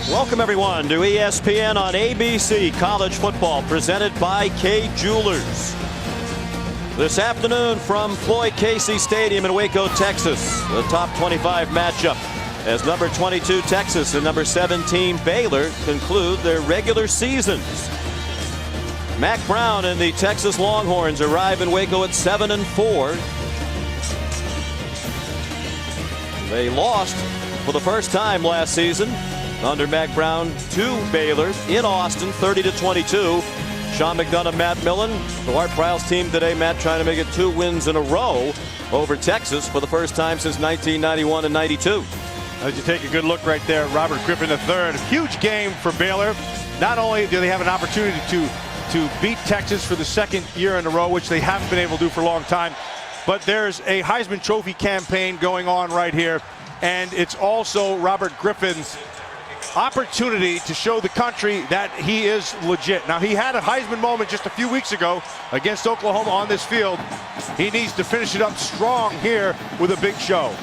Welcome everyone to ESPN on ABC College Football, presented by Kay Jewelers. This afternoon from Floyd Casey Stadium in Waco, Texas, the top 25 matchup as number 22 Texas and number 17 Baylor conclude their regular seasons. Mack Brown and the Texas Longhorns arrive in Waco at 7-4. They lost for the first time last season under Mack Brown to Baylor in Austin, 30-22. Sean McDonough, Matt Millen, the Art Briles team today. Matt trying to make it 2 wins in a row over Texas for the first time since 1991 and 92. As you take a good look right there, Robert Griffin III. Huge game for Baylor. Not only do they have an opportunity to beat Texas for the second year in a row, which they haven't been able to do for a long time, but there's a Heisman Trophy campaign going on right here. And it's also Robert Griffin's opportunity to show the country that he is legit. Now, he had a Heisman moment just a few weeks ago against Oklahoma on this field. He needs to finish it up strong here with a big show.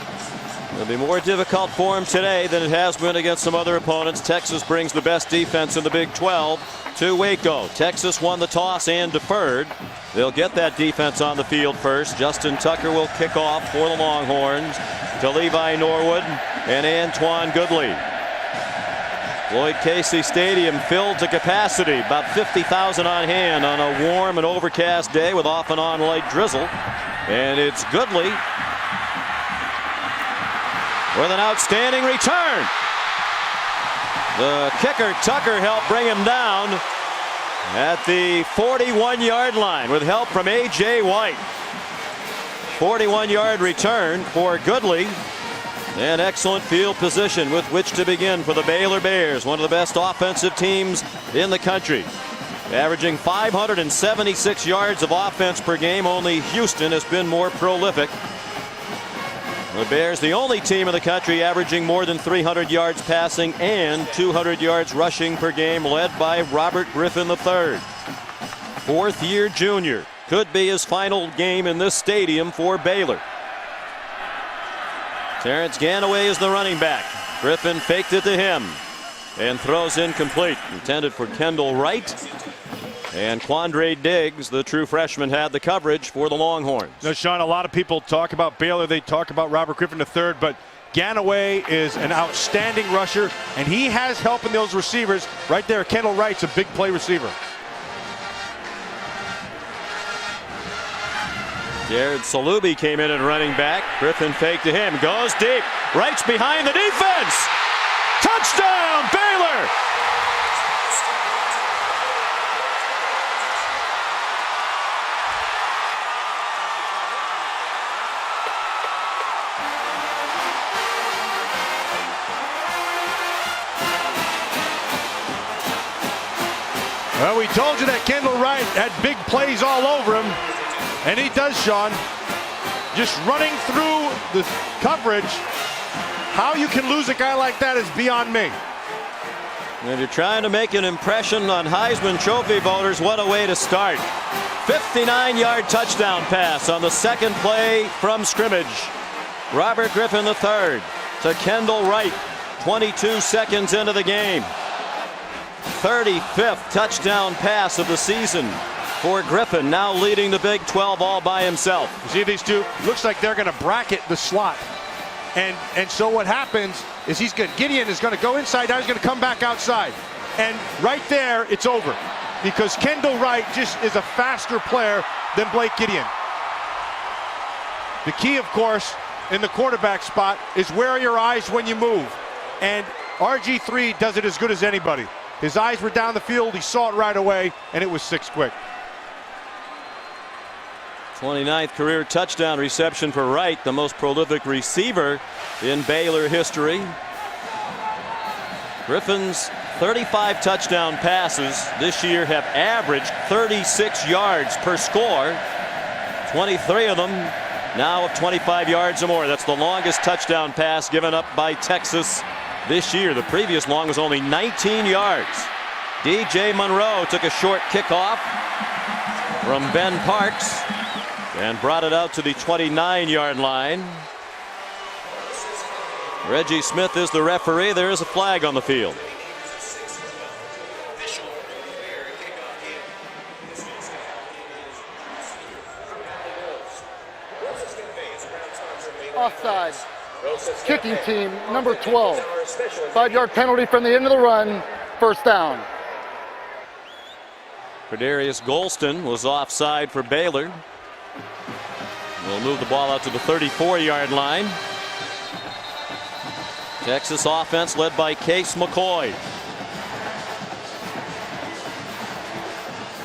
It'll be more difficult for him today than it has been against some other opponents. Texas brings the best defense in the Big 12 to Waco. Texas won the toss and deferred. They'll get that defense on the field first. Justin Tucker will kick off for the Longhorns to Levi Norwood and Antoine Goodley. Floyd Casey Stadium filled to capacity, about 50,000 on hand on a warm and overcast day with off and on light drizzle. And it's Goodley with an outstanding return. The kicker Tucker helped bring him down at the 41-yard line with help from A.J. White. 41-yard return for Goodley. And excellent field position with which to begin for the Baylor Bears, one of the best offensive teams in the country. Averaging 576 yards of offense per game. Only Houston has been more prolific. The Bears, the only team in the country averaging more than 300 yards passing and 200 yards rushing per game, led by Robert Griffin III. Fourth-year junior. Could be his final game in this stadium for Baylor. Terrence Ganaway is the running back. Griffin faked it to him and throws incomplete. Intended for Kendall Wright. And Quandre Diggs, the true freshman, had the coverage for the Longhorns. Now, Sean, a lot of people talk about Baylor. They talk about Robert Griffin III, but Ganaway is an outstanding rusher, and he has help in those receivers. Right there, Kendall Wright's a big play receiver. Jared Salubi came in at running back. Griffin faked to him. Goes deep. Wright's behind the defense. Touchdown, Baylor! Well, we told you that Kendall Wright had big plays all over him. And he does, Sean. Just running through the coverage. How you can lose a guy like that is beyond me. If you're trying to make an impression on Heisman Trophy voters, what a way to start. 59-yard touchdown pass on the second play from scrimmage. Robert Griffin III to Kendall Wright, 22 seconds into the game. 35th touchdown pass of the season for Griffin, now leading the Big 12 all by himself. You see these two? Looks like they're going to bracket the slot. And so what happens is Gideon is going to go inside, now he's going to come back outside. And right there, it's over. Because Kendall Wright just is a faster player than Blake Gideon. The key, of course, in the quarterback spot is where are your eyes when you move. And RG3 does it as good as anybody. His eyes were down the field, he saw it right away, and it was 6 quick. 29th career touchdown reception for Wright, the most prolific receiver in Baylor history. Griffin's 35 touchdown passes this year have averaged 36 yards per score. 23 of them now of 25 yards or more. That's the longest touchdown pass given up by Texas this year. The previous long was only 19 yards. DJ Monroe took a short kickoff from Ben Parks and brought it out to the 29-yard line. Reggie Smith is the referee. There is a flag on the field. offside. Kicking team, number 12. 5-yard penalty from the end of the run, first down. Darius Golston was offside for Baylor. We'll move the ball out to the 34-yard line. Texas offense led by Case McCoy.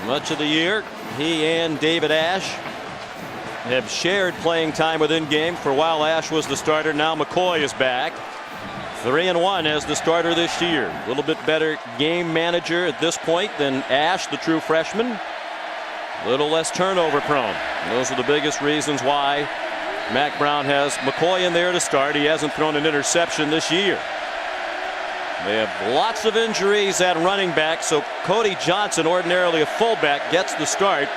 Much of the year, he and David Ash have shared playing time within game. For a while, Ash was the starter. Now McCoy is back. 3-1 as the starter this year. A little bit better game manager at this point than Ash, the true freshman. A little less turnover prone. And those are the biggest reasons why Mack Brown has McCoy in there to start. He hasn't thrown an interception this year. They have lots of injuries at running back, so Cody Johnson, ordinarily a fullback, gets the start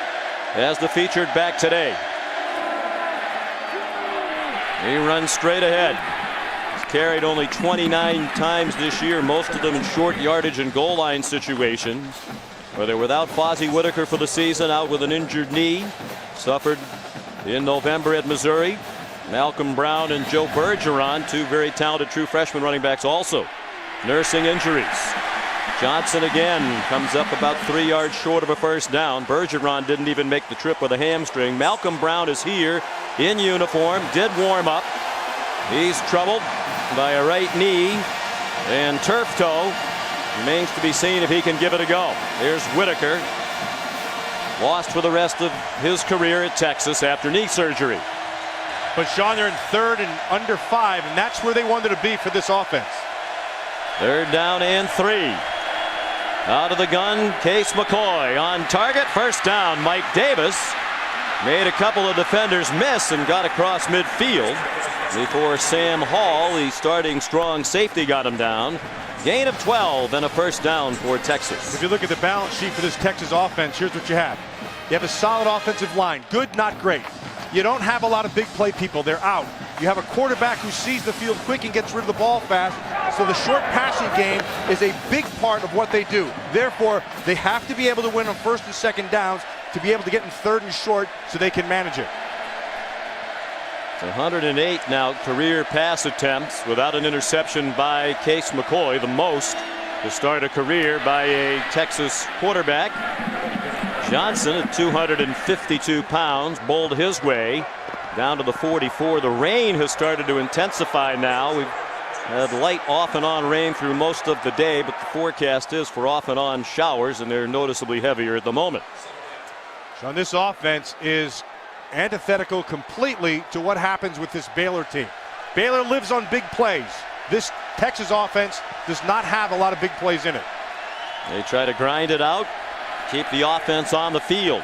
as the featured back today. He runs straight ahead. He's carried only 29 times this year, most of them in short yardage and goal line situations. Where they're without Fozzie Whitaker for the season, out with an injured knee, suffered in November at Missouri. Malcolm Brown and Joe Bergeron, two very talented true freshman running backs, also nursing injuries. Johnson again comes up about 3 yards short of a first down. Bergeron didn't even make the trip with a hamstring. Malcolm Brown is here in uniform, did warm up. He's troubled by a right knee and turf toe. Remains to be seen if he can give it a go. There's Whitaker, lost for the rest of his career at Texas after knee surgery. But Sean, they're in 3rd and under 5, and that's where they wanted to be for this offense. 3rd down and 3. Out of the gun, Case McCoy on target. First down, Mike Davis made a couple of defenders miss and got across midfield before Sam Hall, the starting strong safety, got him down. Gain of 12 and a first down for Texas. If you look at the balance sheet for this Texas offense, here's what you have. You have a solid offensive line. Good, not great. You don't have a lot of big play people. They're out. You have a quarterback who sees the field quick and gets rid of the ball fast. So the short passing game is a big part of what they do. Therefore, they have to be able to win on 1st and 2nd downs to be able to get in 3rd and short so they can manage it. 108 now career pass attempts without an interception by Case McCoy, the most to start a career by a Texas quarterback. Johnson at 252 pounds bowled his way down to the 44. The rain has started to intensify now. We've had light off and on rain through most of the day, but the forecast is for off and on showers, and they're noticeably heavier at the moment. So this offense is antithetical completely to what happens with this Baylor team. Baylor lives on big plays. This Texas offense does not have a lot of big plays in it. They try to grind it out, keep the offense on the field.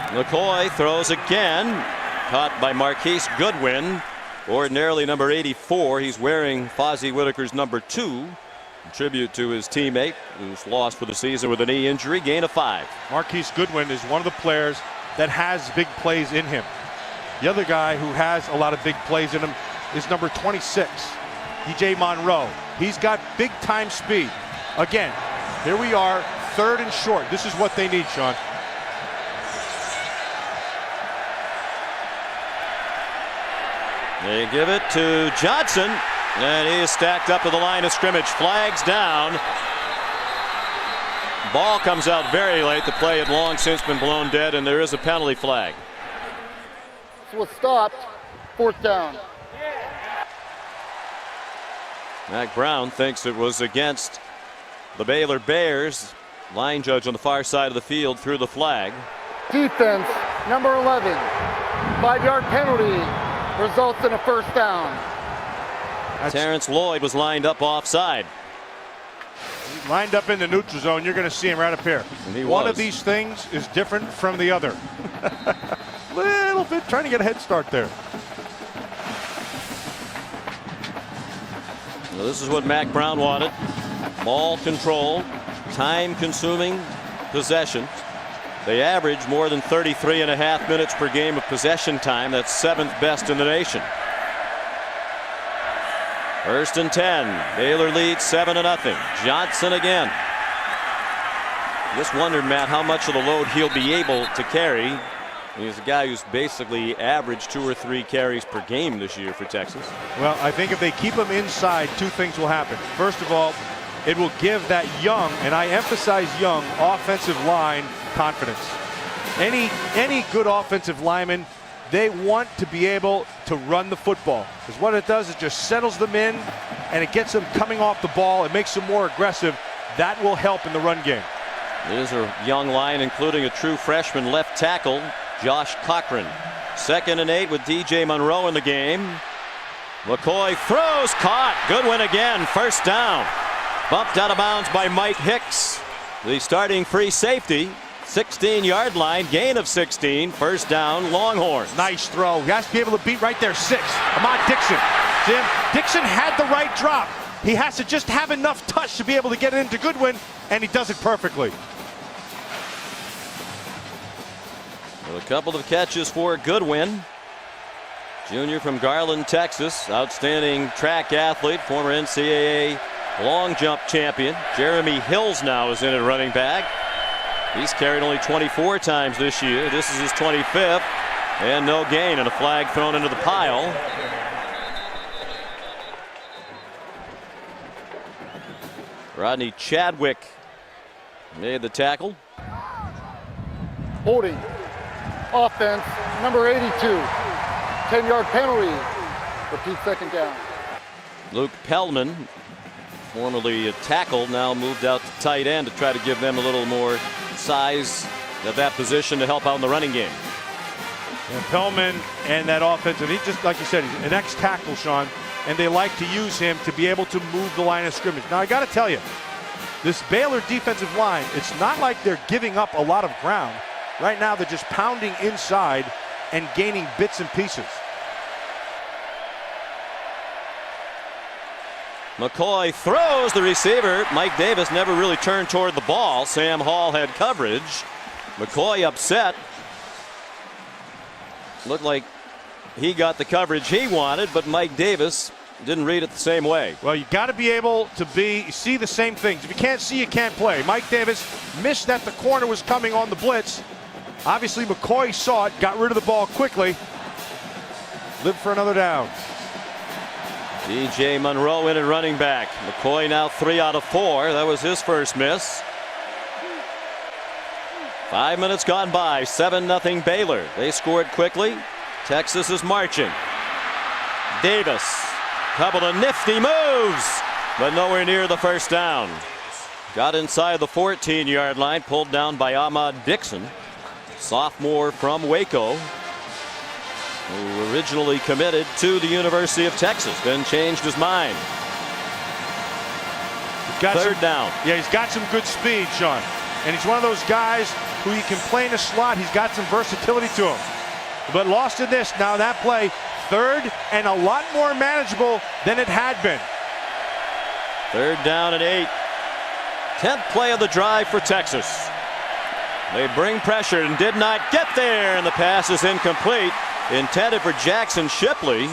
McCoy throws again, caught by Marquise Goodwin, ordinarily number 84. He's wearing Fozzie Whitaker's number 2. A tribute to his teammate who's lost for the season with a knee injury. Gain of 5. Marquise Goodwin is one of the players that has big plays in him. The other guy who has a lot of big plays in him is number 26, DJ Monroe. He's got big time speed. Again, here we are, 3rd and short. This is what they need, Sean. They give it to Johnson, and he is stacked up to the line of scrimmage. Flags down. Ball comes out very late. The play had long since been blown dead, and there is a penalty flag. This was stopped. 4th down. Mack Brown thinks it was against the Baylor Bears. Line judge on the far side of the field threw the flag. Defense, number 11. 5-yard penalty results in a first down. Terrence Lloyd was lined up offside. Lined up in the neutral zone. You're going to see him right up here. One of these things is different from the other. Little bit trying to get a head start there. Well, this is what Mack Brown wanted. Ball control, time-consuming possession. They average more than 33.5 minutes per game of possession time. That's 7th best in the nation. 1st and 10. Baylor leads 7-0. Johnson again. Just wondered, Matt, how much of the load he'll be able to carry He's a guy who's basically averaged 2 or 3 carries per game this year for Texas. Well, I think if they keep him inside, 2 things will happen. First of all, it will give that young, and I emphasize young, offensive line confidence. Any good offensive lineman, they want to be able to run the football. Because what it does is just settles them in, and it gets them coming off the ball. It makes them more aggressive. That will help in the run game. There's a young line, including a true freshman left tackle, Josh Cochran. 2nd and 8 with DJ Monroe in the game. McCoy throws, caught. Goodwin again, 1st down. Bumped out of bounds by Mike Hicks, the starting free safety. 16-yard line, gain of 16, 1st down, Longhorns. Nice throw. He has to be able to beat right there. 6. Ahmad Dixon. Jim, Dixon had the right drop. He has to just have enough touch to be able to get it into Goodwin, and he does it perfectly. A couple of catches for Goodwin. Junior from Garland, Texas. Outstanding track athlete, former NCAA long jump champion. Jeremy Hills now is in at running back. He's carried only 24 times this year. This is his 25th. And no gain, and a flag thrown into the pile. Rodney Chadwick made the tackle. Holding. Offense, number 82. 10-yard penalty. Repeat 2nd down. Luke Pellman, formerly a tackle, now moved out to tight end to try to give them a little more size at that position to help out in the running game. And Pellman and that offense, and he just, like you said, he's an ex-tackle, Sean, and they like to use him to be able to move the line of scrimmage. Now, I got to tell you, this Baylor defensive line, it's not like they're giving up a lot of ground. Right now, they're just pounding inside and gaining bits and pieces. McCoy throws the receiver. Mike Davis never really turned toward the ball. Sam Hall had coverage. McCoy upset. Looked like he got the coverage he wanted, but Mike Davis didn't read it the same way. Well, you got to be able to see the same things. If you can't see, you can't play. Mike Davis missed that the corner was coming on the blitz. Obviously, McCoy saw it, got rid of the ball quickly. Lived for another down. DJ Monroe in at running back. McCoy now 3 out of 4. That was his first miss. 5 minutes gone by. 7-0 Baylor. They scored quickly. Texas is marching. Davis. Couple of nifty moves, but nowhere near the 1st down. Got inside the 14-yard line, pulled down by Ahmad Dixon, sophomore from Waco, who originally committed to the University of Texas, then changed his mind. Third down. Yeah, he's got some good speed, Sean. And he's one of those guys who you can play in a slot. He's got some versatility to him. But lost in this. Now that play, 3rd and a lot more manageable than it had been. 3rd down and 8. 10th play of the drive for Texas. They bring pressure and did not get there, and the pass is incomplete. Intended for Jackson Shipley.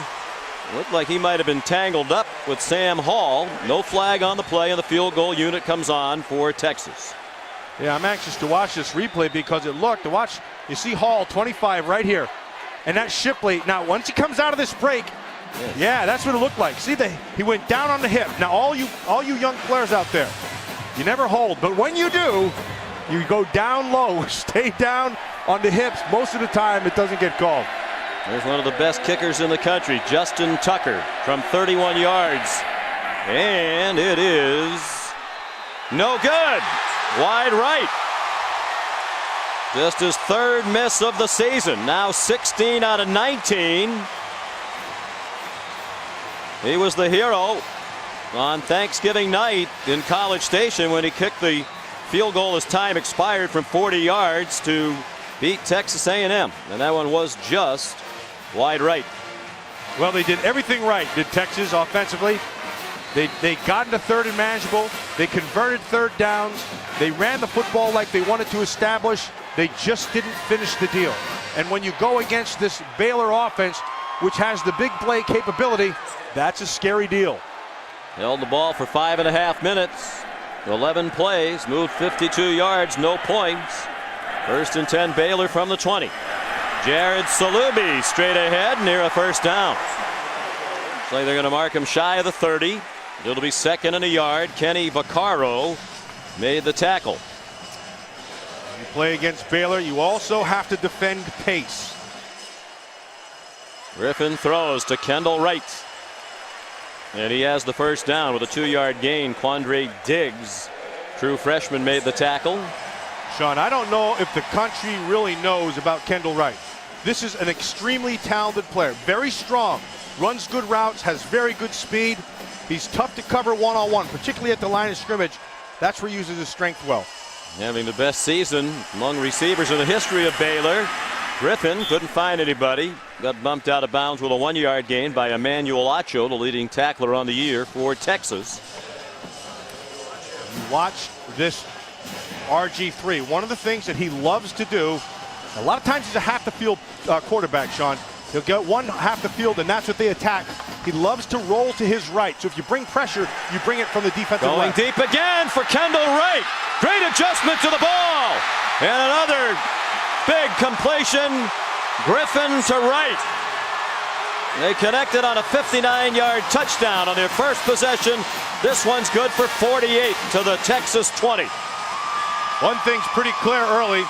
Looked like he might have been tangled up with Sam Hall. No flag on the play, and the field goal unit comes on for Texas. Yeah, I'm anxious to watch this replay because it looked, you see Hall 25 right here. And that Shipley, now once he comes out of this break, yes. Yeah, that's what it looked like. See, he went down on the hip. Now all you young players out there, you never hold, but when you do, you go down low, stay down on the hips. Most of the time it doesn't get called. There's one of the best kickers in the country, Justin Tucker, from 31 yards. And it is no good. Wide right. Just his 3rd miss of the season. Now 16 out of 19. He was the hero on Thanksgiving night in College Station when he kicked the field goal as time expired from 40 yards to beat Texas A&M. And that one was just wide right. Well, they did everything right, did Texas offensively. They got into 3rd and manageable. They converted 3rd downs. They ran the football like they wanted to establish. They just didn't finish the deal. And when you go against this Baylor offense, which has the big play capability, that's a scary deal. Held the ball for 5.5 minutes. 11 plays, moved 52 yards, no points. 1st and 10 Baylor from the 20. Jared Salubi straight ahead near a first down. Looks like they're going to mark him shy of the 30. It'll be 2nd and a yard. Kenny Vaccaro made the tackle. You play against Baylor, you also have to defend pace. Griffin throws to Kendall Wright. And he has the first down with a 2-yard gain. Quandre Diggs, true freshman, made the tackle. Sean, I don't know if the country really knows about Kendall Wright. This is an extremely talented player. Very strong. Runs good routes. Has very good speed. He's tough to cover one-on-one, particularly at the line of scrimmage. That's where he uses his strength well. Having the best season among receivers in the history of Baylor. Griffin couldn't find anybody. Got bumped out of bounds with a 1-yard gain by Emmanuel Acho, the leading tackler on the year for Texas. You watch this RG3. One of the things that he loves to do, a lot of times he's a half the field quarterback, Sean. He'll get one half the field, and that's what they attack. He loves to roll to his right. So if you bring pressure, you bring it from the defensive Going left. deep again for Kendall Wright. Great adjustment to the ball. And another big completion. Griffin to Wright. They connected on a 59-yard touchdown on their first possession. This one's good for 48 to the Texas 20. One thing's pretty clear early.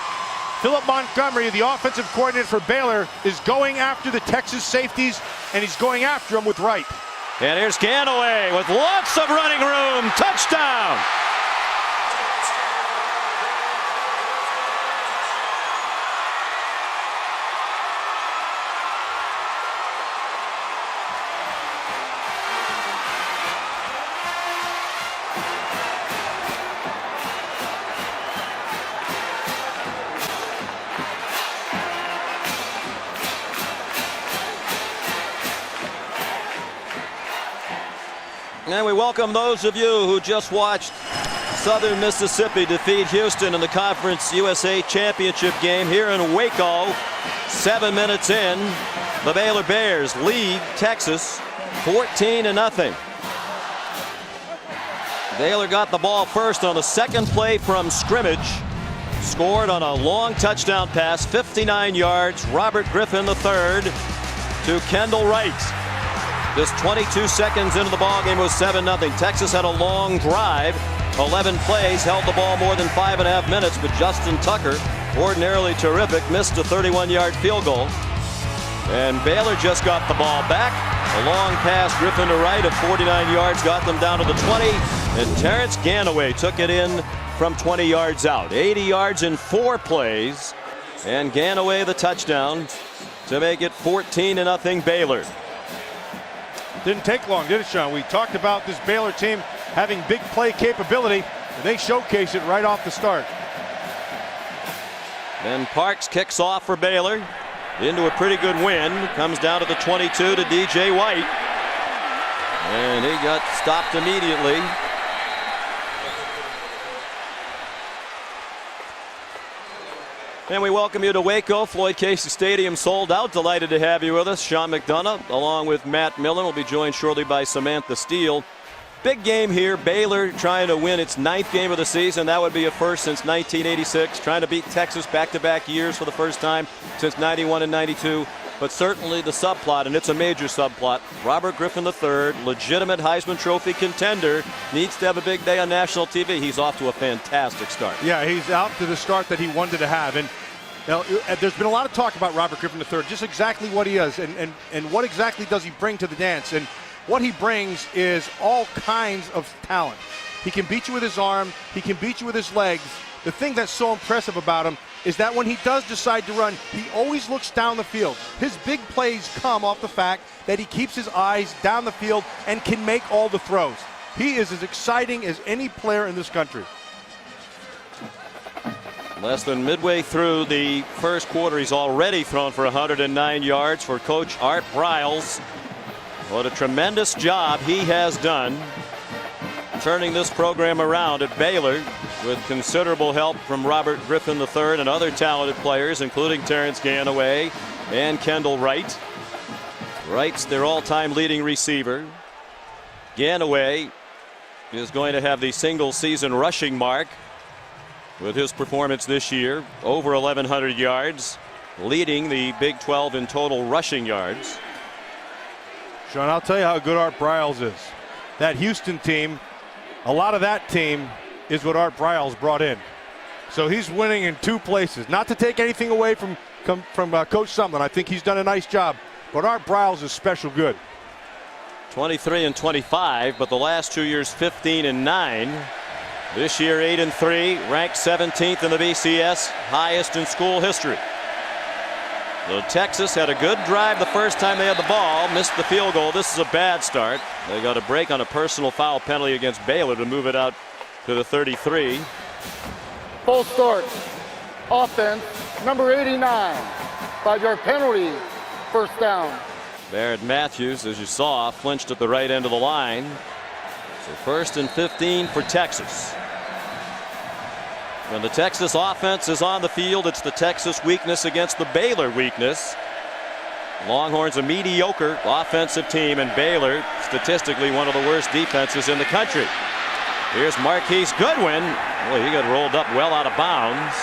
Philip Montgomery, the offensive coordinator for Baylor, is going after the Texas safeties, and he's going after them with Wright. And here's Ganaway with lots of running room. Touchdown. And we welcome those of you who just watched Southern Mississippi defeat Houston in the Conference USA Championship game here in Waco. 7 minutes in, the Baylor Bears lead Texas 14-0. Baylor got the ball first on the second play from scrimmage. Scored on a long touchdown pass, 59 yards. Robert Griffin III to Kendall Wright. Just 22 seconds into the ballgame, it was 7-0. Texas had a long drive, 11 plays, held the ball more than 5.5 minutes, but Justin Tucker, ordinarily terrific, missed a 31-yard field goal. And Baylor just got the ball back. A long pass, Griffin to Wright of 49 yards, got them down to the 20. And Terrence Ganaway took it in from 20 yards out. 80 yards in 4 plays. And Ganaway the touchdown to make it 14-0 Baylor. Didn't take long, did it, Sean? We talked about this Baylor team having big play capability, and they showcase it right off the start. Then Parks kicks off for Baylor into a pretty good win. Comes down to the 22 to DJ White. And he got stopped immediately. And we welcome you to Waco. Floyd Casey Stadium sold out. Delighted to have you with us. Sean McDonough along with Matt Millen will be joined shortly by Samantha Steele. Big game here. Baylor trying to win its 9th game of the season. That would be a first since 1986. Trying to beat Texas back-to-back years for the first time since 91 and 92. But certainly the subplot, and it's a major subplot, Robert Griffin III, legitimate Heisman Trophy contender, needs to have a big day on national TV. He's off to a fantastic start. Yeah, he's out to the start that he wanted to have. And you know, there's been a lot of talk about Robert Griffin III, just exactly what he is and what exactly does he bring to the dance. And what he brings is all kinds of talent. He can beat you with his arm. He can beat you with his legs. The thing that's so impressive about him is that when he does decide to run, he always looks down the field. His big plays come off the fact that he keeps his eyes down the field and can make all the throws. He is as exciting as any player in this country. Less than midway through the first quarter, he's already thrown for 109 yards for Coach Art Briles. What a tremendous job he has done turning this program around at Baylor with considerable help from Robert Griffin III and other talented players, including Terrence Ganaway and Kendall Wright. Wright's their all-time leading receiver. Ganaway is going to have the single-season rushing mark with his performance this year, over 1,100 yards. leading the Big 12 in total rushing yards. Sean, I'll tell you how good Art Briles is. That Houston team, a lot of that team is what Art Briles brought in. So he's winning in two places. Not to take anything away from Coach Sumlin. I think he's done a nice job. But Art Briles is special good. 23 and 25, but the last 2 years 15 and 9. This year 8 and 3, ranked 17th in the BCS, highest in school history. So Texas had a good drive the first time they had the ball, missed the field goal. This is a bad start. They got a break on a personal foul penalty against Baylor to move it out to the 33. Full start. Offense, number 89. 5-yard penalty, first down. Barrett Matthews, as you saw, flinched at the right end of the line. So 1st and 15 for Texas. When the Texas offense is on the field, it's the Texas weakness against the Baylor weakness. Longhorns a mediocre offensive team, and Baylor statistically one of the worst defenses in the country. Here's Marquise Goodwin. Well, he got rolled up well out of bounds.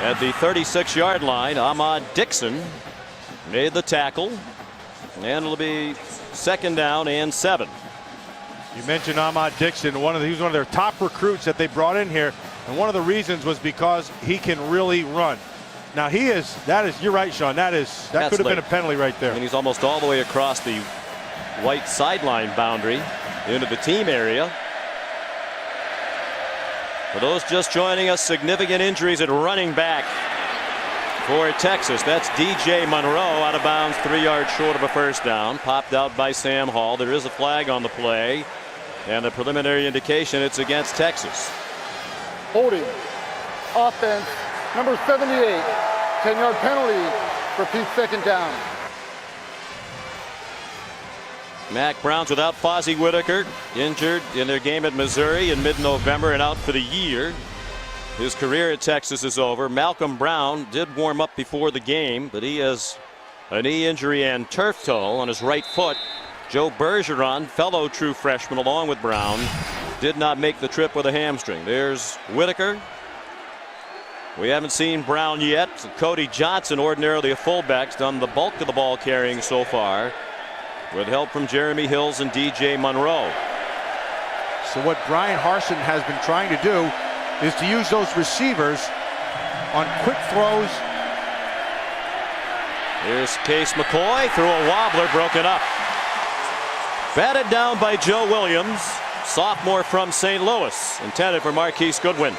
At the 36-yard line, Ahmad Dixon made the tackle, and it'll be 2nd down and 7. You mentioned Ahmad Dixon. He was one of their top recruits that they brought in here, and one of the reasons was because he can really run. Now you're right, Sean. That could have been a penalty right there. I mean, he's almost all the way across the white sideline boundary into the team area. For those just joining us, significant injuries at running back for Texas. That's DJ Monroe out of bounds, 3 yards short of a first down. Popped out by Sam Hall. There is a flag on the play, and the preliminary indication it's against Texas. Holding. Offense, number 78. 10-yard penalty. Repeat, 2nd down. Mac Brown's without Fozzie Whitaker, injured in their game at Missouri in mid-November and out for the year. His career at Texas is over. Malcolm Brown did warm up before the game, but he has a knee injury and turf toe on his right foot. Joe Bergeron, fellow true freshman along with Brown, did not make the trip with a hamstring. There's Whitaker. We haven't seen Brown yet. Cody Johnson, ordinarily a fullback, done the bulk of the ball carrying so far, with help from Jeremy Hills and DJ Monroe. So what Brian Harsin has been trying to do is to use those receivers on quick throws. Here's Case McCoy, threw a wobbler, broken up. Batted down by Joe Williams, sophomore from St. Louis, intended for Marquise Goodwin.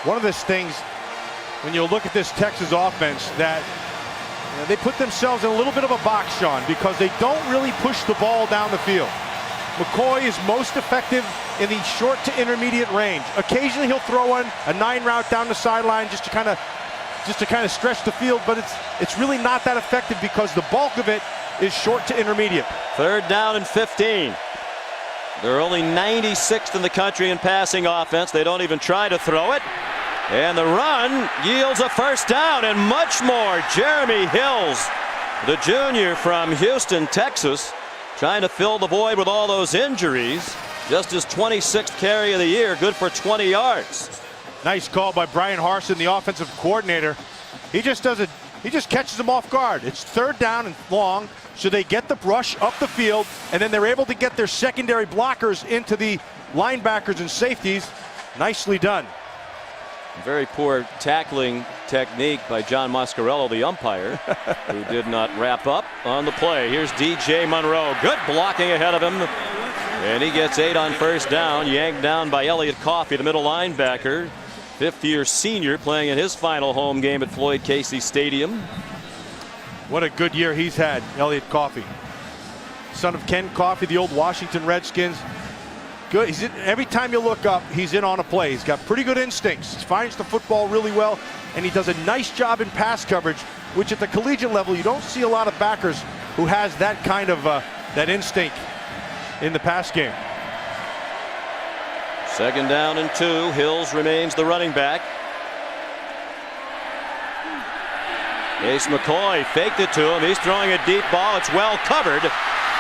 One of those things, when you look at this Texas offense, that they put themselves in a little bit of a box, Sean, because they don't really push the ball down the field. McCoy is most effective in the short to intermediate range. Occasionally he'll throw a 9 route down the sideline just to kind of stretch the field, but it's really not that effective because the bulk of it is short to intermediate. 3rd down and 15. They're only 96th in the country in passing offense. They don't even try to throw it. And the run yields a first down and much more. Jeremy Hills, the junior from Houston, Texas, trying to fill the void with all those injuries. Just his 26th carry of the year, good for 20 yards. Nice call by Brian Harsin, the offensive coordinator. He just catches them off guard. It's 3rd down and long, so they get the rush up the field, and then they're able to get their secondary blockers into the linebackers and safeties. Nicely done. Very poor tackling technique by John Mascarello, the umpire, who did not wrap up on the play. Here's DJ Monroe. Good blocking ahead of him. And he gets 8 on first down. Yanked down by Elliott Coffey, the middle linebacker. 5th-year senior playing in his final home game at Floyd Casey Stadium. What a good year he's had, Elliott Coffey. Son of Ken Coffey, the old Washington Redskins. Good. Every time you look up, he's in on a play. He's got pretty good instincts. He finds the football really well, and he does a nice job in pass coverage, which at the collegiate level, you don't see a lot of backers who has that kind of that instinct in the pass game. 2nd down and 2. Hills remains the running back. Ace McCoy faked it to him. He's throwing a deep ball. It's well covered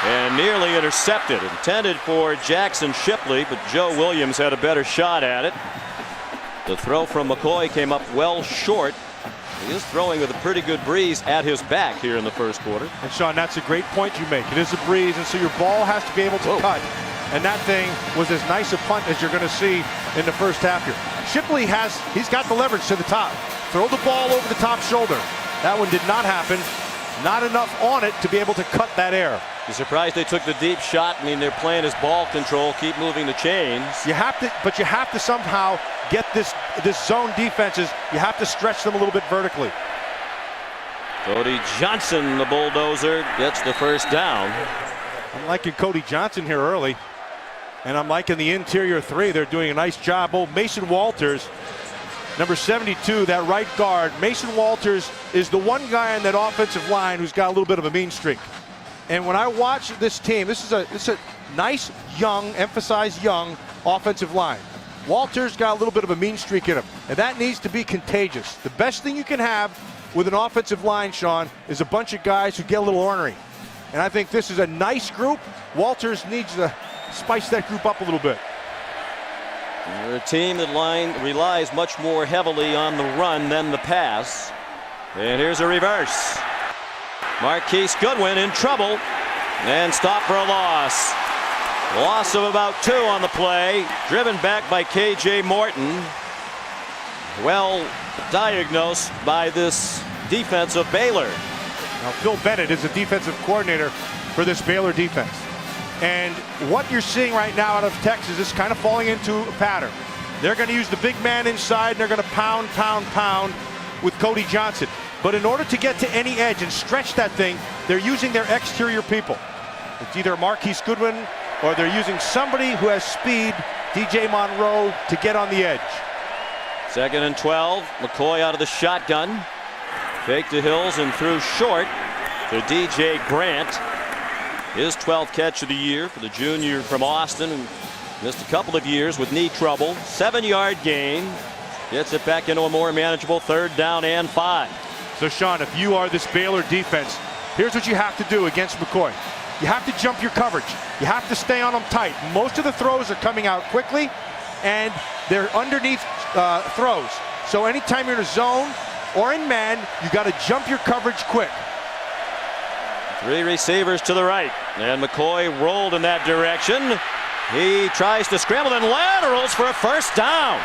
and nearly intercepted. Intended for Jackson Shipley, but Joe Williams had a better shot at it. The throw from McCoy came up well short He is throwing with a pretty good breeze at his back here in the first quarter. And Sean, that's a great point you make. It is a breeze, and so your ball has to be able to cut. And that thing was as nice a punt as you're going to see in the first half here. Shipley he's got the leverage to the top. Throw the ball over the top shoulder. That one did not happen. Not enough on it to be able to cut that air. You're surprised they took the deep shot. I mean, their plan is ball control, keep moving the chains. You have to somehow get this zone defenses. You have to stretch them a little bit vertically. Cody Johnson, the bulldozer, gets the first down. I'm liking Cody Johnson here early, and I'm liking the interior three. They're doing a nice job. Oh, Mason Walters, number 72, that right guard. Mason Walters is the one guy on that offensive line who's got a little bit of a mean streak. And when I watch this team, it's a nice, young, emphasize young offensive line. Walters got a little bit of a mean streak in him, and that needs to be contagious. The best thing you can have with an offensive line, Sean, is a bunch of guys who get a little ornery. And I think this is a nice group. Walters needs to spice that group up a little bit. They're a team that relies much more heavily on the run than the pass. And here's a reverse. Marquise Goodwin in trouble and stopped for a loss. Loss of about 2 on the play. Driven back by K.J. Morton. Well diagnosed by this defense of Baylor. Now Phil Bennett is the defensive coordinator for this Baylor defense. And what you're seeing right now out of Texas is kind of falling into a pattern. They're going to use the big man inside, and they're going to pound with Cody Johnson. But in order to get to any edge and stretch that thing, they're using their exterior people. It's either Marquise Goodwin or they're using somebody who has speed, DJ Monroe, to get on the edge. 2nd and 12. McCoy out of the shotgun. Fake to Hills and threw short to DJ Grant. His 12th catch of the year for the junior from Austin, who missed a couple of years with knee trouble. 7-yard gain. Gets it back into a more manageable 3rd down and 5. So, Sean, if you are this Baylor defense, here's what you have to do against McCoy. You have to jump your coverage. You have to stay on them tight. Most of the throws are coming out quickly, and they're underneath throws. So anytime you're in a zone or in man, you got to jump your coverage quick. 3 receivers to the right, and McCoy rolled in that direction. He tries to scramble and laterals for a first down.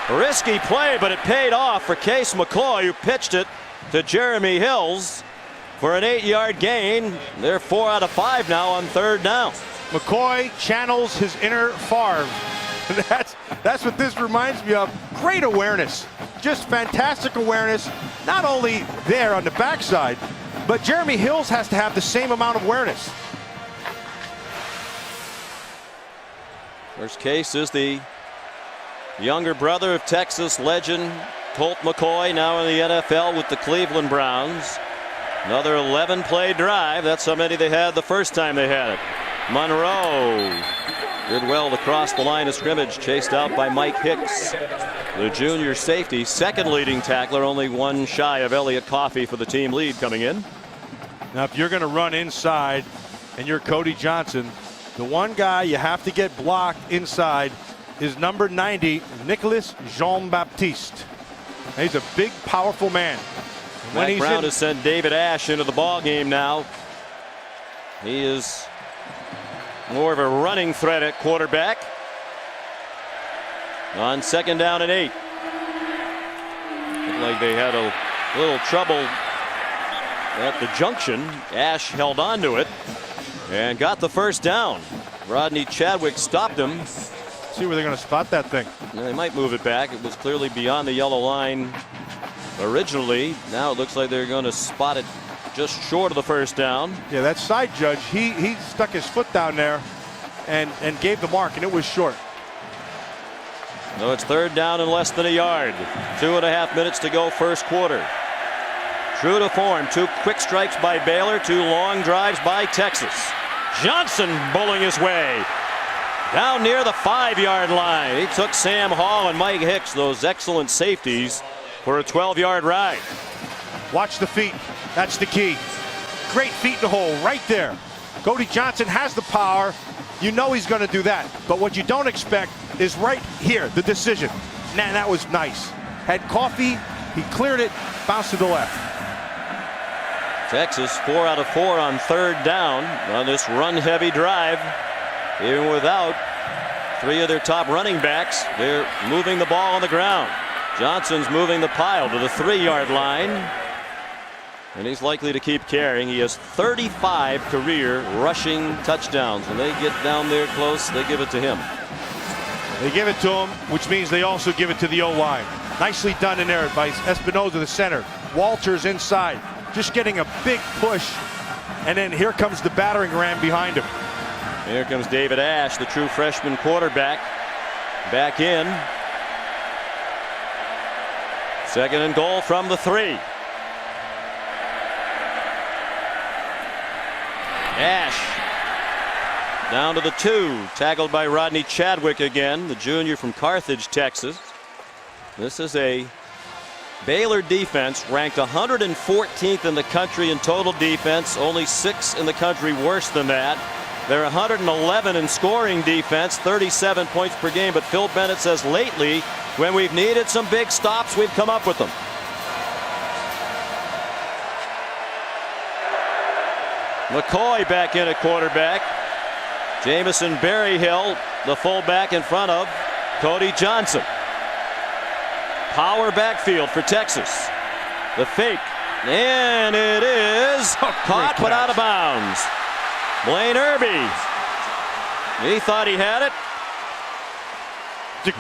Risky play, but it paid off for Case McCoy, who pitched it to Jeremy Hills for an 8-yard gain. They're 4 out of 5 now on 3rd down. McCoy channels his inner Favre. That's what this reminds me of. Great awareness, just fantastic awareness. Not only there on the backside, but Jeremy Hills has to have the same amount of awareness. First Case is the younger brother of Texas legend Colt McCoy, now in the NFL with the Cleveland Browns. Another 11-play drive. That's how many they had the first time they had it. Monroe did well to cross the line of scrimmage, chased out by Mike Hicks, the junior safety, 2nd leading tackler, only 1 shy of Elliott Coffey for the team lead coming in. Now, if you're going to run inside and you're Cody Johnson, the one guy you have to get blocked inside is number 90, Nicholas Jean-Baptiste. He's a big, powerful man. Matt Brown has sent David Ash into the ball game now. He is more of a running threat at quarterback. On 2nd down and 8. Looked like they had a little trouble at the junction. Ash held on to it and got the first down. Rodney Chadwick stopped him. See where they're going to spot that thing. They might move it back. It was clearly beyond the yellow line originally. Now it looks like they're going to spot it just short of the first down. Yeah, that side judge, he stuck his foot down there and gave the mark, and it was short. No, it's 3rd down and less than a yard. 2.5 minutes to go, first quarter. True to form, 2 quick strikes by Baylor, 2 long drives by Texas. Johnson bowling his way down near the 5-yard line. He took Sam Hall and Mike Hicks, those excellent safeties, for a 12-yard ride. Watch the feet. That's the key. Great feet in the hole right there. Cody Johnson has the power. You know he's going to do that. But what you don't expect is right here, the decision. Nah, that was nice. Had Coffey He cleared it, bounced to the left. Texas 4 out of 4 on third down on this run-heavy drive. Even without 3 of their top running backs, they're moving the ball on the ground. Johnson's moving the pile to the 3-yard line. And he's likely to keep carrying. He has 35 career rushing touchdowns. When they get down there close, they give it to him. They give it to him, which means they also give it to the O-line. Nicely done in there by Espinoza, the center. Walters inside, just getting a big push. And then here comes the battering ram behind him. Here comes David Ash, the true freshman quarterback, back in. 2nd and goal from the 3. Ash down to the 2, tackled by Rodney Chadwick again, the junior from Carthage, Texas. This is a Baylor defense ranked 114th in the country in total defense, only 6th in the country worse than that. They're 111 in scoring defense, 37 points per game, but Phil Bennett says lately, when we've needed some big stops, we've come up with them. McCoy back in at quarterback. Jamison Berryhill, the fullback, in front of Cody Johnson. Power backfield for Texas. The fake, and it is caught but out of bounds. Blaine Irby. He thought he had it,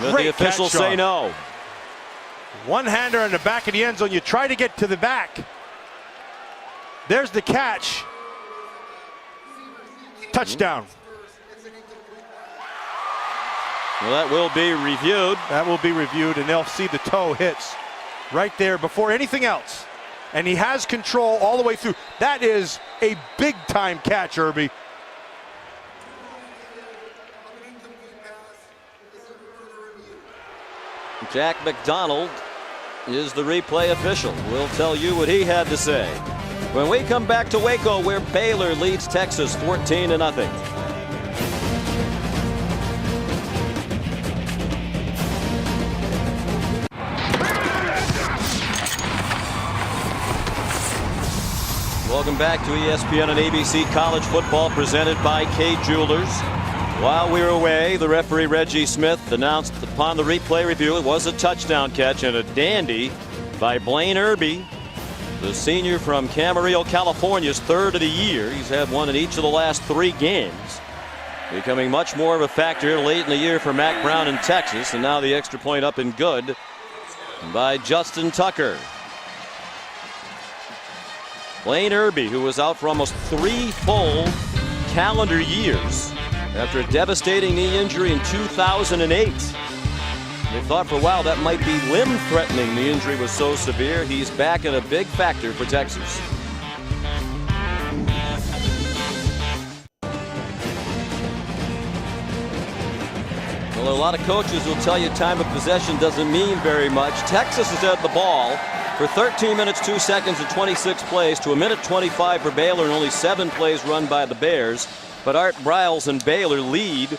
but the officials say no. One-hander in the back of the end zone. You try to get to the back. There's the catch. Touchdown. Well, that will be reviewed. That will be reviewed, and they'll see the toe hits right there before anything else. And he has control all the way through. That is a big-time catch, Irby. Jack McDonald is the replay official. We'll tell you what he had to say when we come back to Waco, where Baylor leads Texas 14-0. Welcome back to ESPN and ABC College Football, presented by Kay Jewelers. While we were away, the referee Reggie Smith announced upon the replay review it was a touchdown catch and a dandy by Blaine Irby, the senior from Camarillo, California's 3rd of the year. He's had one in each of the last 3 games, becoming much more of a factor late in the year for Mack Brown in Texas. And now the extra point up and good by Justin Tucker. Blaine Irby, who was out for almost 3 full calendar years after a devastating knee injury in 2008. They thought for a while that might be limb-threatening. The injury was so severe. He's back and a big factor for Texas. Well, a lot of coaches will tell you time of possession doesn't mean very much. Texas has had the ball for 13 minutes, 2 seconds, and 26 plays to a minute 25 for Baylor, and only 7 plays run by the Bears. But Art Briles and Baylor lead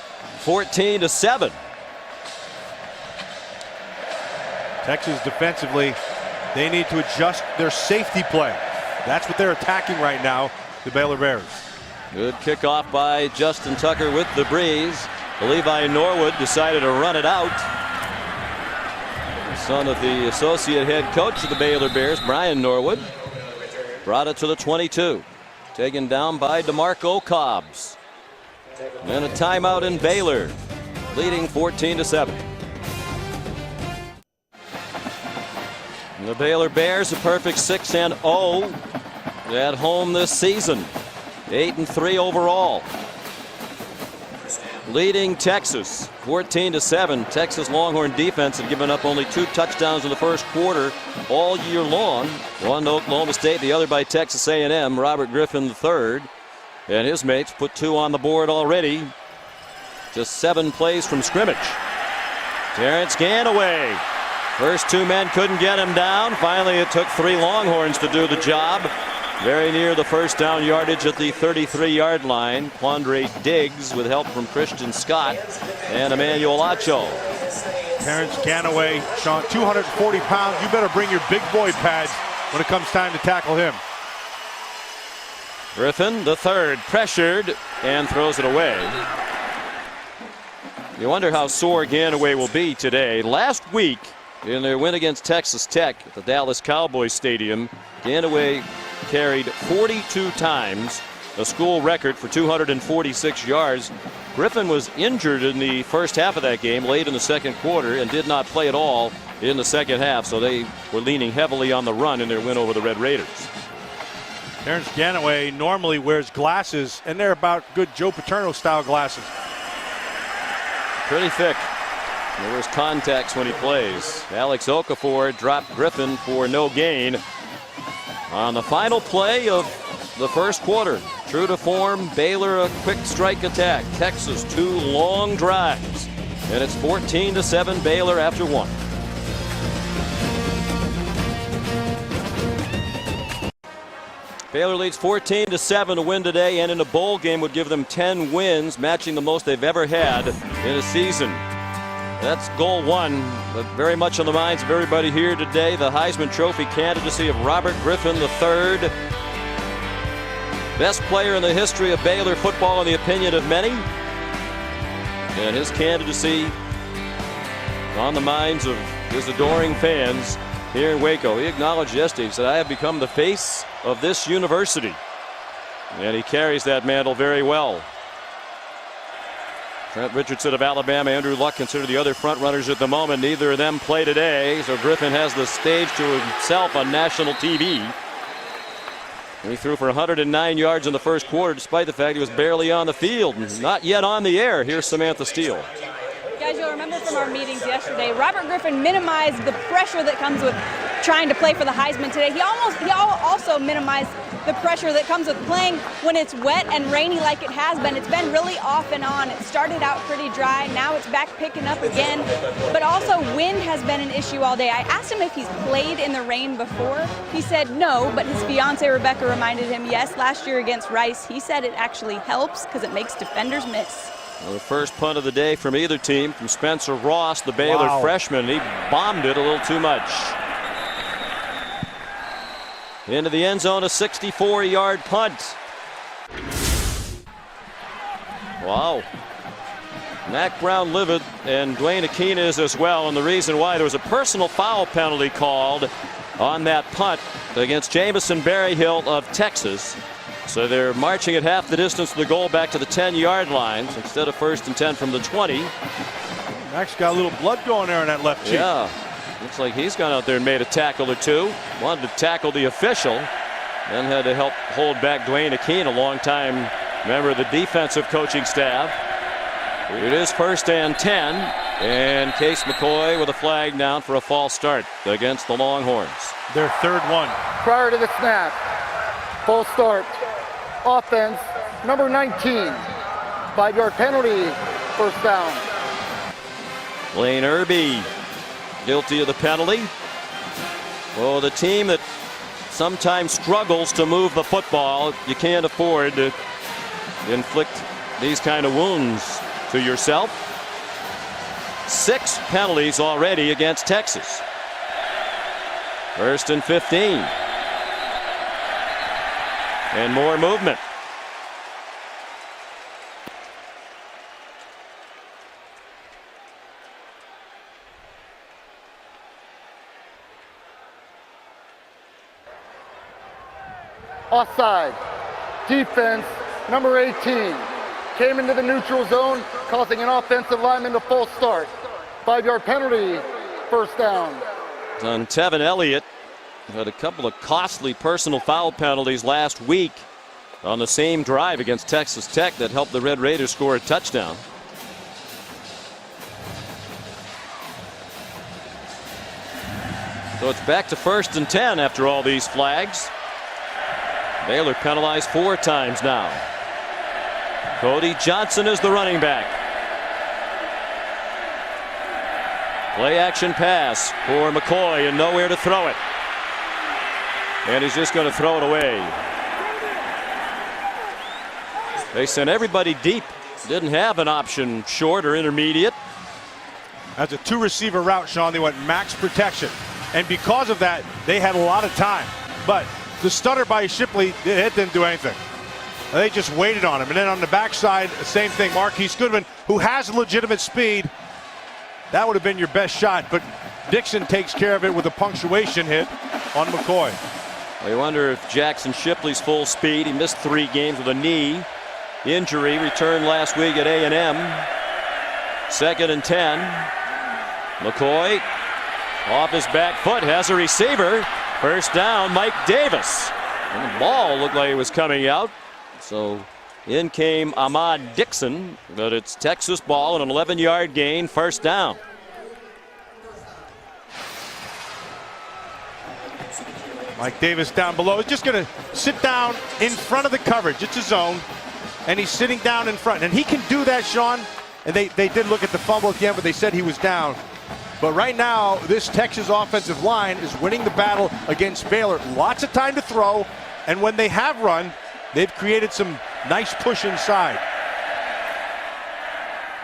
14-7. Texas defensively, they need to adjust their safety play. That's what they're attacking right now, the Baylor Bears. Good kickoff by Justin Tucker with the breeze. Levi Norwood decided to run it out. The son of the associate head coach of the Baylor Bears, Brian Norwood, brought it to the 22. Taken down by DeMarco Cobbs. And a timeout in Baylor, leading 14-7. The Baylor Bears a perfect 6-0 at home this season. 8-3 overall. Leading Texas 14-7. Texas Longhorn defense had given up only 2 touchdowns in the first quarter all year long. One to Oklahoma State, the other by Texas A&M. Robert Griffin III and his mates put 2 on the board already. Just 7 plays from scrimmage. Terrence Ganaway. First 2 men couldn't get him down. Finally, it took 3 Longhorns to do the job. Very near the first down yardage at the 33-yard line. Quandre Diggs with help from Christian Scott and Emmanuel Acho. Terrence Ganaway, Sean, 240 pounds. You better bring your big boy pads when it comes time to tackle him. Griffin, the third, pressured and throws it away. You wonder how sore Ganaway will be today. Last week, in their win against Texas Tech at the Dallas Cowboys Stadium, Ganaway carried 42 times, a school record for 246 yards. Griffin was injured in the first half of that game, late in the second quarter, and did not play at all in the second half, so they were leaning heavily on the run in their win over the Red Raiders. Terrence Ganaway normally wears glasses, and they're about good Joe Paterno style glasses. Pretty thick. He wears contacts when he plays. Alex Okafor dropped Griffin for no gain on the final play of the first quarter. True to form, Baylor a quick strike attack. Texas 2 long drives. And it's 14-7 Baylor after 1. Baylor leads 14-7 to win today, and in a bowl game would give them 10 wins, matching the most they've ever had in a season. That's goal one, but very much on the minds of everybody here today. The Heisman Trophy candidacy of Robert Griffin III. Best player in the history of Baylor football in the opinion of many. And his candidacy on the minds of his adoring fans here in Waco. He acknowledged yesterday, he said, "I have become the face of this university." And he carries that mantle very well. Trent Richardson of Alabama, Andrew Luck considered the other front runners at the moment. Neither of them play today, so Griffin has the stage to himself on national TV. He threw for 109 yards in the first quarter, despite the fact he was barely on the field. Not yet on the air. Here's Samantha Steele. Guys, you'll remember from our meetings yesterday, Robert Griffin minimized the pressure that comes with trying to play for the Heisman today. He also minimized the pressure that comes with playing when it's wet and rainy like it has been. It's been really off and on. It started out pretty dry. Now it's back picking up again. But also wind has been an issue all day. I asked him if he's played in the rain before. He said no, but his fiance Rebecca reminded him yes, last year against Rice. He said it actually helps because it makes defenders miss. Well, the first punt of the day from either team from Spencer Ross, the Baylor freshman. He bombed it a little too much. Into the end zone, a 64-yard punt. Wow. Mack Brown livid, and Dwayne Akina is as well. And the reason why, there was a personal foul penalty called on that punt against Jamison Berryhill of Texas. So they're marching at half the distance to the goal back to the 10-yard line instead of 1st and 10 from the 20. Max got a little blood going there in that left cheek. Yeah. Looks like he's gone out there and made a tackle or two. Wanted to tackle the official. Then had to help hold back Dwayne Akina, a long-time member of the defensive coaching staff. It is 1st and 10. And Case McCoy with a flag down for a false start against the Longhorns. Their third one. Prior to the snap, false start. Offense, number 19. 5-yard penalty, first down. Lane Irby guilty of the penalty. Well, the team that sometimes struggles to move the football, you can't afford to inflict these kind of wounds to yourself. 6 penalties already against Texas. 1st and 15. And more movement. Offside. Defense, number 18. Came into the neutral zone, causing an offensive lineman to false start. 5-yard penalty, first down. On Tevin Elliott. Had a couple of costly personal foul penalties last week on the same drive against Texas Tech that helped the Red Raiders score a touchdown. So it's back to 1st and 10 after all these flags. Baylor penalized 4 times now. Cody Johnson is the running back. Play action pass for McCoy and nowhere to throw it. And he's just going to throw it away. They sent everybody deep. Didn't have an option short or intermediate. As a 2-receiver route, Sean, they went max protection. And because of that, they had a lot of time. But the stutter by Shipley, it didn't do anything. They just waited on him. And then on the backside, the same thing. Marquise Goodwin, who has legitimate speed, that would have been your best shot. But Dixon takes care of it with a punctuation hit on McCoy. I wonder if Jackson Shipley's full speed. He missed 3 games with a knee injury. Returned last week at A&M. 2nd and 10. McCoy off his back foot, has a receiver. First down, Mike Davis. And the ball looked like it was coming out. So in came Ahmad Dixon, but it's Texas ball and an 11-yard gain, first down. Mike Davis down below. He's just going to sit down in front of the coverage. It's a zone, and he's sitting down in front. And he can do that, Sean. And they did look at the fumble at the end, but they said he was down. But right now, this Texas offensive line is winning the battle against Baylor. Lots of time to throw, and when they have run, they've created some nice push inside.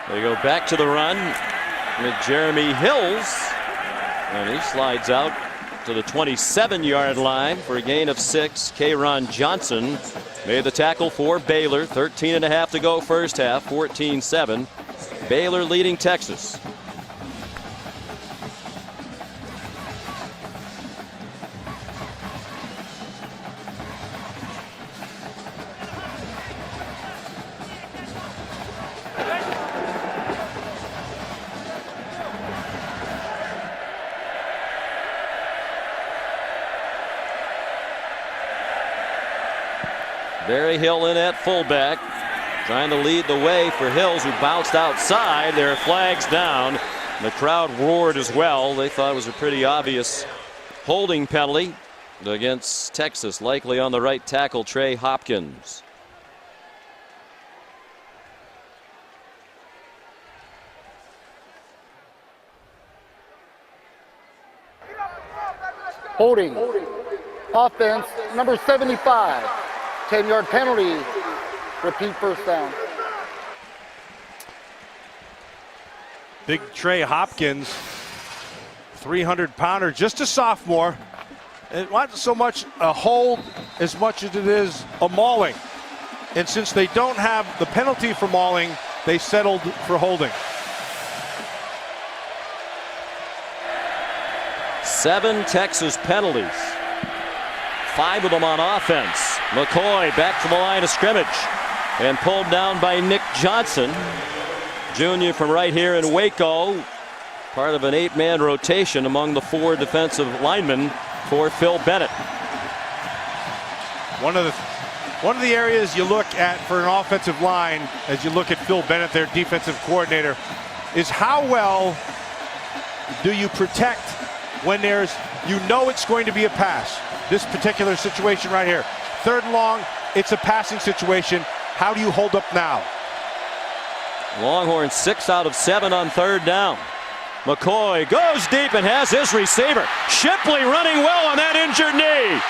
They go back to the run with Jeremy Hills, and he slides out to the 27-yard line for a gain of 6. K'Ron Johnson made the tackle for Baylor. 13.5 to go first half, 14-7. Baylor leading Texas. Barry Hill in at fullback, trying to lead the way for Hills, who bounced outside. There are flags down. The crowd roared as well. They thought it was a pretty obvious holding penalty against Texas, likely on the right tackle, Trey Hopkins. Holding. Offense, number 75. 10-yard penalty. Repeat first down. Big Trey Hopkins, 300-pounder, just a sophomore. It wasn't so much a hold as much as it is a mauling. And since they don't have the penalty for mauling, they settled for holding. 7 Texas penalties. 5 of them on offense. McCoy back to the line of scrimmage and pulled down by Nick Johnson, junior from right here in Waco, part of an 8-man rotation among the 4 defensive linemen for Phil Bennett. One of the areas you look at for an offensive line, as you look at Phil Bennett, their defensive coordinator, is how well do you protect when it's going to be a pass. This particular situation right here, 3rd and long, it's a passing situation. How do you hold up now? Longhorns 6 out of 7 on 3rd down. McCoy goes deep and has his receiver. Shipley running well on that injured knee.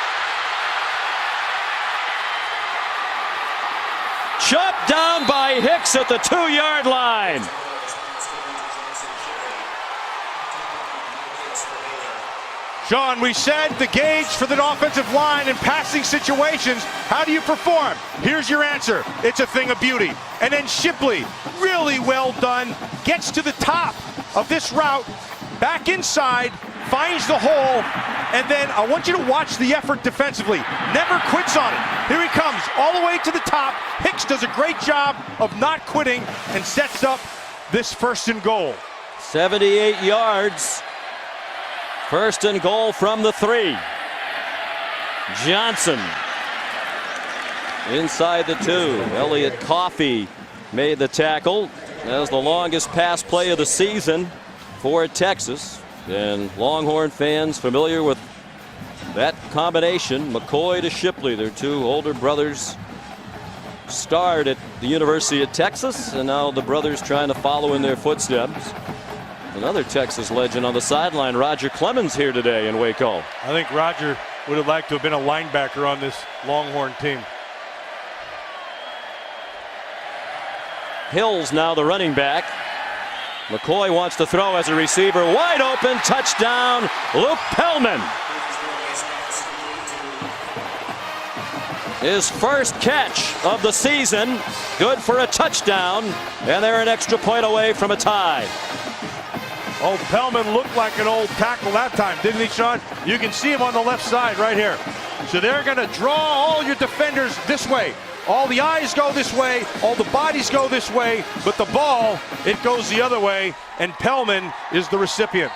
Chopped down by Hicks at the 2-yard line. Sean, we said the gauge for the offensive line in passing situations. How do you perform? Here's your answer. It's a thing of beauty. And then Shipley, really well done, gets to the top of this route, back inside, finds the hole, and then I want you to watch the effort defensively. Never quits on it. Here he comes, all the way to the top. Hicks does a great job of not quitting and sets up this 1st and goal. 78 yards. 1st and goal from the 3. Johnson inside the 2. Elliott Coffey made the tackle. That was the longest pass play of the season for Texas. And Longhorn fans familiar with that combination, McCoy to Shipley. Their 2 older brothers starred at the University of Texas, and now the brothers trying to follow in their footsteps. Another Texas legend on the sideline, Roger Clemens, here today in Waco. I think Roger would have liked to have been a linebacker on this Longhorn team. Hills now the running back. McCoy wants to throw as a receiver. Wide open. Touchdown. Luke Pellman. His first catch of the season. Good for a touchdown. And they're an extra point away from a tie. Oh, Pellman looked like an old tackle that time, didn't he, Sean? You can see him on the left side right here. So they're going to draw all your defenders this way. All the eyes go this way, all the bodies go this way, but the ball, it goes the other way, and Pellman is the recipient.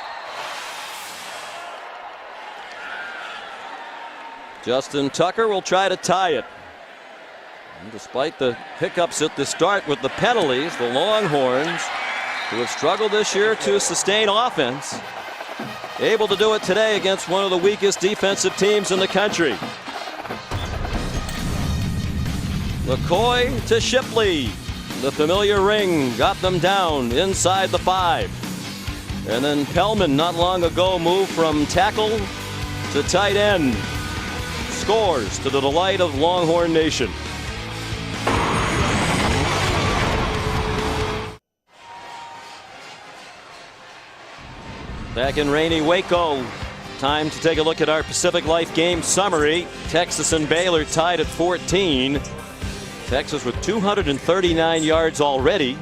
Justin Tucker will try to tie it. And despite the hiccups at the start with the penalties, the Longhorns, who have struggled this year to sustain offense, able to do it today against one of the weakest defensive teams in the country. McCoy to Shipley. The familiar ring got them down inside the 5. And then Pellman not long ago moved from tackle to tight end. Scores to the delight of Longhorn Nation. Back in rainy Waco. Time to take a look at our Pacific Life game summary. Texas and Baylor tied at 14. Texas with 239 yards already.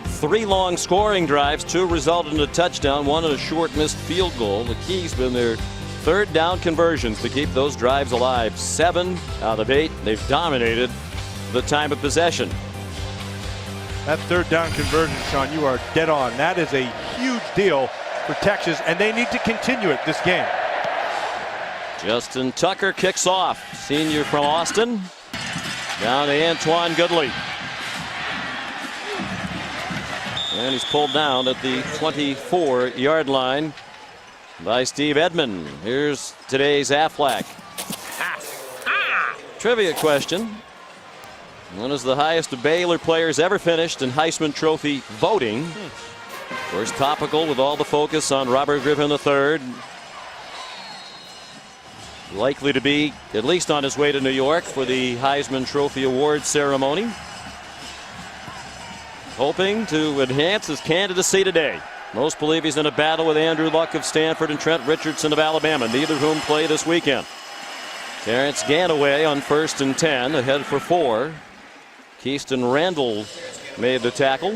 3 long scoring drives. 2 resulted in a touchdown. 1 in a short missed field goal. The key's been their third down conversions to keep those drives alive. 7 out of 8. They've dominated the time of possession. That third down conversion, Sean, you are dead on. That is a huge deal for Texas, and they need to continue it this game. Justin Tucker kicks off. Senior from Austin. Down to Antoine Goodley. And he's pulled down at the 24-yard line by Steve Edmond. Here's today's Aflac. Trivia question. One is the highest of Baylor players ever finished in Heisman Trophy voting. Of course, topical with all the focus on Robert Griffin III. Likely to be at least on his way to New York for the Heisman Trophy Awards ceremony. Hoping to enhance his candidacy today. Most believe he's in a battle with Andrew Luck of Stanford and Trent Richardson of Alabama, neither of whom play this weekend. Terrence Ganaway on 1st and 10, ahead for 4. Keyston Randall made the tackle.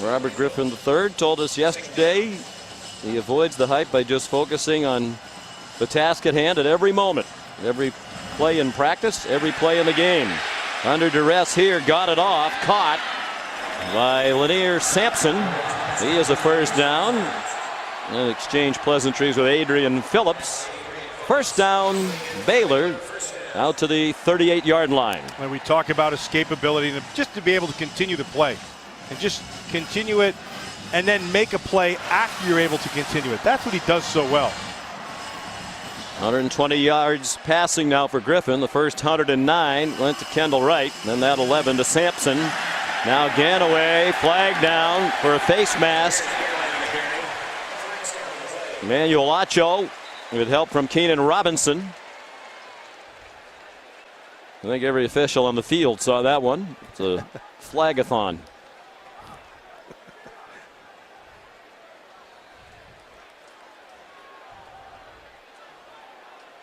Robert Griffin III told us yesterday he avoids the hype by just focusing on the task at hand at every moment. Every play in practice, every play in the game. Under duress here, got it off, caught by Lanier Sampson. He is a first down. And exchange pleasantries with Adrian Phillips. First down, Baylor out to the 38-yard line. When we talk about escapability, just to be able to continue the play and just continue it and then make a play after you're able to continue it. That's what he does so well. 120 yards passing now for Griffin. The first 109 went to Kendall Wright. Then that 11 to Sampson. Now Ganaway, flag down for a face mask. Emmanuel Acho with help from Keenan Robinson. I think every official on the field saw that one. It's a flagathon.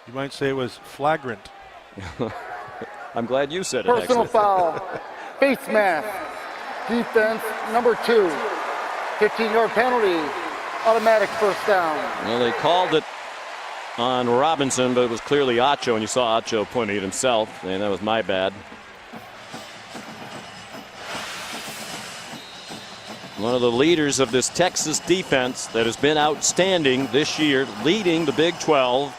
You might say it was flagrant. I'm glad you said it. Personal actually. foul. Face mask. Defense number 2. 15-yard penalty. Automatic first down. Well, they called it on Robinson, but it was clearly Acho, and you saw Acho pointing at himself, and that was my bad. One of the leaders of this Texas defense that has been outstanding this year, leading the Big 12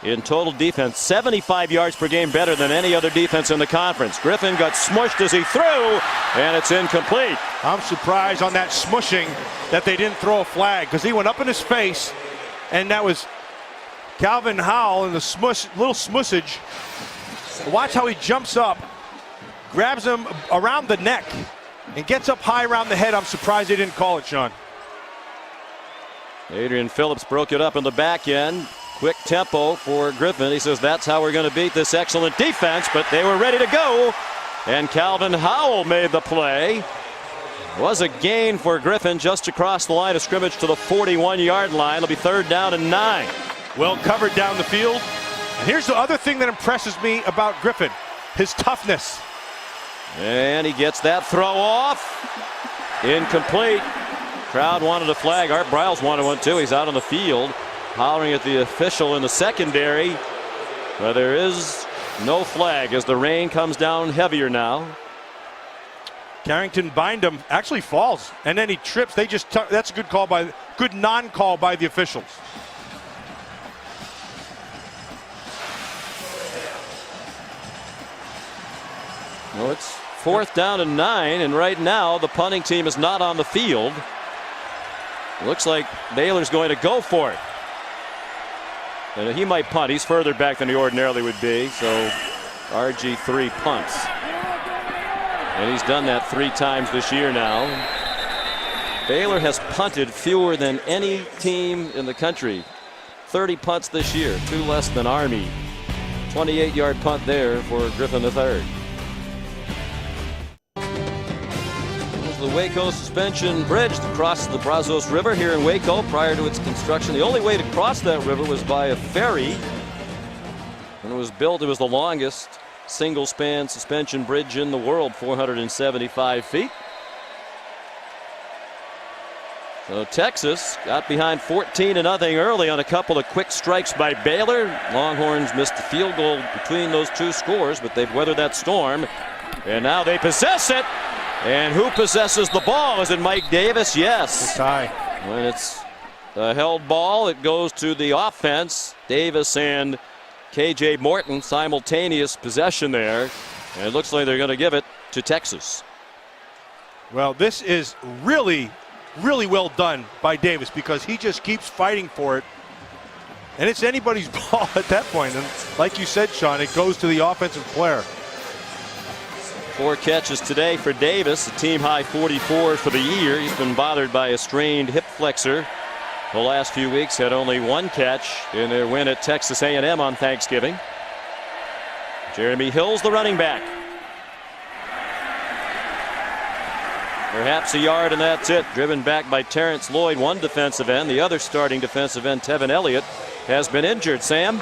in total defense, 75 yards per game, better than any other defense in the conference. Griffin got smushed as he threw, and it's incomplete. I'm surprised on that smushing that they didn't throw a flag, because he went up in his face, and that was Calvin Howell in the little smushage. Watch how he jumps up, grabs him around the neck, and gets up high around the head. I'm surprised they didn't call it, Sean. Adrian Phillips broke it up in the back end. Quick tempo for Griffin. He says that's how we're going to beat this excellent defense, but they were ready to go. And Calvin Howell made the play. Was a gain for Griffin just across the line of scrimmage to the 41-yard line. It'll be 3rd down and 9. Well covered down the field. And here's the other thing that impresses me about Griffin, his toughness. And he gets that throw off. Incomplete. Crowd wanted a flag. Art Briles wanted one too. He's out on the field hollering at the official in the secondary. But there is no flag as the rain comes down heavier now. Carrington Bindum actually falls and then he trips. They just that's a good non-call by the officials. Well, it's 4th down and 9, and right now the punting team is not on the field. Looks like Baylor's going to go for it. And he might punt. He's further back than he ordinarily would be, so RG3 punts. And he's done that 3 times this year now. Baylor has punted fewer than any team in the country. 30 punts this year, 2 less than Army. 28-yard punt there for Griffin III. The Waco Suspension Bridge that crosses the Brazos River here in Waco. Prior to its construction, the only way to cross that river was by a ferry. When it was built, it was the longest single-span suspension bridge in the world, 475 feet. So Texas got behind 14-0 early on a couple of quick strikes by Baylor. Longhorns missed the field goal between those 2 scores, but they've weathered that storm. And now they possess it. And who possesses the ball? Is it Mike Davis? Yes. It's tie. When it's a held ball, it goes to the offense. Davis and KJ Morton, simultaneous possession there. And it looks like they're going to give it to Texas. Well, this is really well done by Davis because he just keeps fighting for it. And it's anybody's ball at that point. And like you said, Sean, it goes to the offensive player. 4 catches today for Davis, a team high 44 for the year. He's been bothered by a strained hip flexor the last few weeks. Had only 1 catch in their win at Texas A&M on Thanksgiving. Jeremy Hill's the running back. Perhaps a yard and that's it. Driven back by Terrence Lloyd, one defensive end. The other starting defensive end, Tevin Elliott, has been injured. Sam?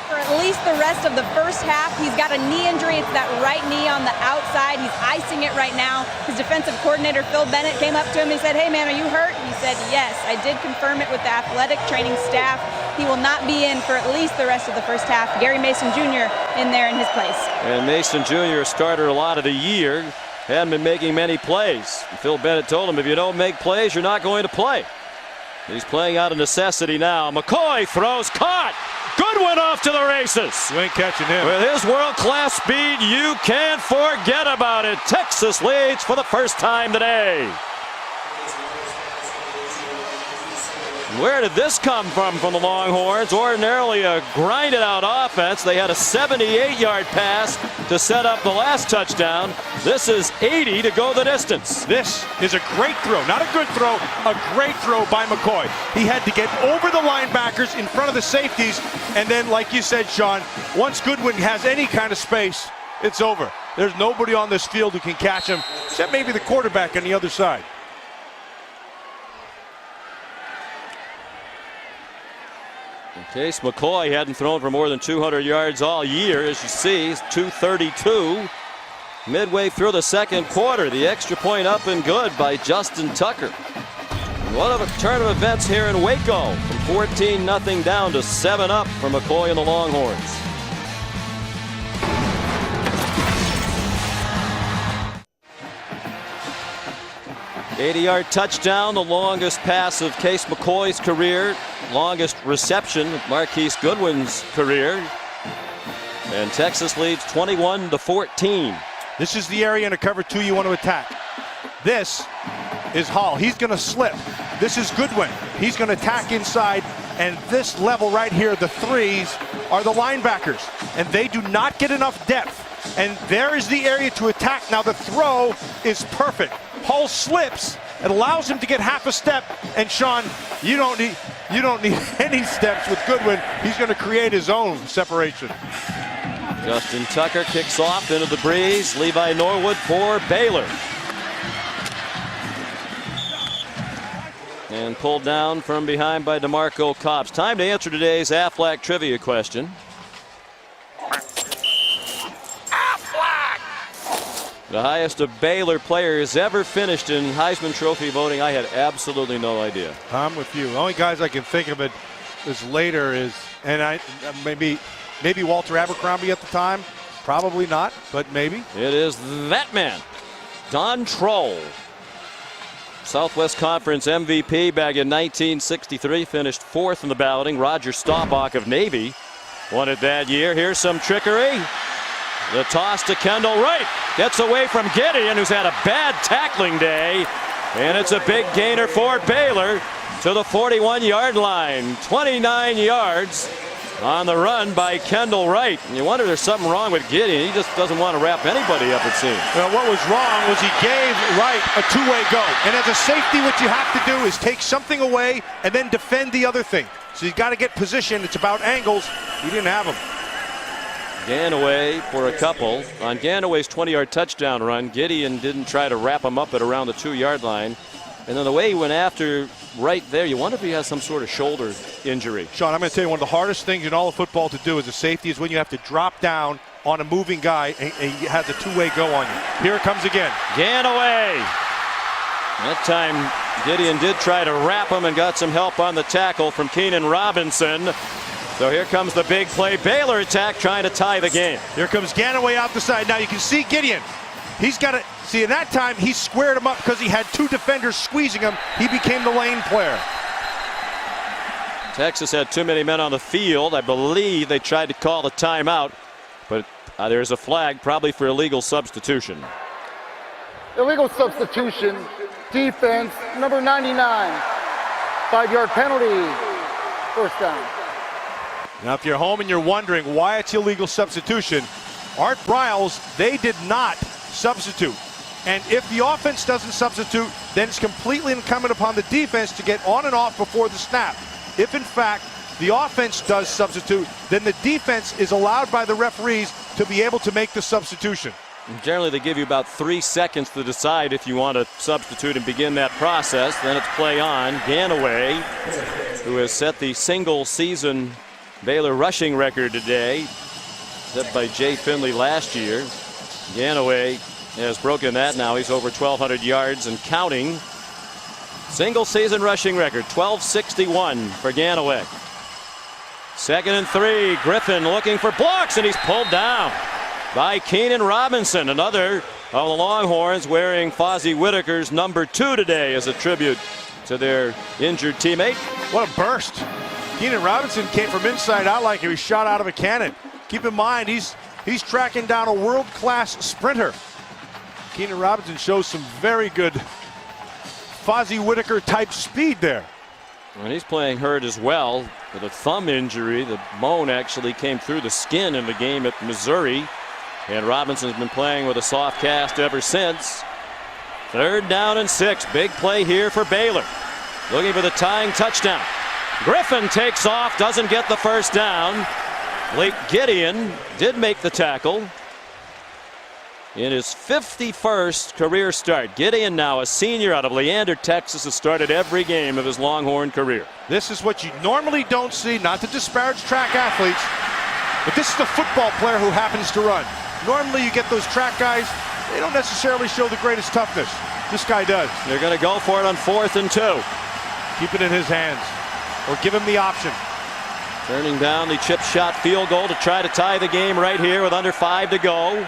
For at least the rest of the first half, he's got a knee injury. It's that right knee on the outside. He's icing it right now. His defensive coordinator, Phil Bennett, came up to him and said, "Hey, man, are you hurt?" He said, "Yes, I did confirm it with the athletic training staff. He will not be in for at least the rest of the first half." Gary Mason Jr. in there in his place. And Mason Jr. started a lot of the year. Hadn't been making many plays. And Phil Bennett told him, if you don't make plays, you're not going to play. He's playing out of necessity now. McCoy throws, caught. Goodwin off to the races. You ain't catching him. With his world-class speed, you can't forget about it. Texas leads for the first time today. Where did this come from the Longhorns? Ordinarily a grinded-out offense. They had a 78-yard pass to set up the last touchdown. This is 80 to go the distance. This is a great throw. Not a good throw, a great throw by McCoy. He had to get over the linebackers in front of the safeties, and then, like you said, Sean, once Goodwin has any kind of space, it's over. There's nobody on this field who can catch him, except maybe the quarterback on the other side. Case McCoy hadn't thrown for more than 200 yards all year. As you see, he's 232. Midway through the second quarter, the extra point up and good by Justin Tucker. What a turn of events here in Waco. From 14-0 down to 7-up for McCoy and the Longhorns. '80-yard touchdown, the longest pass of Case McCoy's career, longest reception of Marquise Goodwin's career. And Texas leads 21-14. This is the area in a cover 2 you want to attack. This is Hall. He's going to slip. This is Goodwin. He's going to attack inside. And this level right here, the threes, are the linebackers. And they do not get enough depth. And there is the area to attack. Now the throw is perfect. Hull slips. It allows him to get half a step. And Sean, you don't need any steps with Goodwin. He's going to create his own separation. Justin Tucker kicks off into the breeze. Levi Norwood for Baylor. And pulled down from behind by DeMarco Cobbs. Time to answer today's Aflac trivia question. The highest a Baylor player has ever finished in Heisman Trophy voting. I had absolutely no idea. I'm with you. The only guys I can think of it is later is, and maybe Walter Abercrombie at the time. Probably not, but maybe. It is that man, Don Troll. Southwest Conference MVP back in 1963. Finished 4th in the balloting. Roger Staubach of Navy won it that year. Here's some trickery. The toss to Kendall Wright. Gets away from Gideon, who's had a bad tackling day. And it's a big gainer for Baylor to the 41-yard line. 29 yards on the run by Kendall Wright. And you wonder if there's something wrong with Gideon. He just doesn't want to wrap anybody up, it seems. Well, what was wrong was he gave Wright a two-way go. And as a safety, what you have to do is take something away and then defend the other thing. So you've got to get position. It's about angles. He didn't have them. Ganaway for a couple. On Ganaway's 20-yard touchdown run, Gideon didn't try to wrap him up at around the 2-yard line. And then the way he went after right there, you wonder if he has some sort of shoulder injury. Sean, I'm going to tell you, one of the hardest things in all of football to do as a safety is when you have to drop down on a moving guy and he has a two-way go on you. Here it comes again. Ganaway. That time Gideon did try to wrap him and got some help on the tackle from Keenan Robinson. So here comes the big play. Baylor attack trying to tie the game. Here comes Ganaway out the side. Now you can see Gideon. He's got to see, in that time he squared him up because he had two defenders squeezing him. He became the lane player. Texas had too many men on the field. I believe they tried to call the timeout, but there's a flag probably for illegal substitution. Illegal substitution, defense, number 99. 5-yard penalty, first down. Now if you're home and you're wondering why it's illegal substitution, Art Briles, they did not substitute. And if the offense doesn't substitute, then it's completely incumbent upon the defense to get on and off before the snap. If in fact the offense does substitute, then the defense is allowed by the referees to be able to make the substitution. And generally they give you about 3 seconds to decide if you want to substitute and begin that process. Then it's play on. Ganaway, who has set the single season Baylor rushing record today, set by Jay Finley last year. Ganaway has broken that now. He's over 1,200 yards and counting. Single season rushing record, 1261 for Ganaway. 2nd and 3. Griffin looking for blocks, and he's pulled down by Keenan Robinson. Another of the Longhorns wearing Fozzie Whitaker's number 2 today as a tribute to their injured teammate. What a burst. Keenan Robinson came from inside out like he was shot out of a cannon. Keep in mind, he's tracking down a world-class sprinter. Keenan Robinson shows some very good Fozzie Whitaker type speed there. And he's playing hurt as well with a thumb injury. The bone actually came through the skin in the game at Missouri. And Robinson's been playing with a soft cast ever since. 3rd down and 6. Big play here for Baylor. Looking for the tying touchdown. Griffin takes off, doesn't get the first down. Blake Gideon did make the tackle in his 51st career start. Gideon, now a senior out of Leander, Texas, has started every game of his Longhorn career. This is what you normally don't see, not to disparage track athletes, but this is the football player who happens to run. Normally you get those track guys, they don't necessarily show the greatest toughness. This guy does. They're going to go for it on 4th and 2. Keep it in his hands, or give him the option. Turning down the chip shot field goal to try to tie the game right here with under 5 to go.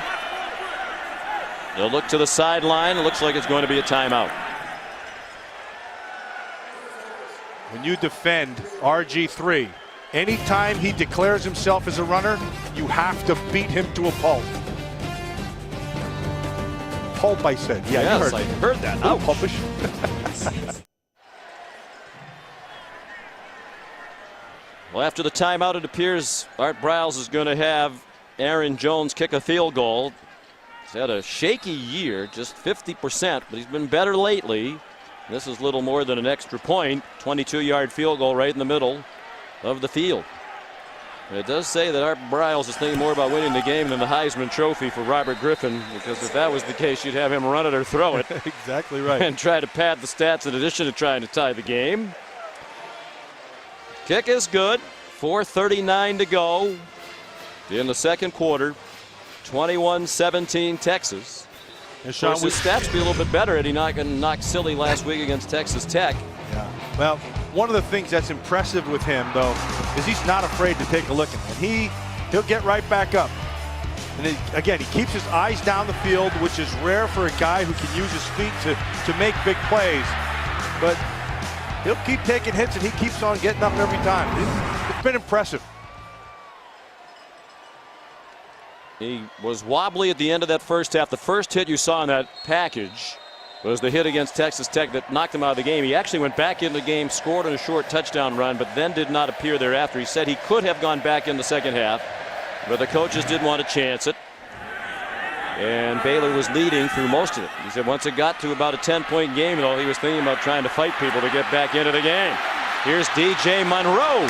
They'll look to the sideline. It looks like it's going to be a timeout. When you defend RG3, anytime he declares himself as a runner, you have to beat him to a pulp. Pulp, I said. Yeah, yes, you I heard that. Ouch. Pulpish. Well, after the timeout, it appears Art Briles is going to have Aaron Jones kick a field goal. He's had a shaky year, just 50%, but he's been better lately. This is little more than an extra point. 22-yard field goal right in the middle of the field. It does say that Art Briles is thinking more about winning the game than the Heisman Trophy for Robert Griffin, because if that was the case, you'd have him run it or throw it. Exactly right. And try to pad the stats in addition to trying to tie the game. Kick is good. 4:39 to go in the second quarter. 21-17 Texas. And Of Sean, course, his stats be a little bit better had he not gotten knocked silly last week against Texas Tech. yeah. Well, one of the things that's impressive with him, though, is he's not afraid to take a licking. And he'll get right back up. And again, he keeps his eyes down the field, which is rare for a guy who can use his feet to make big plays. But he'll keep taking hits, and he keeps on getting up every time. It's been impressive. He was wobbly at the end of that first half. The first hit you saw in that package was the hit against Texas Tech that knocked him out of the game. He actually went back in the game, scored on a short touchdown run, but then did not appear thereafter. He said he could have gone back in the second half, but the coaches didn't want to chance it. And Baylor was leading through most of it. He said once it got to about a 10-point game, though, he was thinking about trying to fight people to get back into the game. Here's DJ Monroe.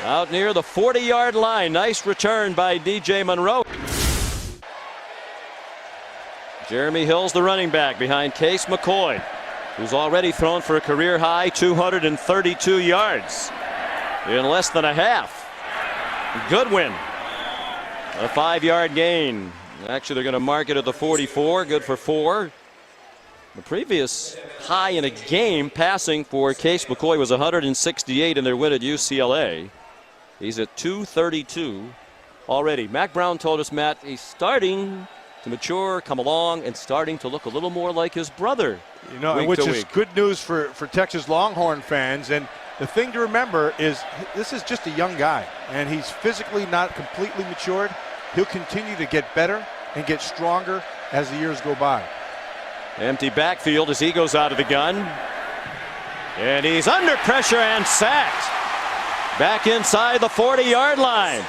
Out near the 40-yard line. Nice return by DJ Monroe. Jeremy Hill's the running back behind Case McCoy, who's already thrown for a career-high 232 yards in less than a half. Goodwin, a 5-yard gain. Actually, they're going to mark it at the 44. Good for 4. The previous high in a game passing for Case McCoy was 168 in their win at UCLA. He's at 232 already. Mac Brown told us, Matt, he's starting to mature, come along, and starting to look a little more like his brother. You know, which is good news for Texas Longhorn fans. And the thing to remember is this is just a young guy, and he's physically not completely matured. He'll continue to get better and get stronger as the years go by. Empty backfield as he goes out of the gun. And he's under pressure and sacked. Back inside the 40-yard line.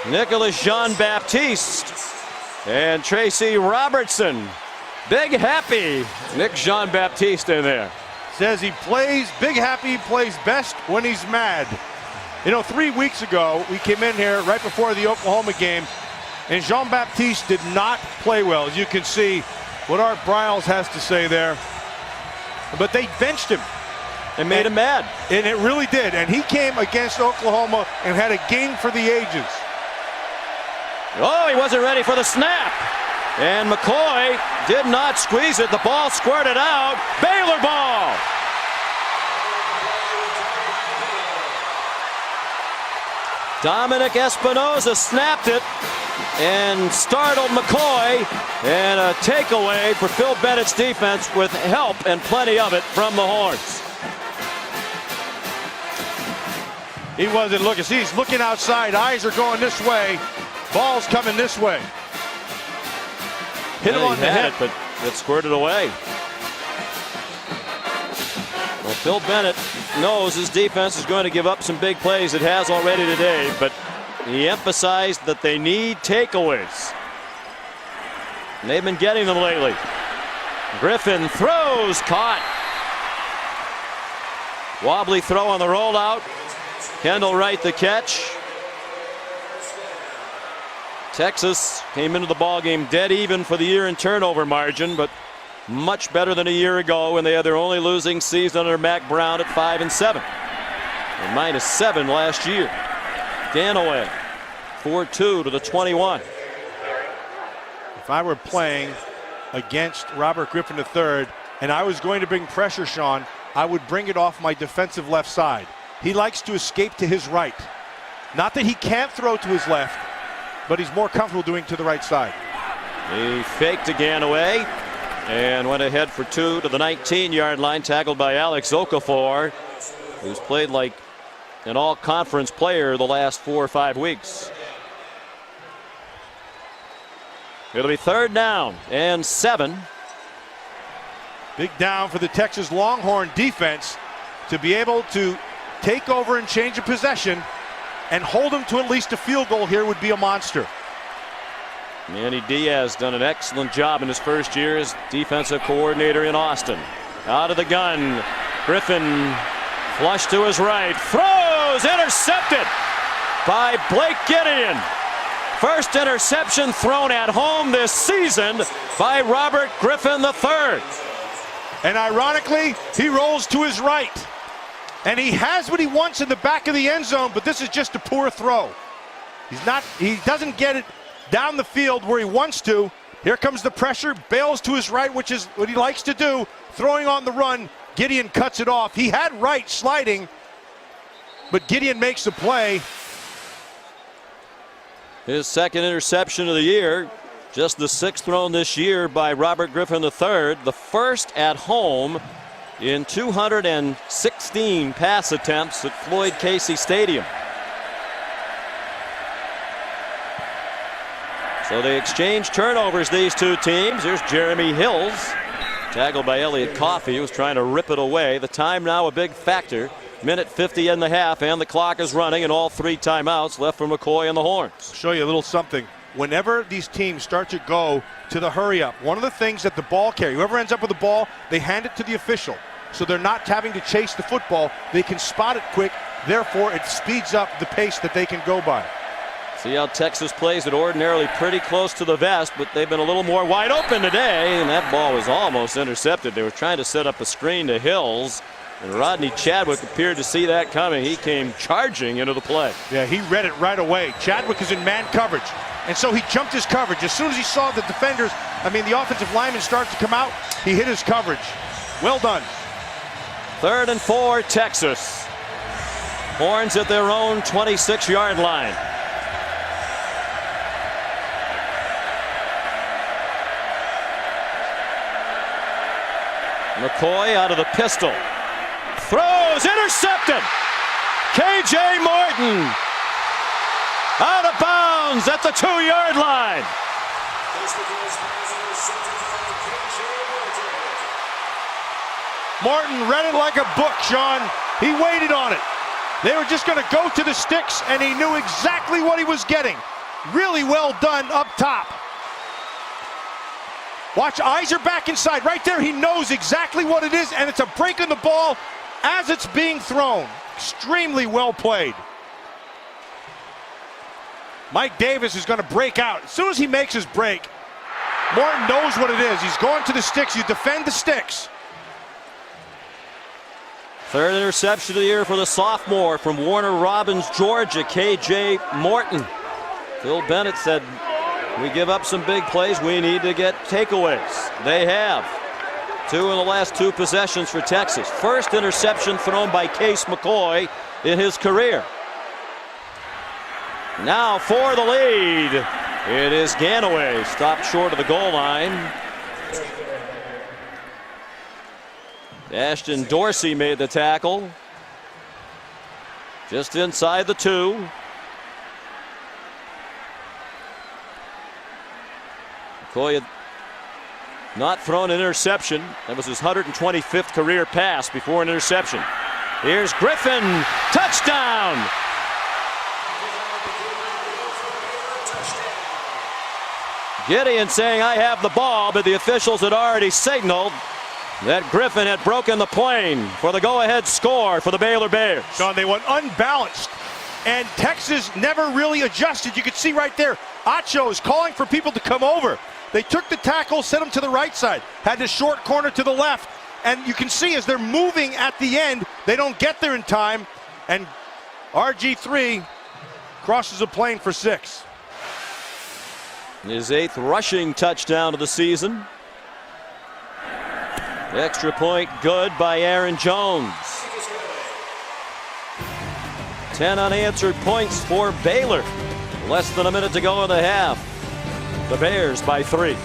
Nicholas Jean-Baptiste and Tracy Robertson. Big happy Nick Jean-Baptiste in there. Says he plays, Big Happy plays best when he's mad. You know, 3 weeks ago, we came in here right before the Oklahoma game, and Jean-Baptiste did not play well. As you can see what Art Briles has to say there. But they benched him. And made him mad. And it really did. And he came against Oklahoma and had a game for the ages. Oh, he wasn't ready for the snap. And McCoy did not squeeze it. The ball squirted out. Baylor ball. Dominic Espinoza snapped it and startled McCoy. And a takeaway for Phil Bennett's defense with help and plenty of it from the Horns. He wasn't looking. See, he's looking outside. Eyes are going this way. Ball's coming this way. Hit him on the head, but it squirted away. Well, Phil Bennett knows his defense is going to give up some big plays. It has already today, but he emphasized that they need takeaways. And they've been getting them lately. Griffin throws, caught. Wobbly throw on the rollout. Kendall Wright the catch. Texas came into the ballgame dead even for the year in turnover margin, but much better than a year ago when they had their only losing season under Mac Brown at 5-7. And -7 last year. Danaway 4-2 to the 21. If I were playing against Robert Griffin III and I was going to bring pressure, Sean, I would bring it off my defensive left side. He likes to escape to his right. Not that he can't throw to his left, but he's more comfortable doing to the right side. He faked again away and went ahead for 2 to the 19-yard line, tackled by Alex Okafor, who's played like an all-conference player the last 4 or 5 weeks. It'll be 3rd down and 7. Big down for the Texas Longhorn defense to be able to take over and change a possession and hold them to at least a field goal here would be a monster. Manny Diaz done an excellent job in his first year as defensive coordinator in Austin. Out of the gun, Griffin flush to his right, throws, intercepted. by Blake Gideon. First interception thrown at home this season by Robert Griffin III. And ironically, he rolls to his right. And he has what he wants in the back of the end zone, but this is just a poor throw. He doesn't get it down the field where he wants to. Here comes the pressure, bails to his right, which is what he likes to do. Throwing on the run, Gideon cuts it off. He had right sliding, but Gideon makes the play. His second interception of the year, just the sixth thrown this year by Robert Griffin III, the first at home in 216 pass attempts at Floyd Casey Stadium. So they exchange turnovers, these two teams. Here's Jeremy Hills, tackled by Elliott Coffey, who was trying to rip it away. The time now a big factor. Minute 50 in the half, and the clock is running, and all three timeouts left for McCoy and the Horns. I'll show you a little something. Whenever these teams start to go to the hurry up, one of the things that the ball carrier, whoever ends up with the ball, they hand it to the official. So they're not having to chase the football. They can spot it quick. Therefore, it speeds up the pace that they can go by. See how Texas plays it ordinarily pretty close to the vest, but they've been a little more wide open today, and that ball was almost intercepted. They were trying to set up a screen to Hills, and Rodney Chadwick appeared to see that coming. He came charging into the play. Yeah, he read it right away. Chadwick is in man coverage, and so he jumped his coverage. As soon as he saw the defenders, the offensive linemen start to come out, he hit his coverage. Well done. 3rd and 4, Texas. Horns at their own 26-yard line. McCoy out of the pistol. Throws, intercepted. KJ Morton out of bounds at the 2-yard line. Morton read it like a book, Sean. He waited on it. They were just going to go to the sticks, and he knew exactly what he was getting. Really well done up top. Watch, eyes are back inside. Right there, he knows exactly what it is, and it's a break on the ball as it's being thrown. Extremely well played. Mike Davis is going to break out. As soon as he makes his break, Morton knows what it is. He's going to the sticks. You defend the sticks. 3rd interception of the year for the sophomore from Warner Robins, Georgia, KJ Morton. Phil Bennett said, we give up some big plays, we need to get takeaways. They have. 2 in the last 2 possessions for Texas. First interception thrown by Case McCoy in his career. Now for the lead. It is Ganaway, stopped short of the goal line. Ashton Dorsey made the tackle. Just inside the 2. McCoy had not thrown an interception. That was his 125th career pass before an interception. Here's Griffin, touchdown! Gideon saying, I have the ball, but the officials had already signaled that Griffin had broken the plane for the go-ahead score for the Baylor Bears. Sean, they went unbalanced, and Texas never really adjusted. You could see right there, Acho is calling for people to come over. They took the tackle, sent him to the right side, had the short corner to the left, and you can see as they're moving at the end, they don't get there in time, and RG3 crosses a plane for 6. His 8th rushing touchdown of the season. Extra point good by Aaron Jones. 10 unanswered points for Baylor. Less than a minute to go in the half. The Bears by 3.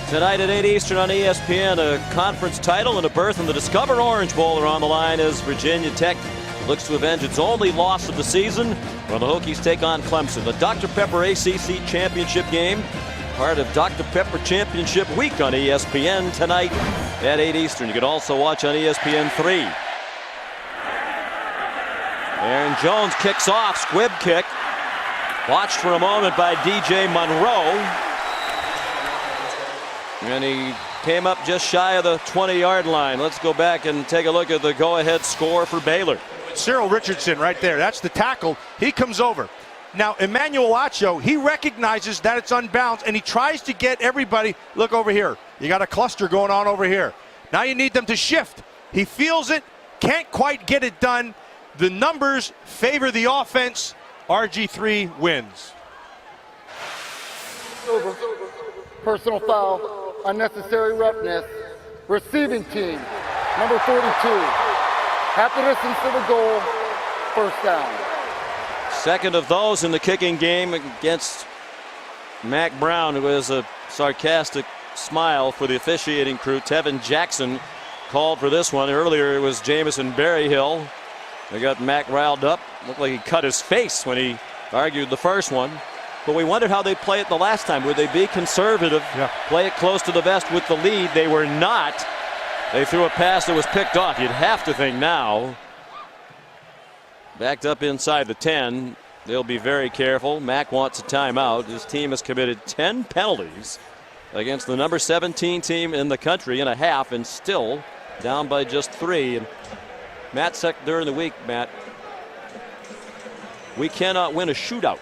Tonight at 8 Eastern on ESPN, a conference title and a berth in the Discover Orange Bowl are on the line as Virginia Tech looks to avenge its only loss of the season when the Hokies take on Clemson. The Dr. Pepper ACC Championship game, part of Dr. Pepper Championship Week on ESPN tonight at 8 Eastern. You can also watch on ESPN3. Aaron Jones kicks off, squib kick. Watched for a moment by DJ Monroe. And he came up just shy of the 20-yard line. Let's go back and take a look at the go-ahead score for Baylor. Cyril Richardson right there. That's the tackle. He comes over. Now, Emmanuel Acho, he recognizes that it's unbalanced, and he tries to get everybody, look over here. You got a cluster going on over here. Now you need them to shift. He feels it, can't quite get it done. The numbers favor the offense. RG3 wins. Over. Personal foul. Unnecessary roughness. Receiving team, number 42. Half the distance to the goal. First down. Second of those in the kicking game against Mac Brown, who has a sarcastic smile for the officiating crew. Tevin Jackson called for this one. Earlier it was Jamison Berryhill. They got Mac riled up. Looked like he cut his face when he argued the first one. But we wondered how they'd play it the last time. Would they be conservative, play it close to the vest with the lead? They were not. They threw a pass that was picked off. You'd have to think now. Backed up inside the 10. They'll be very careful. Mac wants a timeout. His team has committed 10 penalties against the number 17 team in the country in a half, and still down by just 3. And Matt said during the week, Matt, we cannot win a shootout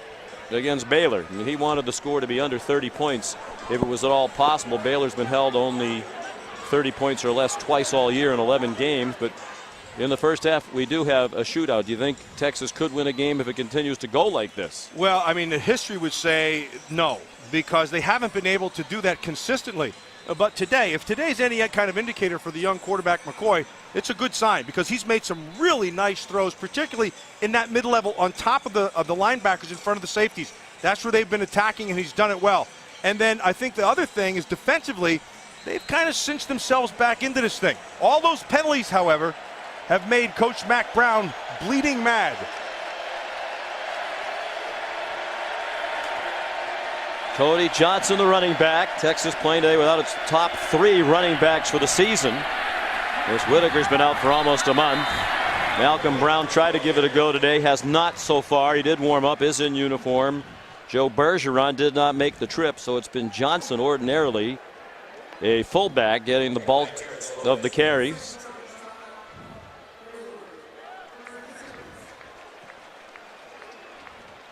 against Baylor. I mean, he wanted the score to be under 30 points if it was at all possible. Baylor's been held only 30 points or less twice all year in 11 games, but in the first half we do have a shootout. Do you think Texas could win a game if it continues to go like this? Well, I mean, the history would say no, because they haven't been able to do that consistently. But today, if today's any kind of indicator for the young quarterback McCoy, it's a good sign, because he's made some really nice throws, particularly in that mid-level on top of the linebackers in front of the safeties. That's where they've been attacking, and he's done it well. And then I think the other thing is defensively, they've kind of cinched themselves back into this thing. All those penalties, however, have made Coach Mac Brown bleeding mad. Cody Johnson, the running back. Texas playing today without its top 3 running backs for the season. Chris Whitaker's been out for almost a month. Malcolm Brown tried to give it a go today, has not so far. He did warm up, is in uniform. Joe Bergeron did not make the trip, so it's been Johnson, ordinarily a fullback, getting the bulk of the carries.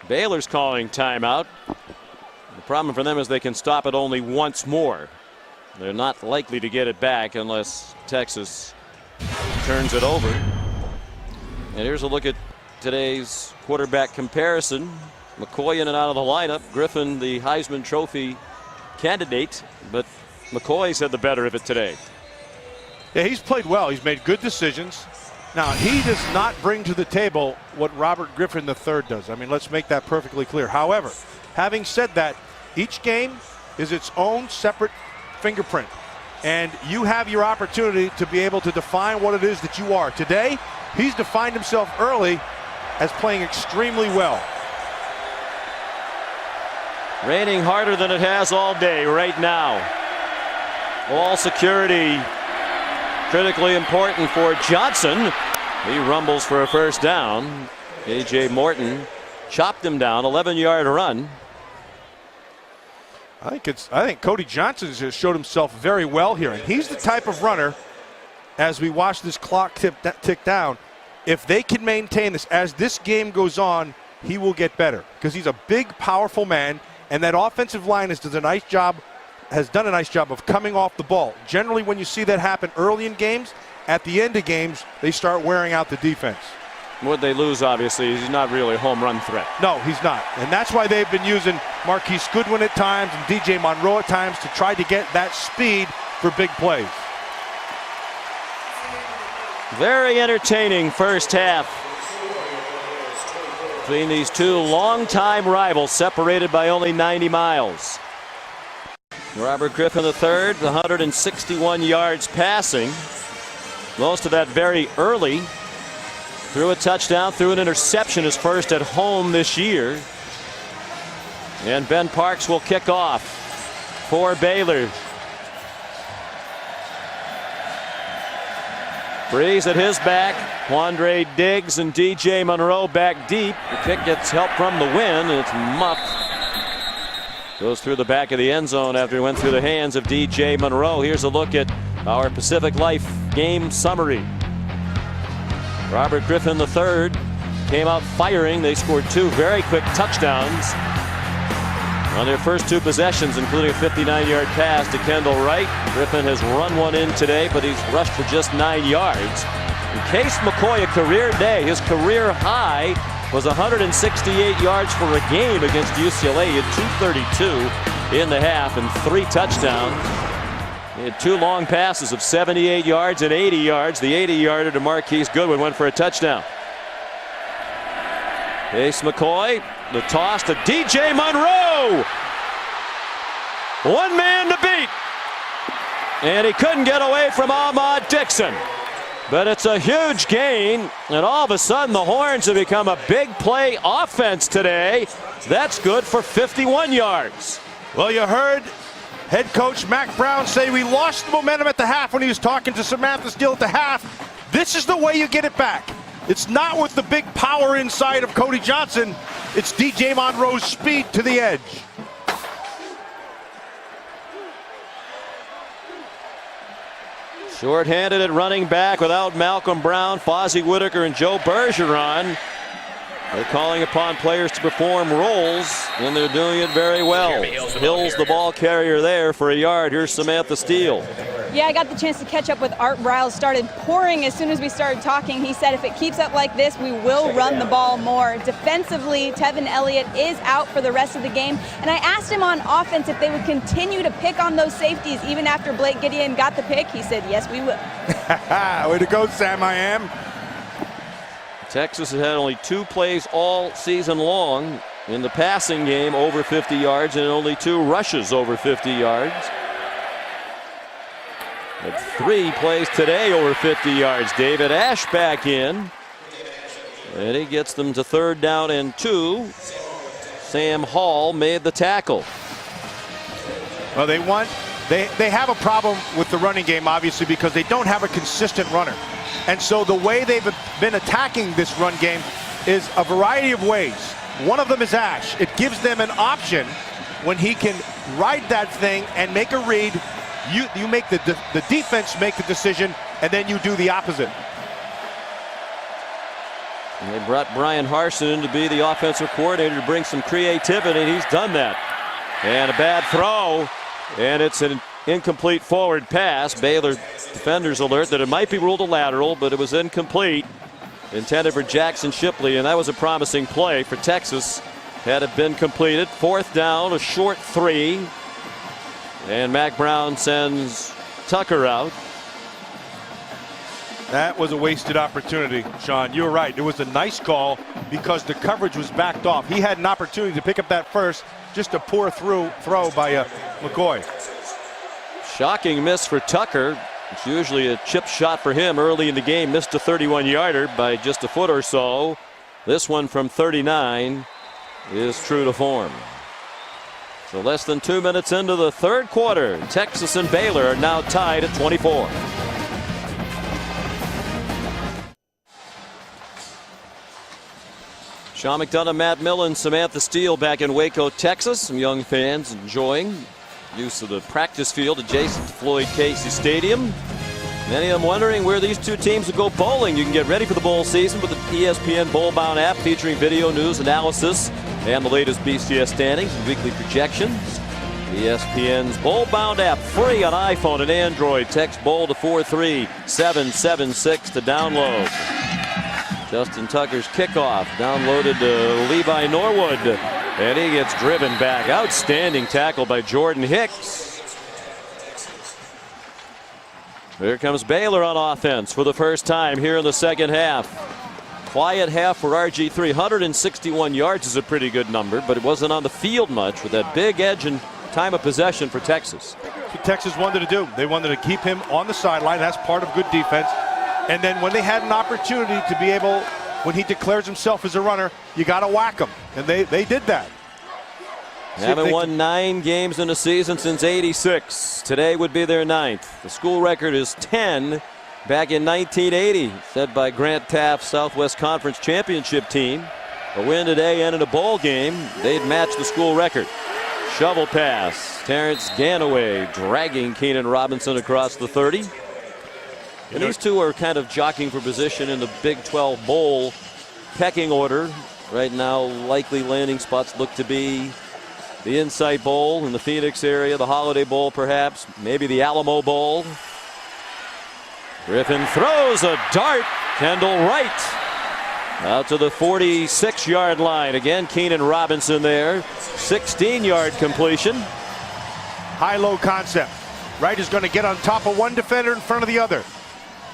Baylor's calling timeout. The problem for them is they can stop it only once more. They're not likely to get it back unless Texas turns it over. And here's a look at today's quarterback comparison. McCoy in and out of the lineup. Griffin, the Heisman Trophy candidate, but McCoy's had the better of it today. Yeah, he's played well. He's made good decisions. Now, he does not bring to the table what Robert Griffin III does. I mean, let's make that perfectly clear. However, having said that, each game is its own separate fingerprint, and you have your opportunity to be able to define what it is that you are. Today, he's defined himself early as playing extremely well. Raining harder than it has all day right now. All security critically important for Johnson. He rumbles for a first down. A.J. Morton chopped him down. 11-yard run. I think Cody Johnson has showed himself very well here, and he's the type of runner, as we watch this clock tick down, if they can maintain this as this game goes on, he will get better, because he's a big, powerful man, and that offensive line has done a nice job of coming off the ball. Generally, when you see that happen early in games, at the end of games, they start wearing out the defense. What they lose, obviously, is he's not really a home run threat. No, he's not. And that's why they've been using Marquise Goodwin at times and DJ Monroe at times to try to get that speed for big plays. Very entertaining first half between these two longtime rivals, separated by only 90 miles. Robert Griffin III, 161 yards passing. Most of that very early. Threw a touchdown, threw an interception, his first at home this year. And Ben Parks will kick off for Baylor. Breeze at his back. Quandre Diggs and DJ Monroe back deep. The kick gets help from the wind, and it's muffed Goes through the back of the end zone after he went through the hands of DJ Monroe. Here's a look at our Pacific Life game summary. Robert Griffin III came out firing. They scored 2 very quick touchdowns on their first 2 possessions, including a 59-yard pass to Kendall Wright. Griffin has run one in today, but he's rushed for just 9 yards. And Case McCoy, a career day. His career high was 168 yards for a game against UCLA. He had 232 in the half and 3 touchdowns. He had 2 long passes of 78 yards and 80 yards. The 80-yarder to Marquise Goodwin went for a touchdown. Case McCoy, the toss to DJ Monroe. One man to beat. And he couldn't get away from Ahmad Dixon. But it's a huge gain, and all of a sudden the Horns have become a big play offense today. That's good for 51 yards. Well, you heard head coach Mack Brown say we lost the momentum at the half when he was talking to Samantha Steele at the half. This is the way you get it back. It's not with the big power inside of Cody Johnson. It's DJ Monroe's speed to the edge. Short-handed at running back without Malcolm Brown, Fozzie Whitaker, and Joe Bergeron. They're calling upon players to perform roles, and they're doing it very well. Hill's the ball carrier there for a yard. Here's Samantha Steele. Yeah, I got the chance to catch up with Art Briles. Started pouring as soon as we started talking. He said if it keeps up like this, we will run the ball more. Defensively, Tevin Elliott is out for the rest of the game. And I asked him on offense if they would continue to pick on those safeties even after Blake Gideon got the pick. He said, yes, we will. Way to go, Sam I Am. Texas has had only 2 plays all season long in the passing game over 50 yards and only 2 rushes over 50 yards. But 3 plays today over 50 yards. David Ash back in. And he gets them to 3rd down and 2. Sam Hall made the tackle. Well, they have a problem with the running game, obviously, because they don't have a consistent runner. And so the way they've been attacking this run game is a variety of ways. One of them is Ash. It gives them an option when he can ride that thing and make a read. You make the defense make the decision, and then you do the opposite. And they brought Brian Harsin in to be the offensive coordinator to bring some creativity, and he's done that. And a bad throw, and it's an incomplete forward pass. Baylor defenders alert that it might be ruled a lateral, but it was incomplete. Intended for Jackson Shipley, and that was a promising play for Texas had it been completed. 4th down, a short 3. And Mack Brown sends Tucker out. That was a wasted opportunity, Sean. You were right. It was a nice call because the coverage was backed off. He had an opportunity to pick up that first. Just a poor throw by McCoy. Shocking miss for Tucker. It's usually a chip shot for him early in the game. Missed a 31-yarder by just a foot or so. This one from 39 is true to form. So less than 2 minutes into the 3rd quarter, Texas and Baylor are now tied at 24. Sean McDonough, Matt Millen, Samantha Steele back in Waco, Texas. Some young fans enjoying use of the practice field adjacent to Floyd Casey Stadium. Many of them wondering where these 2 teams will go bowling. You can get ready for the bowl season with the ESPN Bowl Bound app featuring video news, analysis, and the latest BCS standings and weekly projections. ESPN's Bowl Bound app free on iPhone and Android. Text BOWL to 43776 to download. Justin Tucker's kickoff downloaded to Levi Norwood, and he gets driven back. Outstanding tackle by Jordan Hicks. Here comes Baylor on offense for the first time here in the 2nd half. Quiet half for RG3. 161 yards is a pretty good number, but it wasn't on the field much with that big edge and time of possession for Texas. That's what Texas wanted to do. They wanted to keep him on the sideline. That's part of good defense. And then when they had an opportunity to be able, when he declares himself as a runner, you got to whack him. And they did that. Haven't won 9 games in a season since '86. Today would be their 9th. The school record is 10 back in 1980, set by Grant Taft's Southwest Conference championship team. A win today and in a bowl game, they'd match the school record. Shovel pass. Terrence Ganaway dragging Keenan Robinson across the 30. And these two are kind of jockeying for position in the Big 12 Bowl pecking order. Right now, likely landing spots look to be the Insight Bowl in the Phoenix area, the Holiday Bowl perhaps, maybe the Alamo Bowl. Griffin throws a dart. Kendall Wright out to the 46-yard line. Again, Keenan Robinson there. 16-yard completion. High-low concept. Wright is going to get on top of one defender in front of the other.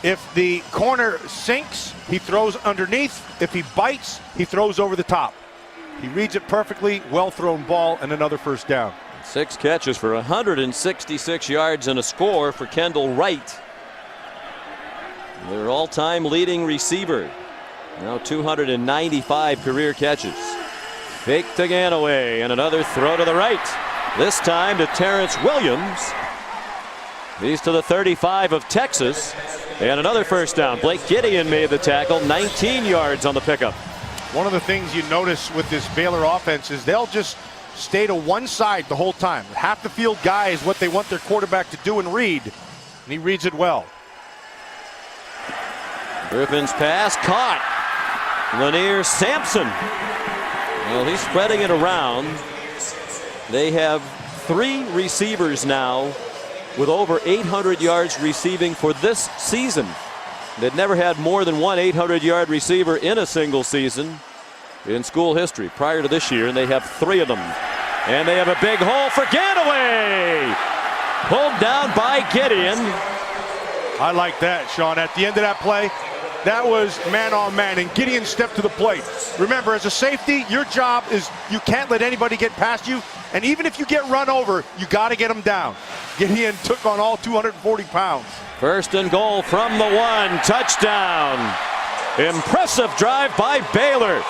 If the corner sinks, he throws underneath. If he bites, he throws over the top. He reads it perfectly. Well-thrown ball and another first down. 6 catches for 166 yards and a score for Kendall Wright. Their all-time leading receiver. Now 295 career catches. Fake to Ganaway and another throw to the right. This time to Terrence Williams. He's to the 35 of Texas. And another first down. Blake Gideon made the tackle. 19 yards on the pickup. One of the things you notice with this Baylor offense is they'll just stay to one side the whole time. Half the field guy is what they want their quarterback to do and read. And he reads it well. Griffin's pass caught. Lanier Sampson. Well, he's spreading it around. They have 3 receivers now with over 800 yards receiving for this season. They'd never had more than one 800-yard receiver in a single season in school history prior to this year, and they have 3 of them. And they have a big hole for Ganaway. Pulled down by Gideon. I like that, Sean. At the end of that play, that was man on man, and Gideon stepped to the plate. Remember, as a safety, your job is you can't let anybody get past you, and even if you get run over, you got to get them down. Gideon took on all 240 pounds. First and goal from the 1. Touchdown. Impressive drive by Baylor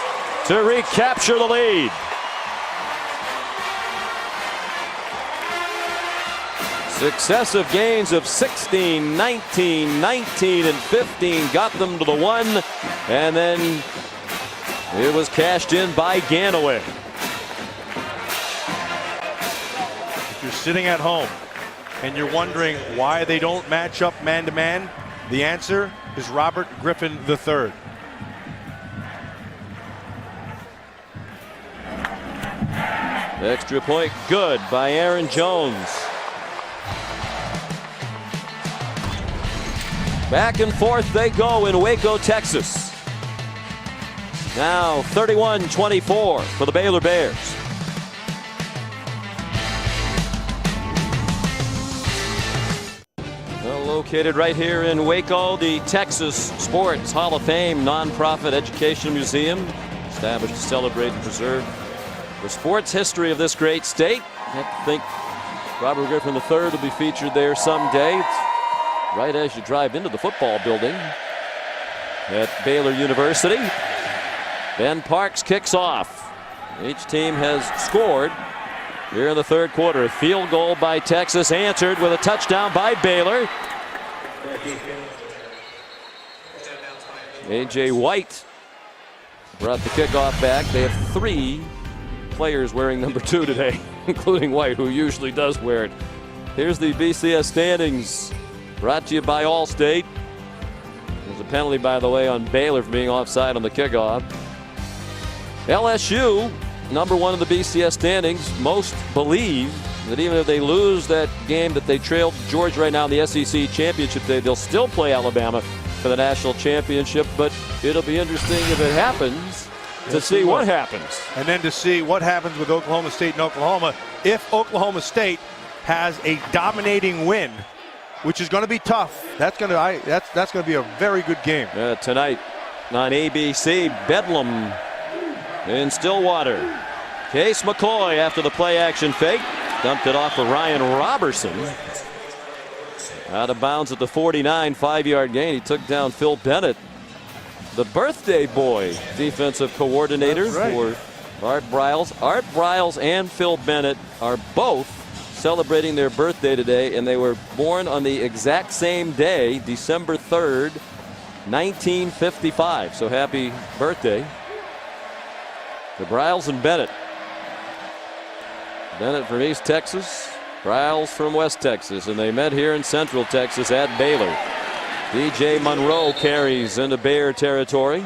to recapture the lead. Successive gains of 16, 19, 19, and 15 got them to the 1, and then it was cashed in by Ganaway. If you're sitting at home and you're wondering why they don't match up man-to-man, the answer is Robert Griffin III. Extra point good by Aaron Jones. Back and forth they go in Waco, Texas. Now 31-24 for the Baylor Bears. Well, located right here in Waco, the Texas Sports Hall of Fame nonprofit education museum, established to celebrate and preserve the sports history of this great state. I think Robert Griffin III will be featured there someday. It's right as you drive into the football building at Baylor University. Ben Parks kicks off. Each team has scored here in the third quarter. A field goal by Texas answered with a touchdown by Baylor. A.J. White brought the kickoff back. They have 3 players wearing number 2 today, including White, who usually does wear it. Here's the BCS standings. Brought to you by Allstate. There's a penalty, by the way, on Baylor for being offside on the kickoff. LSU, number 1 in the BCS standings. Most believe that even if they lose that game that they trailed Georgia right now in the SEC championship day, they'll still play Alabama for the national championship. But it'll be interesting if it happens to see what happens. And then to see what happens with Oklahoma State and Oklahoma if Oklahoma State has a dominating win, which is going to be tough. That's going to be a very good game. Tonight on ABC, Bedlam in Stillwater. Case McCoy after the play action fake. Dumped it off for Ryan Robertson. Out of bounds at the 49, 5-yard gain. He took down Phil Bennett, the birthday boy defensive coordinator for Art Briles. Art Briles and Phil Bennett are both celebrating their birthday today, and they were born on the exact same day, December 3rd, 1955. So happy birthday to Briles and Bennett. Bennett from East Texas, Briles from West Texas, and they met here in Central Texas at Baylor. DJ Monroe carries into Bear territory.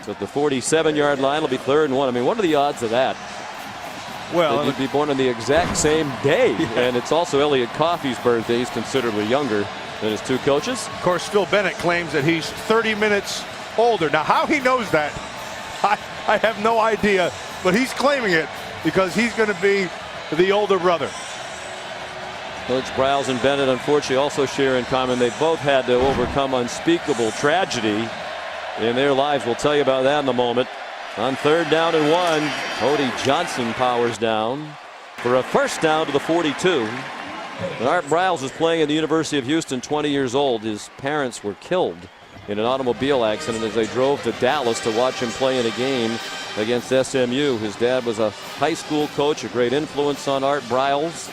So at the 47-yard line, it'll be 3rd and 1. I mean, what are the odds of that? Well, that you'd be born on the exact same day. Yeah. And it's also Elliot Coffey's birthday. He's considerably younger than his two coaches. Of course, Phil Bennett claims that he's 30 minutes older. Now, how he knows that, I have no idea. But he's claiming it because he's going to be the older brother. Coach Briles and Bennett, unfortunately, also share in common they both had to overcome unspeakable tragedy in their lives. We'll tell you about that in a moment. On 3rd down and 1, Cody Johnson powers down for a first down to the 42. And Art Briles was playing at the University of Houston, 20 years old. His parents were killed in an automobile accident as they drove to Dallas to watch him play in a game against SMU. His dad was a high school coach, a great influence on Art Briles.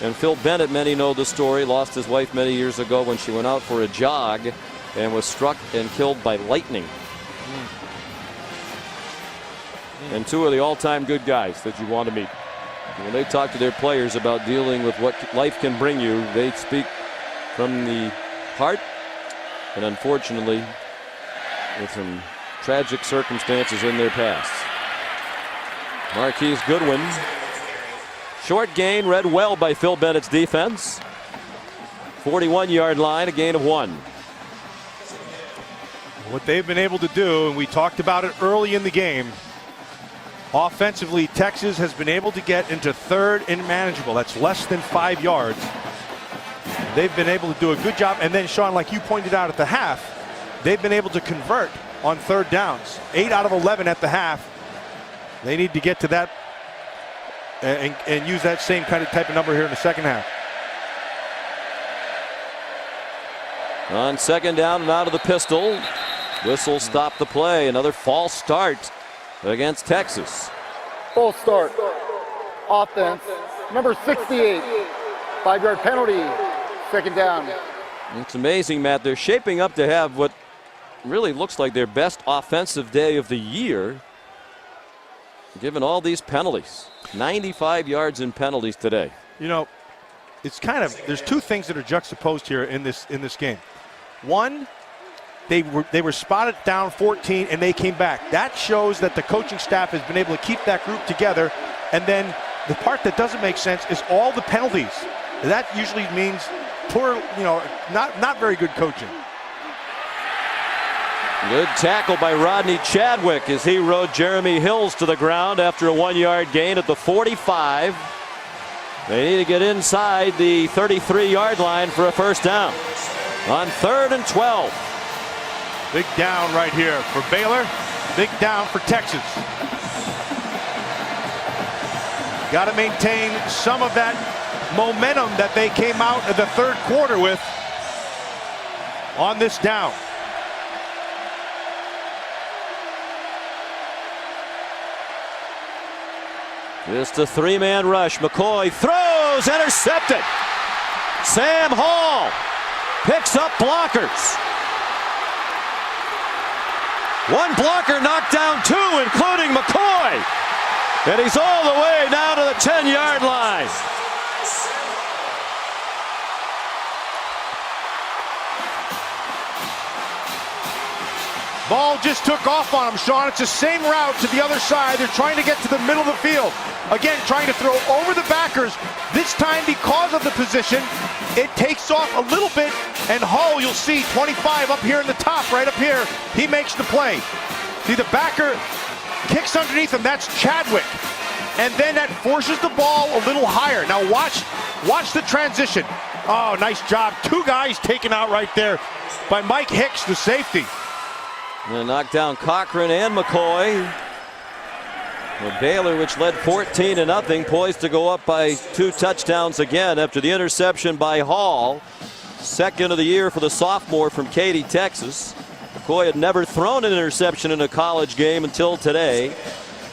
And Phil Bennett, many know the story, lost his wife many years ago when she went out for a jog and was struck and killed by lightning. And two of the all-time good guys that you want to meet. When they talk to their players about dealing with what life can bring you, they speak from the heart, and unfortunately with some tragic circumstances in their past. Marquise Goodwin, short gain, read well by Phil Bennett's defense. 41-yard line, a gain of 1. What they've been able to do, and we talked about it early in the game, offensively, Texas has been able to get into 3rd and manageable. That's less than 5 yards. They've been able to do a good job. And then, Sean, like you pointed out at the half, they've been able to convert on 3rd downs. 8 out of 11 at the half. They need to get to that and use that same kind of type of number here in the second half. On 2nd down and out of the pistol. Whistle stopped the play. Another false start against Texas. False start. Offense. Number 68. 5-yard penalty. 2nd down. It's amazing, Matt. They're shaping up to have what really looks like their best offensive day of the year, given all these penalties. 95 yards in penalties today. You know, it's kind of, there's two things that are juxtaposed here in this game. One, they were spotted down 14 and they came back. That shows that the coaching staff has been able to keep that group together. And then the part that doesn't make sense is all the penalties. That usually means poor, not very good coaching. Good tackle by Rodney Chadwick as he rode Jeremy Hills to the ground after a 1-yard gain at the 45. They need to get inside the 33-yard line for a first down. On 3rd and 12. Big down right here for Baylor. Big down for Texas. Got to maintain some of that momentum that they came out of the 3rd quarter with on this down. Just a 3-man rush. McCoy throws, intercepted. Sam Hall picks up blockers. One blocker knocked down 2, including McCoy. And he's all the way down to the 10-yard line. Ball just took off on him, Sean. It's the same route to the other side. They're trying to get to the middle of the field. Again, trying to throw over the backers. This time, because of the position, it takes off a little bit. And Hull, you'll see 25 up here in the top, right up here. He makes the play. See, the backer kicks underneath him. That's Chadwick. And then that forces the ball a little higher. Now watch the transition. Oh, nice job. 2 guys taken out right there by Mike Hicks, the safety. And knocked down Cochran and McCoy. Well, Baylor, which led 14-0, poised to go up by 2 touchdowns again after the interception by Hall. 2nd of the year for the sophomore from Katy, Texas. McCoy had never thrown an interception in a college game until today.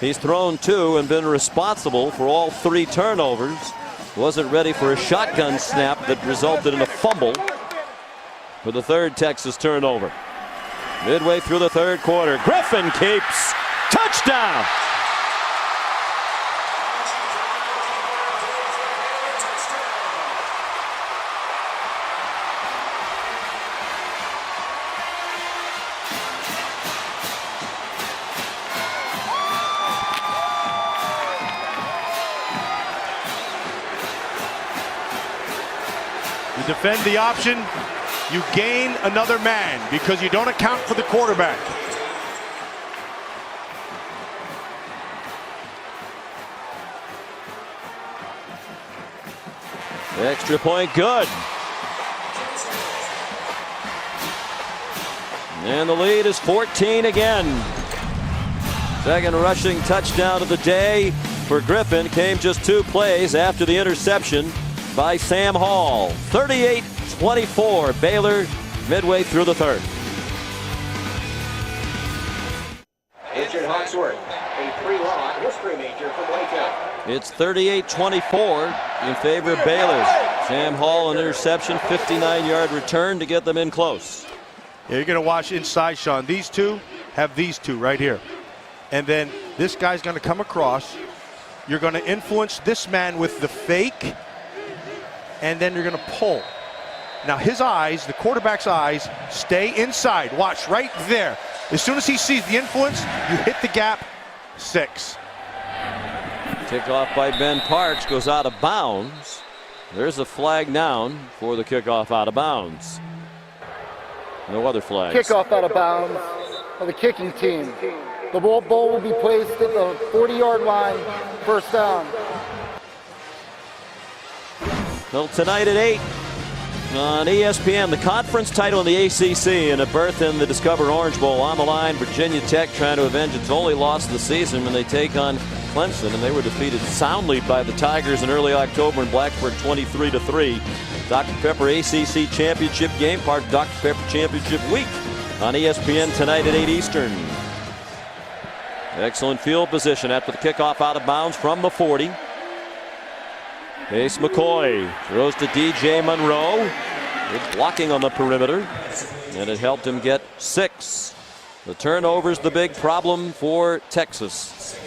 He's thrown 2 and been responsible for all 3 turnovers. Wasn't ready for a shotgun snap that resulted in a fumble for the 3rd Texas turnover. Midway through the 3rd quarter, Griffin keeps. Touchdown! defend the option, you gain another man because you don't account for the quarterback. Extra point good. And the lead is 14 again. Second rushing touchdown of the day for Griffin came just 2 plays after the interception by Sam Hall. 38-24 Baylor midway through the third. Richard Hawksworth, a pre-law history major from Waco. It's 38-24 in favor of Baylor. Sam Hall, an interception, 59-yard return to get them in close. Yeah, you're going to watch inside, Sean. These two have these two right here. And then this guy's going to come across. You're going to influence this man with the fake. And then you're going to pull. Now his eyes, the quarterback's eyes, stay inside. Watch right there. As soon as he sees the influence, you hit the gap. 6. Kickoff by Ben Parks goes out of bounds. There's a flag down for the kickoff out of bounds. No other flags. Kickoff out of bounds for the kicking team. The ball will be placed at the 40-yard line, first down. Well, tonight at 8 on ESPN, the conference title in the ACC and a berth in the Discover Orange Bowl on the line. Virginia Tech trying to avenge its only loss of the season when they take on Clemson, and they were defeated soundly by the Tigers in early October in Blacksburg 23-3. Dr. Pepper ACC Championship game, part of Dr. Pepper Championship Week on ESPN tonight at 8 Eastern. Excellent field position after the kickoff out of bounds from the 40. Ace McCoy throws to DJ Monroe. Good blocking on the perimeter, and it helped him get 6. The turnover's the big problem for Texas.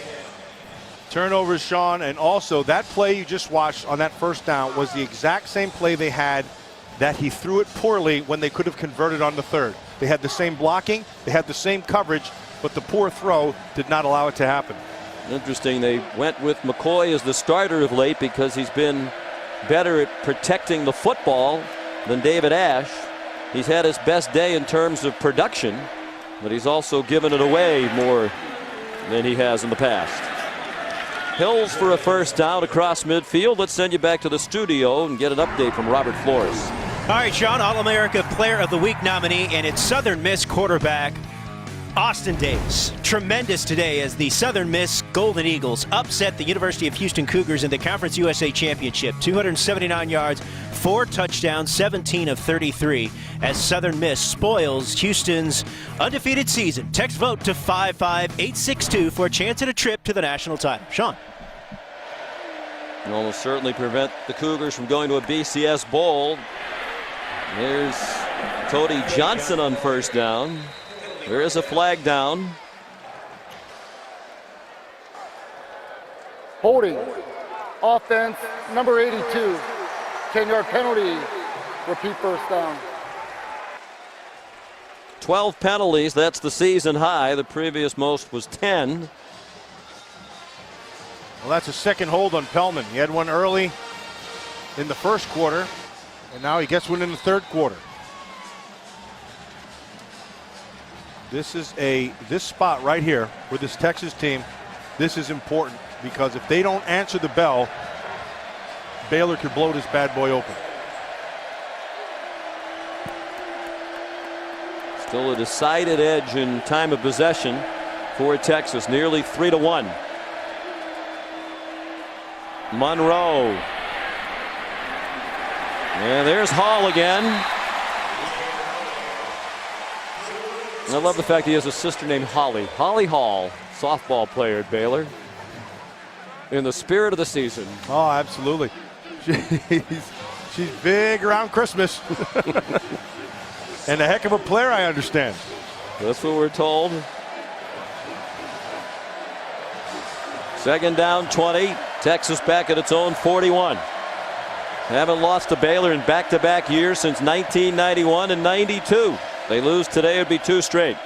Turnovers, Sean, and also that play you just watched on that first down was the exact same play they had that he threw it poorly when they could have converted on the third. They had the same blocking, they had the same coverage, but the poor throw did not allow it to happen. Interesting, they went with McCoy as the starter of late because he's been better at protecting the football than David Ash. He's had his best day in terms of production, but he's also given it away more than he has in the past. Hills for a first down across midfield. Let's send you back to the studio and get an update from Robert Flores. All right, Sean, All-America Player of the Week nominee, and it's Southern Miss quarterback Austin Davis. Tremendous today as the Southern Miss Golden Eagles upset the University of Houston Cougars in the Conference USA Championship. 279 yards, 4 touchdowns, 17 of 33 as Southern Miss spoils Houston's undefeated season. Text vote to 55862 for a chance at a trip to the national title. Sean. Will almost certainly prevent the Cougars from going to a BCS Bowl. There's Cody Johnson on first down. There is a flag down. Holding. Offense, number 82. 10-yard penalty. Repeat first down. 12 penalties. That's the season high. The previous most was 10. Well, that's a second hold on Pellman. He had one early in the first quarter, and now he gets one in the third quarter. This spot right here with this Texas team, this is important because if they don't answer the bell, Baylor could blow this bad boy open. Still a decided edge in time of possession for Texas, nearly 3-1. Monroe. And there's Hall again. I love the fact he has a sister named Holly. Holly Hall, softball player at Baylor. In the spirit of the season. Oh, absolutely. She's big around Christmas. And a heck of a player, I understand. That's what we're told. Second down, 20. Texas back at its own 41. Haven't lost to Baylor in back-to-back years since 1991 and 92. They lose today, it would be 2 straight.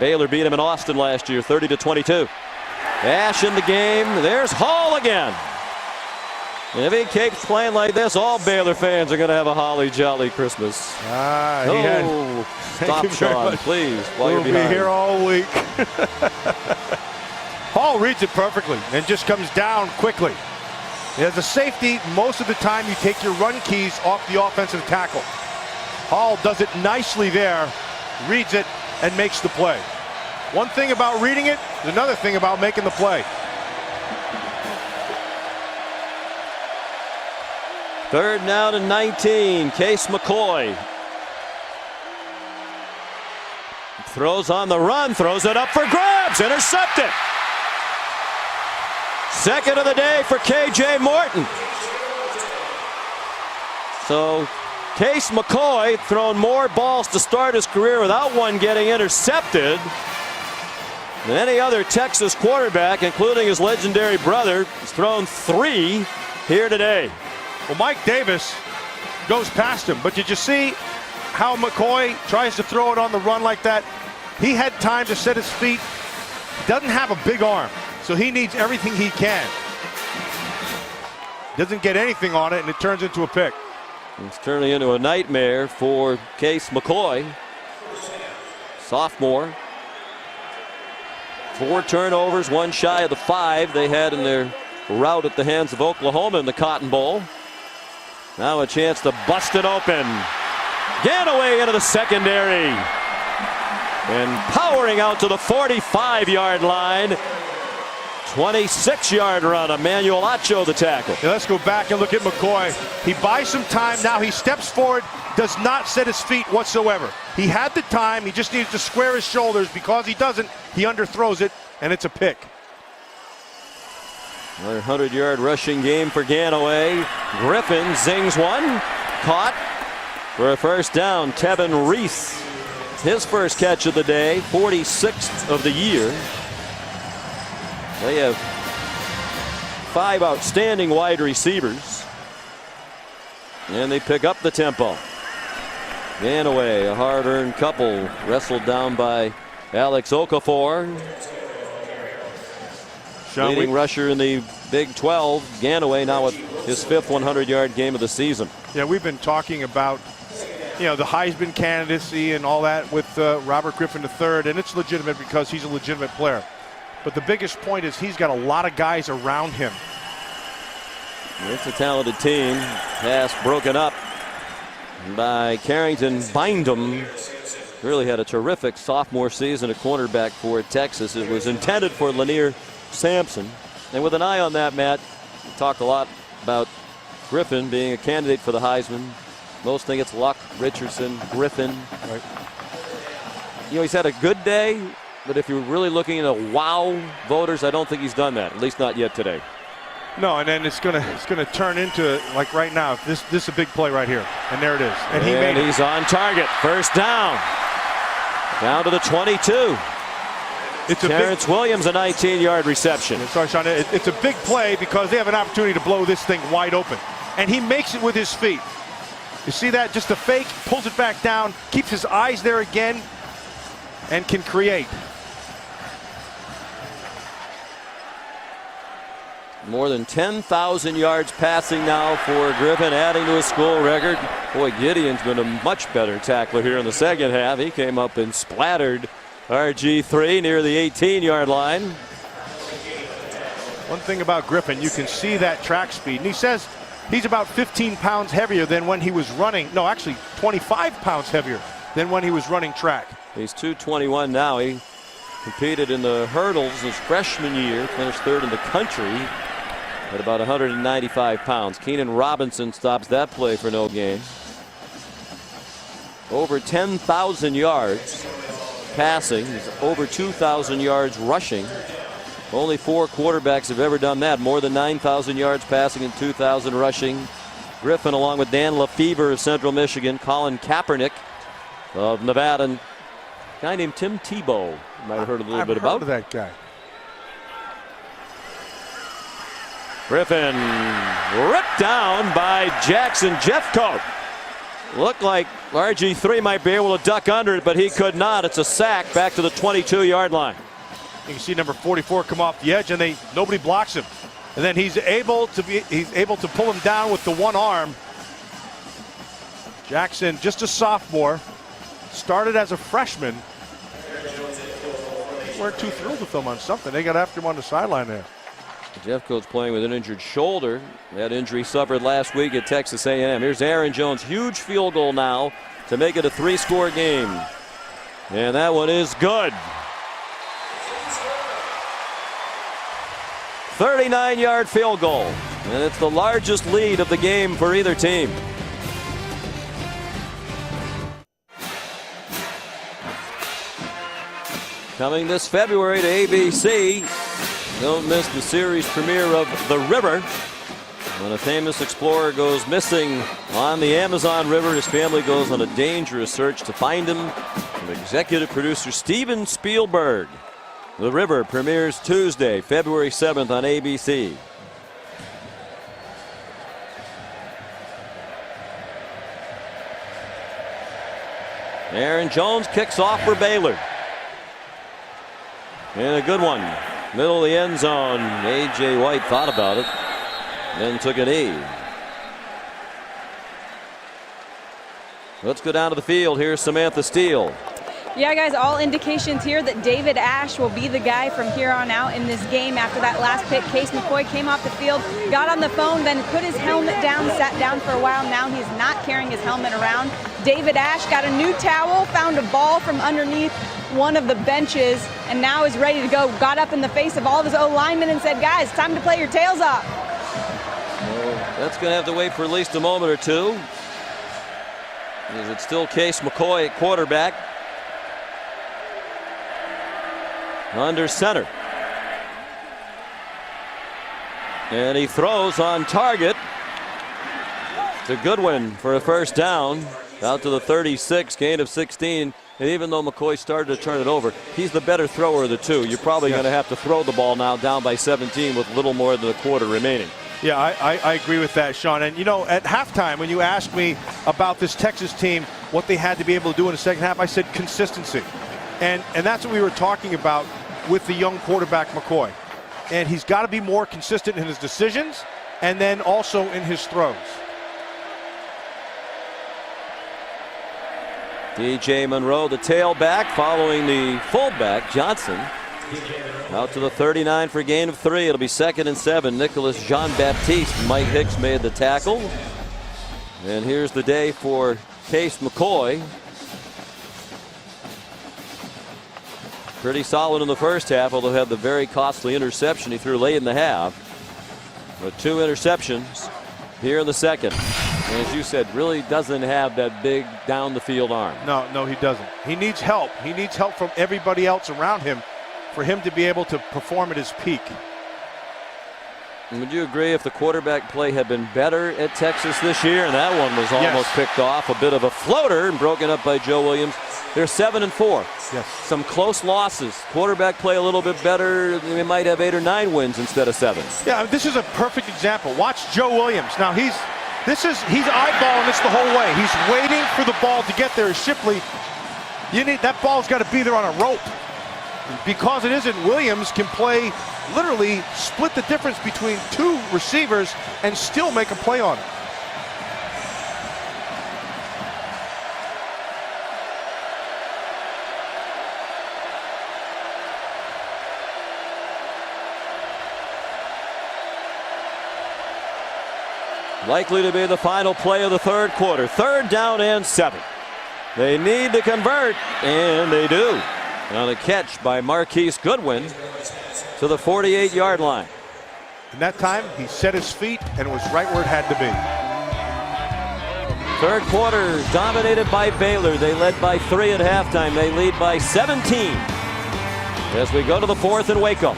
Baylor beat him in Austin last year, 30-22. Ash in the game. There's Hall again. If he keeps playing like this, all Baylor fans are going to have a holly jolly Christmas. Stop, Sean, please, while you're behind. We'll be here all week. Hall reads it perfectly and just comes down quickly. As a safety, most of the time you take your run keys off the offensive tackle. Hall does it nicely there, reads it, and makes the play. One thing about reading it, another thing about making the play. Third down and 19. Case McCoy throws on the run, throws it up for grabs, intercepted. Second of the day for KJ Morton. So Case McCoy thrown more balls to start his career without one getting intercepted than any other Texas quarterback, including his legendary brother. He's thrown 3 here today. Well, Mike Davis goes past him, but did you see how McCoy tries to throw it on the run like that? He had time to set his feet. He doesn't have a big arm, so he needs everything he can. Doesn't get anything on it, and it turns into a pick. It's turning into a nightmare for Case McCoy. Sophomore. 4 turnovers, 1 shy of the 5 they had in their rout at the hands of Oklahoma in the Cotton Bowl. Now a chance to bust it open. Ganaway into the secondary. And powering out to the 45-yard line. 26-yard run. Emmanuel Acho the tackle. Yeah, let's go back and look at McCoy. He buys some time. Now he steps forward, does not set his feet whatsoever. He had the time. He just needs to square his shoulders. Because he doesn't, he underthrows it, and it's a pick. Another 100-yard rushing game for Ganaway. Griffin zings one. Caught for a first down. Tevin Reese, his first catch of the day, 46th of the year. They have 5 outstanding wide receivers. And they pick up the tempo. Ganaway, a hard-earned couple, wrestled down by Alex Okafor. Leading rusher in the Big 12, Ganaway, now with his 5th 100-yard game of the season. Yeah, we've been talking about, the Heisman candidacy and all that with Robert Griffin III, and it's legitimate because he's a legitimate player. But the biggest point is he's got a lot of guys around him. It's a talented team. Pass broken up by Carrington Bindum. Really had a terrific sophomore season at cornerback for Texas. It was intended for Lanier Sampson. And with an eye on that, Matt, we talk a lot about Griffin being a candidate for the Heisman. Most think it's Luck, Richardson, Griffin. Right. He's had a good day, but if you're really looking at wow voters, I don't think he's done that, at least not yet today. No, and then it's gonna turn into, like right now, this is a big play right here. And there it is. And he's on target. First down. Down to the 22. Terrence Williams, a 19-yard reception. Sorry, Sean. It's a big play because they have an opportunity to blow this thing wide open. And he makes it with his feet. You see that? Just a fake, pulls it back down, keeps his eyes there again, and can create. More than 10,000 yards passing now for Griffin, adding to his school record. Boy, Gideon's been a much better tackler here in the second half. He came up and splattered RG3 near the 18-yard line. One thing about Griffin, you can see that track speed. And he says he's about 15 pounds heavier than when he was running. No, actually 25 pounds heavier than when he was running track. He's 221 now. He competed in the hurdles his freshman year, finished 3rd in the country at about 195 pounds. Keenan Robinson stops that play for no gain. Over 10,000 yards passing. He's over 2,000 yards rushing. Only 4 quarterbacks have ever done that. More than 9,000 yards passing and 2,000 rushing. Griffin, along with Dan Lefevre of Central Michigan, Colin Kaepernick of Nevada, and a guy named Tim Tebow. You might have heard a little bit about that guy. Griffin ripped down by Jackson Jeffcoat. Looked like RG3 might be able to duck under it, but he could not. It's a sack back to the 22-yard line. You can see number 44 come off the edge, and nobody blocks him. And then he's able to pull him down with the one arm. Jackson, just a sophomore, started as a freshman. Weren't too thrilled with him on something. They got after him on the sideline there. Jeffcoat's playing with an injured shoulder. That injury suffered last week at Texas A&M. Here's Aaron Jones, huge field goal now to make it a 3-score game. And that one is good. 39-yard field goal. And it's the largest lead of the game for either team. Coming this February to ABC. Don't miss the series premiere of The River. When a famous explorer goes missing on the Amazon River, his family goes on a dangerous search to find him. From executive producer Steven Spielberg. The River premieres Tuesday, February 7th on ABC. Aaron Jones kicks off for Baylor. And a good one. Middle of the end zone. A.J. White thought about it. Then took a knee. Let's go down to the field. Here's Samantha Steele. Yeah, guys, all indications here that David Ash will be the guy from here on out in this game. After that last pick, Case McCoy came off the field, got on the phone, then put his helmet down, sat down for a while. Now he's not carrying his helmet around. David Ash got a new towel, found a ball from underneath one of the benches, and now is ready to go. Got up in the face of all of his O-linemen and said, guys, time to play your tails off. Well, that's going to have to wait for at least a moment or two. Because it's still Case McCoy at quarterback. Under center. And he throws on target to Goodwin for a first down. Out to the 36, gain of 16. And even though McCoy started to turn it over, he's the better thrower of the two. You're probably going to have to throw the ball now down by 17 with little more than a quarter remaining. Yeah, I agree with that, Sean. And, you know, at halftime, when you asked me about this Texas team, what they had to be able to do in the second half, I said consistency. And that's what we were talking about with the young quarterback McCoy. And he's got to be more consistent in his decisions and then also in his throws. DJ Monroe, the tailback, following the fullback, Johnson. Out to the 39 for a gain of 3. It'll be 2nd and 7. Nicholas Jean-Baptiste. Mike Hicks made the tackle. And here's the day for Case McCoy. Pretty solid in the first half, although had the very costly interception he threw late in the half. But 2 interceptions here in the second. And as you said, really doesn't have that big down the field arm. No, he doesn't. He needs help. He needs help from everybody else around him for him to be able to perform at his peak. And would you agree if the quarterback play had been better at Texas this year? And that one was almost picked off. A bit of a floater and broken up by Joe Williams. They're 7-4. Yes. Some close losses. Quarterback play a little bit better. They might have 8 or 9 wins instead of 7. Yeah, this is a perfect example. Watch Joe Williams. Now he's eyeballing this the whole way. He's waiting for the ball to get there. Shipley, that ball's got to be there on a rope. Because it isn't, Williams can play, literally split the difference between 2 receivers and still make a play on it. Likely to be the final play of the third quarter. 3rd down and 7. They need to convert, and they do. On a catch by Marquise Goodwin to the 48-yard line. And that time, he set his feet, and it was right where it had to be. 3rd quarter dominated by Baylor. They led by 3 at halftime. They lead by 17 as we go to the 4th in Waco.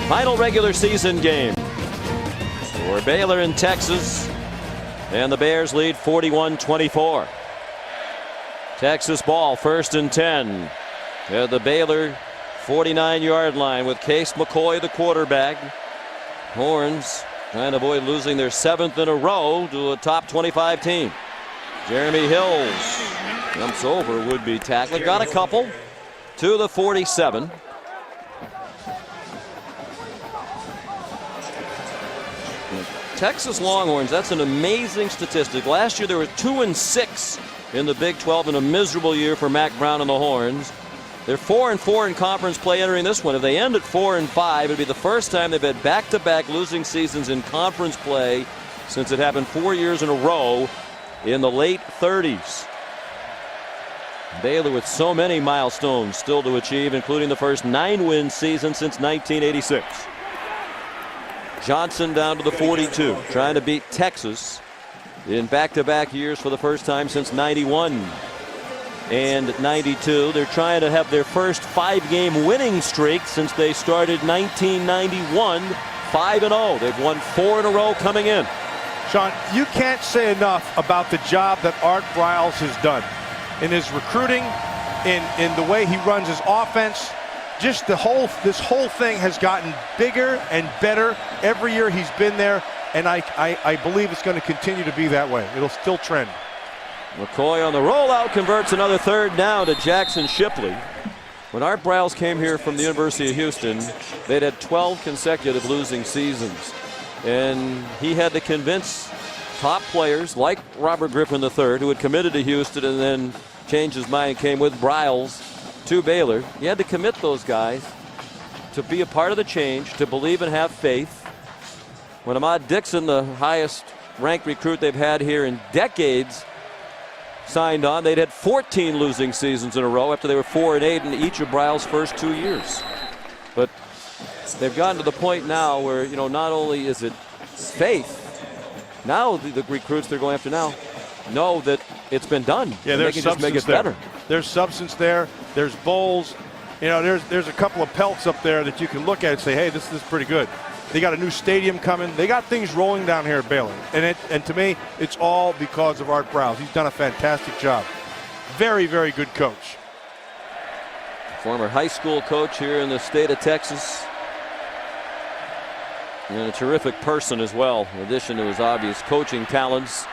Final regular season game for Baylor in Texas. And the Bears lead 41-24. Texas ball, 1st and 10. At the Baylor 49-yard line with Case McCoy, the quarterback. Horns trying to avoid losing their 7th in a row to a top 25 team. Jeremy Hills jumps over would-be tackler. Got a couple. to the 47. Texas Longhorns, that's an amazing statistic. Last year they were 2-6 in the Big 12 in a miserable year for Mack Brown and the Horns. They're 4-4 in conference play entering this one. If they end at 4-5, it'd be the first time they've had back-to-back losing seasons in conference play since it happened 4 years in a row in the late 30s. Baylor with so many milestones still to achieve, including the first 9-win season since 1986. Johnson down to the 42, trying to beat Texas in back-to-back years for the first time since 91 and 92. They're trying to have their first 5-game winning streak since they started 1991, 5-0. They've won 4 in a row coming in. Sean, you can't say enough about the job that Art Briles has done in his recruiting, in the way he runs his offense. Just this whole thing has gotten bigger and better every year he's been there, and I believe it's going to continue to be that way. It'll still trend. McCoy on the rollout converts another third down to Jackson Shipley. When Art Briles came here from the University of Houston, they'd had 12 consecutive losing seasons, and he had to convince top players like Robert Griffin III, who had committed to Houston and then changed his mind and came with Briles to Baylor. He had to commit those guys to be a part of the change, to believe and have faith. When Ahmad Dixon, the highest ranked recruit they've had here in decades, signed on, they'd had 14 losing seasons in a row after they were 4-8 in each of Briles' first 2 years. But they've gotten to the point now where, you know, not only is it faith, now the recruits they're going after now know that it's been done. Yeah, they can just make it better. There's substance there. There's bowls. You know, there's a couple of pelts up there that you can look at and say, hey, this is pretty good. They got a new stadium coming. They got things rolling down here at Baylor. And to me, it's all because of Art Briles. He's done a fantastic job. Very, very good coach. Former high school coach here in the state of Texas. And a terrific person as well, in addition to his obvious coaching talents.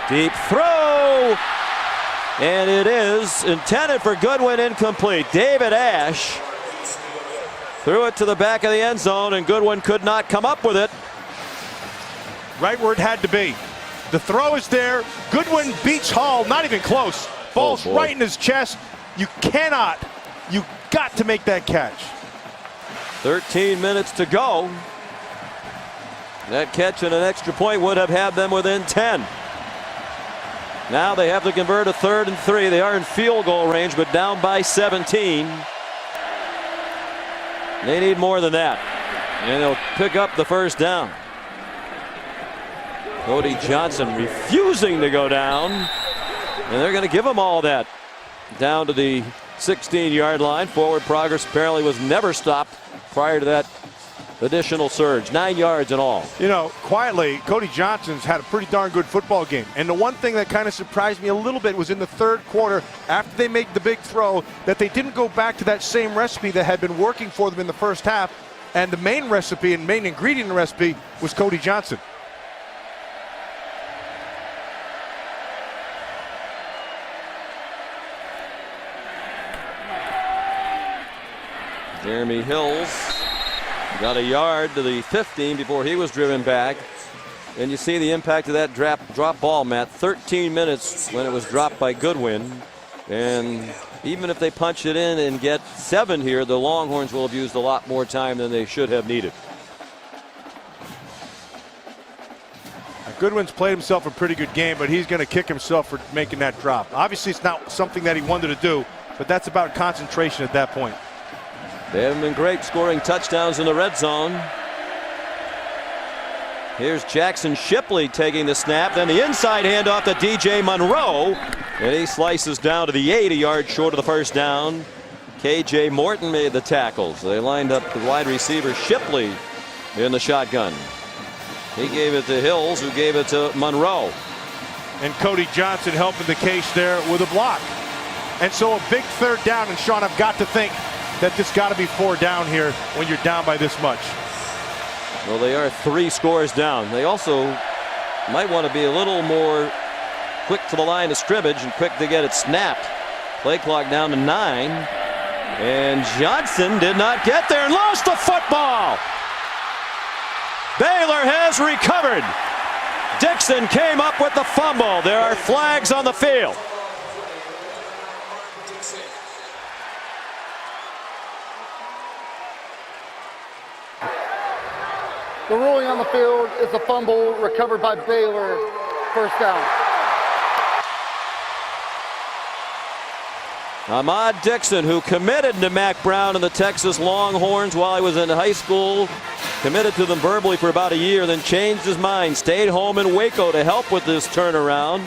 Deep throw! And it is intended for Goodwin, incomplete. David Ash threw it to the back of the end zone, and Goodwin could not come up with it. Right where it had to be. The throw is there. Goodwin beats Hall, not even close. Ball's right in his chest. You got to make that catch. 13 minutes to go. That catch and an extra point would have had them within 10. Now they have to convert a 3rd and 3. They are in field goal range, but down by 17. They need more than that, and they'll pick up the first down. Cody Johnson refusing to go down, and they're going to give him all that. Down to the 16-yard line. Forward progress apparently was never stopped prior to that additional surge. 9 yards in all. You know, quietly, Cody Johnson's had a pretty darn good football game. And the one thing that kind of surprised me a little bit was in the 3rd quarter, after they made the big throw, that they didn't go back to that same recipe that had been working for them in the first half. And the main recipe and main ingredient in the recipe was Cody Johnson. Jeremy Hills got a yard to the 15 before he was driven back. And you see the impact of that drop ball, Matt. 13 minutes when it was dropped by Goodwin. And even if they punch it in and get 7 here, the Longhorns will have used a lot more time than they should have needed. Goodwin's played himself a pretty good game, but he's going to kick himself for making that drop. Obviously, it's not something that he wanted to do, but that's about concentration at that point. They haven't been great scoring touchdowns in the red zone. Here's Jackson Shipley taking the snap. Then the inside handoff to DJ Monroe. And he slices down to the 8, a yard short of the first down. KJ Morton made the tackles. They lined up the wide receiver Shipley in the shotgun. He gave it to Hills, who gave it to Monroe. And Cody Johnson helping the case there with a block. And so a big 3rd down. And Sean, I've got to think that this got to be 4 down here when you're down by this much. Well, they are 3 scores down. They also might want to be a little more quick to the line of scrimmage and quick to get it snapped. Play clock down to 9. And Johnson did not get there and lost the football. Baylor has recovered. Dixon came up with the fumble. There are flags on the field. The ruling on the field is a fumble recovered by Baylor. First down. Ahmad Dixon, who committed to Mack Brown and the Texas Longhorns while he was in high school, committed to them verbally for about a year, then changed his mind, stayed home in Waco to help with this turnaround.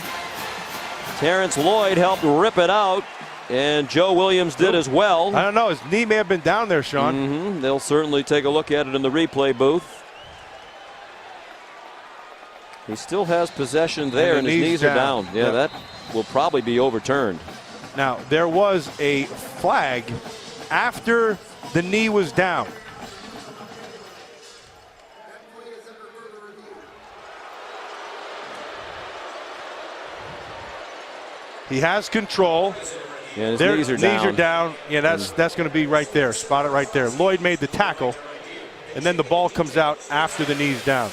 Terrence Lloyd helped rip it out, and Joe Williams did as well. I don't know, his knee may have been down there, Sean. They'll certainly take a look at it in the replay booth. He still has possession there, and his knees are down. Yeah, that will probably be overturned. Now, there was a flag after the knee was down. He has control. Yeah, his knees are down. Knees are down. Yeah, that's going to be right there. Spot it right there. Lloyd made the tackle, and then the ball comes out after the knee's down.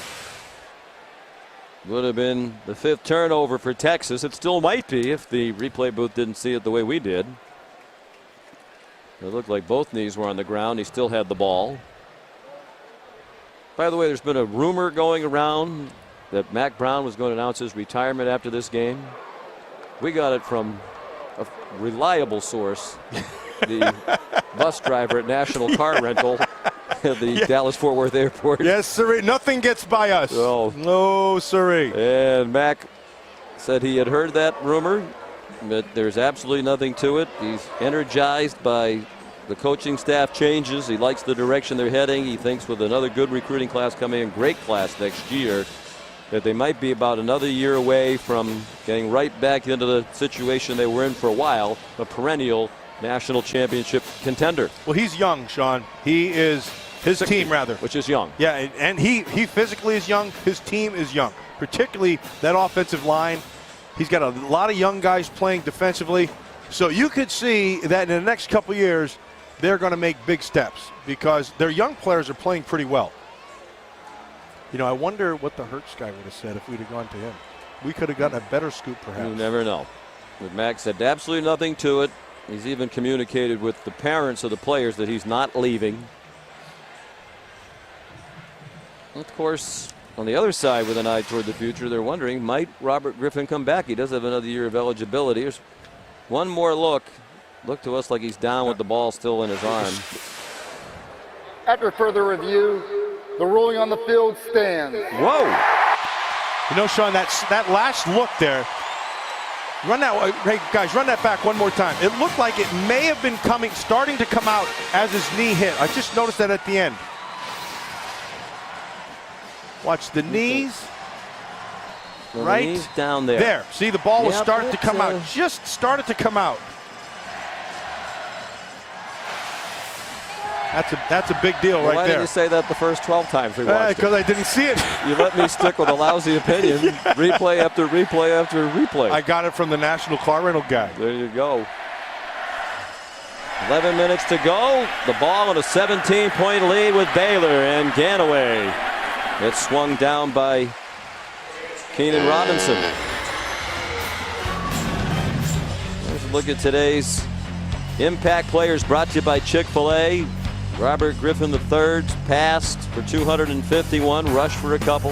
Would have been the 5th turnover for Texas. It still might be if the replay booth didn't see it the way we did. It looked like both knees were on the ground. He still had the ball. By the way, there's been a rumor going around that Mack Brown was going to announce his retirement after this game. We got it from a reliable source, the bus driver at National Car Rental at the Dallas-Fort Worth Airport. Yes, sirree. Nothing gets by us. Oh. No, sirree. And Mack said he had heard that rumor, but there's absolutely nothing to it. He's energized by the coaching staff changes. He likes the direction they're heading. He thinks with another good recruiting class coming in, great class next year, that they might be about another year away from getting right back into the situation they were in for a while, a perennial national championship contender. Well, he's young, Sean. He is his 60, team, rather. Which is young. Yeah, and he physically is young. His team is young, particularly that offensive line. He's got a lot of young guys playing defensively. So you could see that in the next couple years, they're going to make big steps because their young players are playing pretty well. You know, I wonder what the Hertz guy would have said if we'd have gone to him. We could have gotten a better scoop, perhaps. You never know. But Mack said absolutely nothing to it. He's even communicated with the parents of the players that he's not leaving. Of course, on the other side, with an eye toward the future, they're wondering, might Robert Griffin come back? He does have another year of eligibility. Here's one more look. Look to us like he's down with the ball still in his arm. After further review, the ruling on the field stands. Whoa! You know, Sean, that last look there. Run that, hey guys, run that back one more time. It looked like it may have been starting to come out as his knee hit. I just noticed that at the end. Watch the knees. Well, right the knees down there. There. See, the ball was starting to come out. Just started to come out. That's a big deal right there. Why did you say that the first 12 times we watched it? Because I didn't see it. You let me stick with a lousy opinion. Replay after replay after replay. I got it from the National Car Rental guy. There you go. 11 minutes to go. The ball in a 17-point lead with Baylor, and Ganaway. It's swung down by Keenan Robinson. Let's look at today's Impact Players, brought to you by Chick-fil-A. Robert Griffin III passed for 251, rushed for a couple.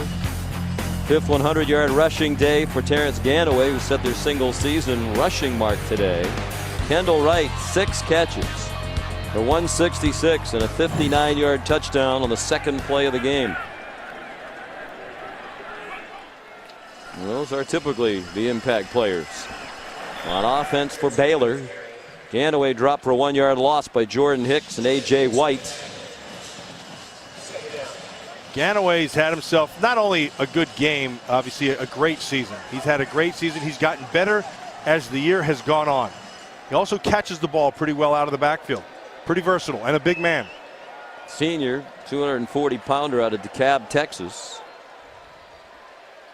5th 100-yard rushing day for Terrence Ganaway, who set their single-season rushing mark today. Kendall Wright, 6 catches for 166 and a 59-yard touchdown on the second play of the game. And those are typically the impact players. On offense for Baylor, Ganaway dropped for a 1-yard loss by Jordan Hicks and A.J. White. Ganaway's had himself not only a good game, obviously a great season. He's had a great season. He's gotten better as the year has gone on. He also catches the ball pretty well out of the backfield. Pretty versatile and a big man. Senior, 240-pounder out of DeKalb, Texas.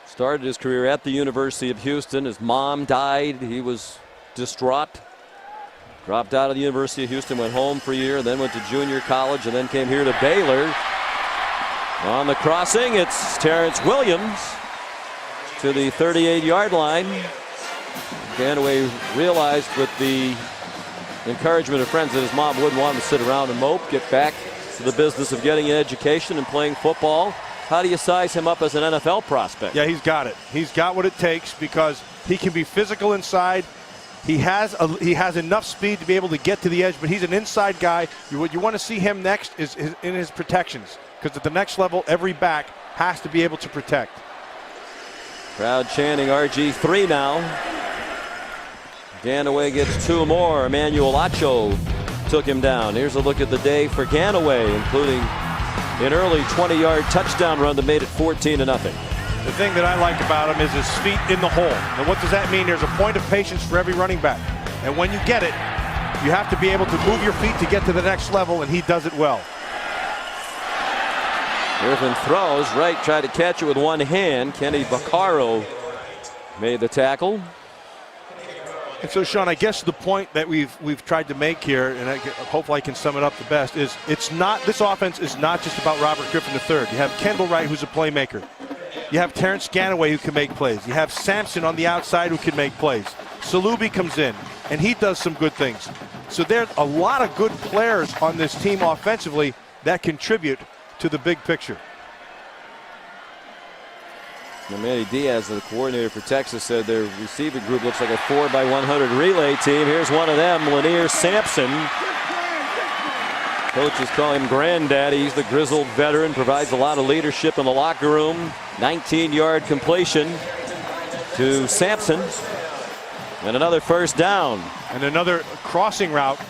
Started his career at the University of Houston. His mom died. He was distraught. Dropped out of the University of Houston, went home for a year, then went to junior college, and then came here to Baylor. On the crossing, it's Terrence Williams to the 38-yard line. Ganaway realized with the encouragement of friends that his mom wouldn't want him to sit around and mope, get back to the business of getting an education and playing football. How do you size him up as an NFL prospect? Yeah, he's got it. He's got what it takes because he can be physical inside. He has enough speed to be able to get to the edge, but he's an inside guy. What you want to see him next is in his protections, because at the next level, every back has to be able to protect. Crowd chanting RG3 now. Ganaway gets two more. Emmanuel Acho took him down. Here's a look at the day for Ganaway, including an early 20-yard touchdown run that made it 14-0. The thing that I like about him is his feet in the hole. Now, what does that mean? There's a point of patience for every running back. And when you get it, you have to be able to move your feet to get to the next level, and he does it well. Griffin throws right, tried to catch it with one hand. Kenny Vaccaro made the tackle. And so, Sean, I guess the point that we've tried to make here, and hopefully I can sum it up the best, is this offense is not just about Robert Griffin III. You have Kendall Wright, who's a playmaker. You have Terrence Ganaway, who can make plays. You have Sampson on the outside, who can make plays. Salubi comes in, and he does some good things. So there's a lot of good players on this team offensively that contribute to the big picture. Now, Manny Diaz, the coordinator for Texas, said their receiving group looks like a 4x100 relay team. Here's one of them, Lanier Sampson. Coaches call him Granddaddy. He's the grizzled veteran, provides a lot of leadership in the locker room. 19-yard completion to Sampson. And another first down. And another crossing route.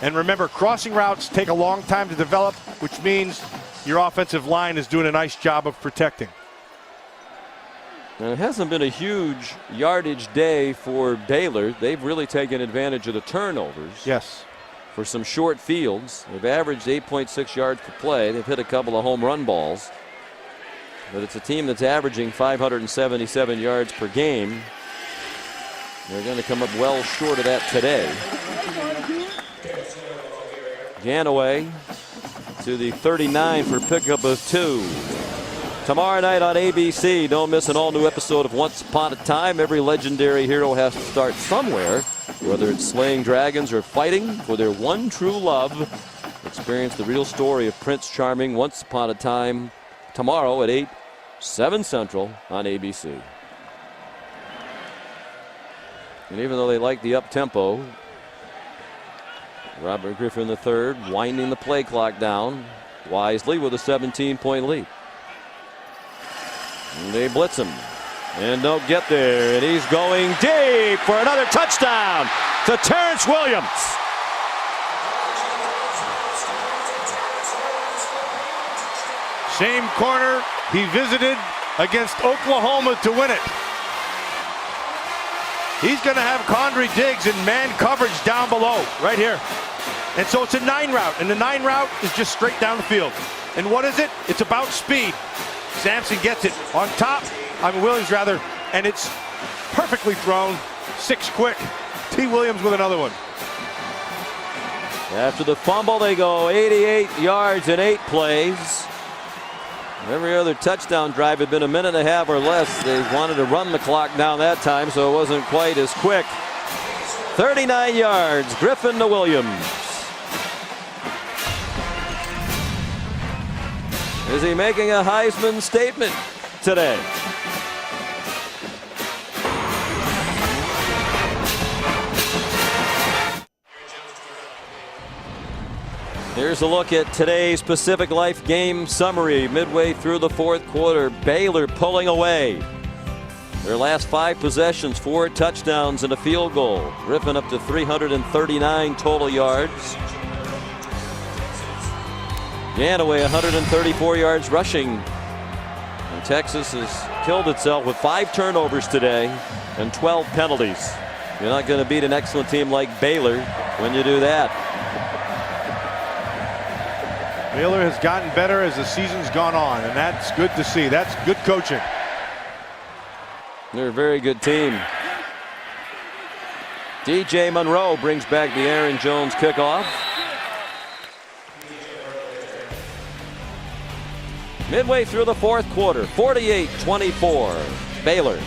And remember, crossing routes take a long time to develop, which means your offensive line is doing a nice job of protecting. And it hasn't been a huge yardage day for Baylor. They've really taken advantage of the turnovers. Yes. For some short fields. They've averaged 8.6 yards per play. They've hit a couple of home run balls. But it's a team that's averaging 577 yards per game. They're going to come up well short of that today. Ganaway to the 39 for pickup of 2. Tomorrow night on ABC, don't miss an all-new episode of Once Upon a Time. Every legendary hero has to start somewhere, whether it's slaying dragons or fighting for their one true love. Experience the real story of Prince Charming Once Upon a Time tomorrow at 8, 7 Central on ABC. And even though they like the up-tempo, Robert Griffin III winding the play clock down wisely with a 17-point lead. And they blitz him and don't get there, and he's going deep for another touchdown to Terrence Williams. Same corner he visited against Oklahoma to win it. He's going to have Condry Diggs in man coverage down below, right here. And so it's a 9 route, and the 9 route is just straight down the field. And what is it? It's about speed. Sampson gets it on top, Williams rather, and it's perfectly thrown, 6 quick. T. Williams with another one. After the fumble, they go 88 yards in 8 plays. Every other touchdown drive had been a minute and a half or less. They wanted to run the clock down that time, so it wasn't quite as quick. 39 yards, Griffin to Williams. Is he making a Heisman statement today? Here's a look at today's Pacific Life game summary. Midway through the 4th quarter, Baylor pulling away. Their last 5 possessions, 4 touchdowns and a field goal. Griffin up to 339 total yards. Ganaway 134 yards rushing. And Texas has killed itself with 5 turnovers today and 12 penalties. You're not going to beat an excellent team like Baylor when you do that. Baylor has gotten better as the season's gone on, and that's good to see. That's good coaching. They're a very good team. DJ Monroe brings back the Aaron Jones kickoff. Midway through the fourth quarter, 48-24, Baylor.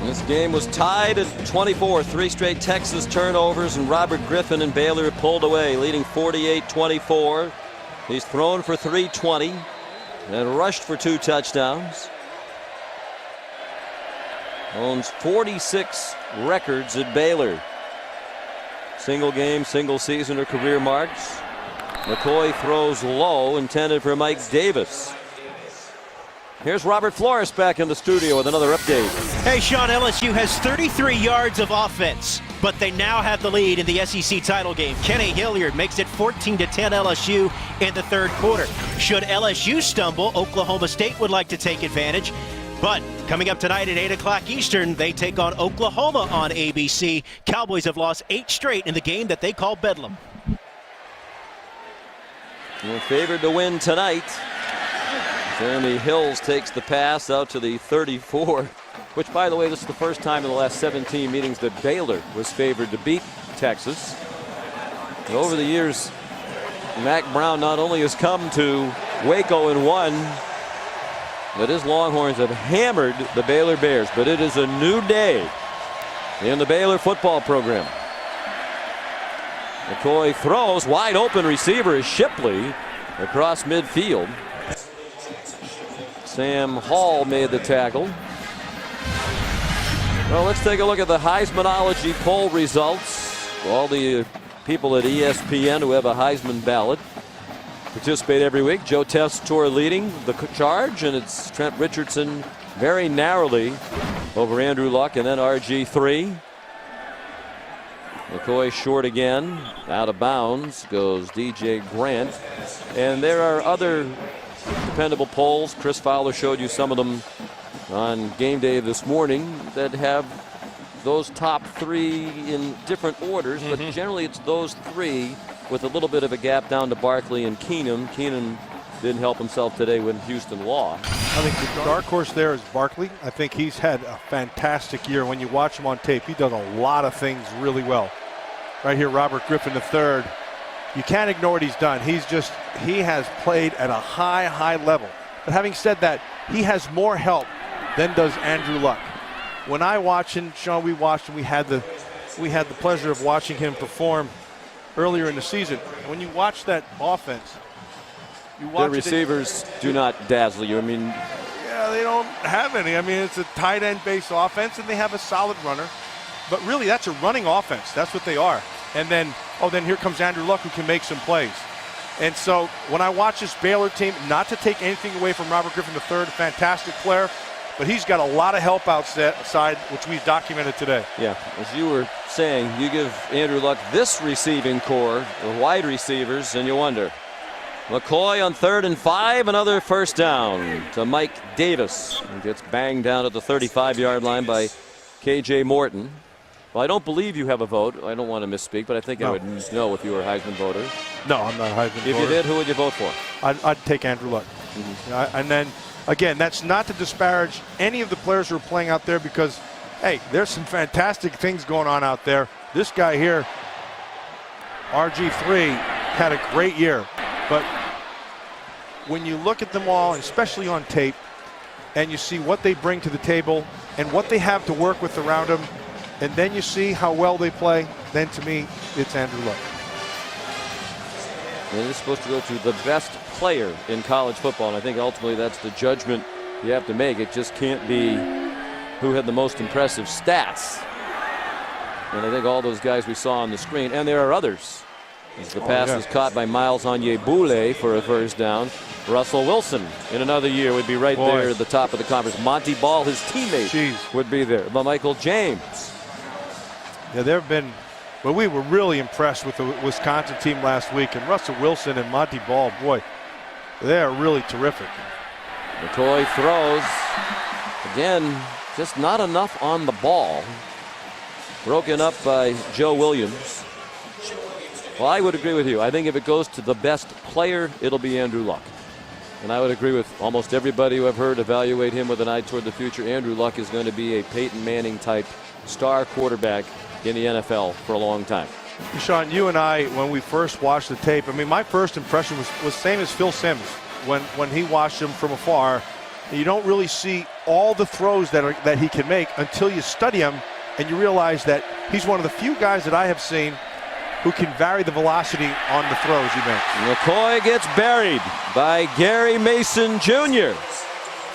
This game was tied at 24. 3 straight Texas turnovers, and Robert Griffin and Baylor pulled away, leading 48-24. He's thrown for 320 and rushed for 2 touchdowns. Owns 46 records at Baylor. Single game, single season, or career marks. McCoy throws low, intended for Mike Davis. Here's Robert Flores back in the studio with another update. Hey, Sean, LSU has 33 yards of offense, but they now have the lead in the SEC title game. Kenny Hilliard makes it 14-10 LSU in the third quarter. Should LSU stumble, Oklahoma State would like to take advantage. But coming up tonight at 8 o'clock Eastern, they take on Oklahoma on ABC. Cowboys have lost 8 straight in the game that they call Bedlam. We're favored to win tonight. Jeremy Hills takes the pass out to the 34, which, by the way, this is the first time in the last 17 meetings that Baylor was favored to beat Texas. And over the years, Mack Brown not only has come to Waco and won, but his Longhorns have hammered the Baylor Bears. But it is a new day in the Baylor football program. McCoy throws, wide open receiver is Shipley across midfield. Sam Hall made the tackle. Well, let's take a look at the Heismanology poll results. All the people at ESPN who have a Heisman ballot participate every week. Joe Tessitore leading the charge, and it's Trent Richardson very narrowly over Andrew Luck, and then RG3. McCoy short again. Out of bounds goes DJ Grant. And there are other dependable polls. Chris Fowler showed you some of them on game day this morning that have those top 3 in different orders, but generally it's those 3 with a little bit of a gap down to Barkley and Keenum. Keenum didn't help himself today when Houston lost. I think the dark horse there is Barkley. I think he's had a fantastic year. When you watch him on tape, he does a lot of things really well. Right here, Robert Griffin III. You can't ignore what he's done. He has played at a high level. But having said that, he has more help than does Andrew Luck. When I watch him, Sean, we watched him. We had the pleasure of watching him perform earlier in the season. And when you watch that offense, you watch the receivers do not dazzle you. I mean, yeah, they don't have any. I mean, it's a tight end based offense, and they have a solid runner. But really, that's a running offense. That's what they are. And then here comes Andrew Luck, who can make some plays. And so when I watch this Baylor team, not to take anything away from Robert Griffin III, fantastic player, but he's got a lot of help outside, which we documented today. Yeah, as you were saying, you give Andrew Luck this receiving core of wide receivers, and you wonder. McCoy on 3rd and 5, another first down to Mike Davis. He gets banged down at the 35-yard line by K.J. Morton. Well, I don't believe you have a vote. I don't want to misspeak, but I think I would know if you were a Heisman voter. No, I'm not a Heisman voter. If you did, who would you vote for? I'd take Andrew Luck. And then, again, that's not to disparage any of the players who are playing out there because, hey, there's some fantastic things going on out there. This guy here, RG3, had a great year. But when you look at them all, especially on tape, and you see what they bring to the table and what they have to work with around them, and then you see how well they play, then to me, it's Andrew Luck. And it's supposed to go to the best player in college football, and I think ultimately that's the judgment you have to make. It just can't be who had the most impressive stats. And I think all those guys we saw on the screen, and there are others. As the pass is caught by Miles Onyebule for a first down. Russell Wilson in another year would be right there at the top of the conference. Monty Ball, his teammate, would be there. But Michael James. Yeah, there have been, well, we were really impressed with the Wisconsin team last week. And Russell Wilson and Monty Ball, boy, they are really terrific. McCoy throws. Again, just not enough on the ball. Broken up by Joe Williams. Well, I would agree with you. I think if it goes to the best player, it'll be Andrew Luck. And I would agree with almost everybody who I've heard evaluate him with an eye toward the future. Andrew Luck is going to be a Peyton Manning type star quarterback in the NFL for a long time. Sean, you and I, when we first watched the tape, I mean, my first impression was same as Phil Simms when he watched him from afar. You don't really see all the throws that he can make until you study him, and you realize that he's one of the few guys that I have seen who can vary the velocity on the throws he makes. McCoy gets buried by Gary Mason Jr.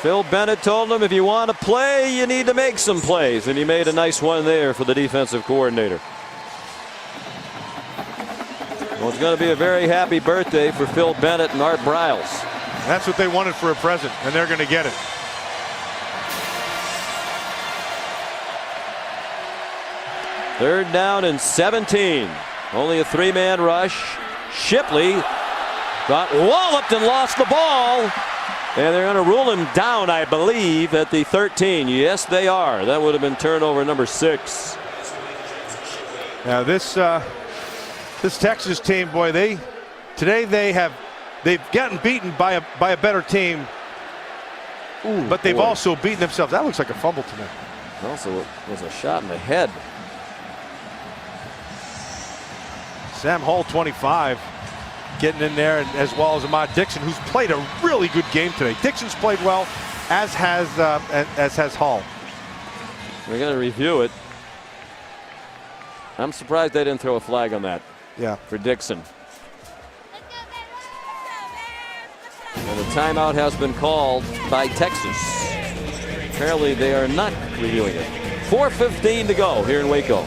Phil Bennett told him, if you want to play, you need to make some plays, and he made a nice one there for the defensive coordinator. Well, it's going to be a very happy birthday for Phil Bennett and Art Briles. That's what they wanted for a present, and they're going to get it. Third down and 17. Only a three-man rush. Shipley got walloped and lost the ball. And they're going to rule him down, I believe, at the 13. Yes, they are. That would have been turnover number 6. Now this Texas team, boy, they've gotten beaten by a better team. Ooh, but they've boy. also beaten themselves. That looks like a fumble to me. Also, it was a shot in the head. Sam Hull, 25, getting in there, and as well as Ahmad Dixon, who's played a really good game today. Dixon's played well, as has Hull. We're going to review it. I'm surprised they didn't throw a flag on that. Yeah. For Dixon. And the timeout has been called by Texas. Apparently they are not reviewing it. 4:15 to go here in Waco.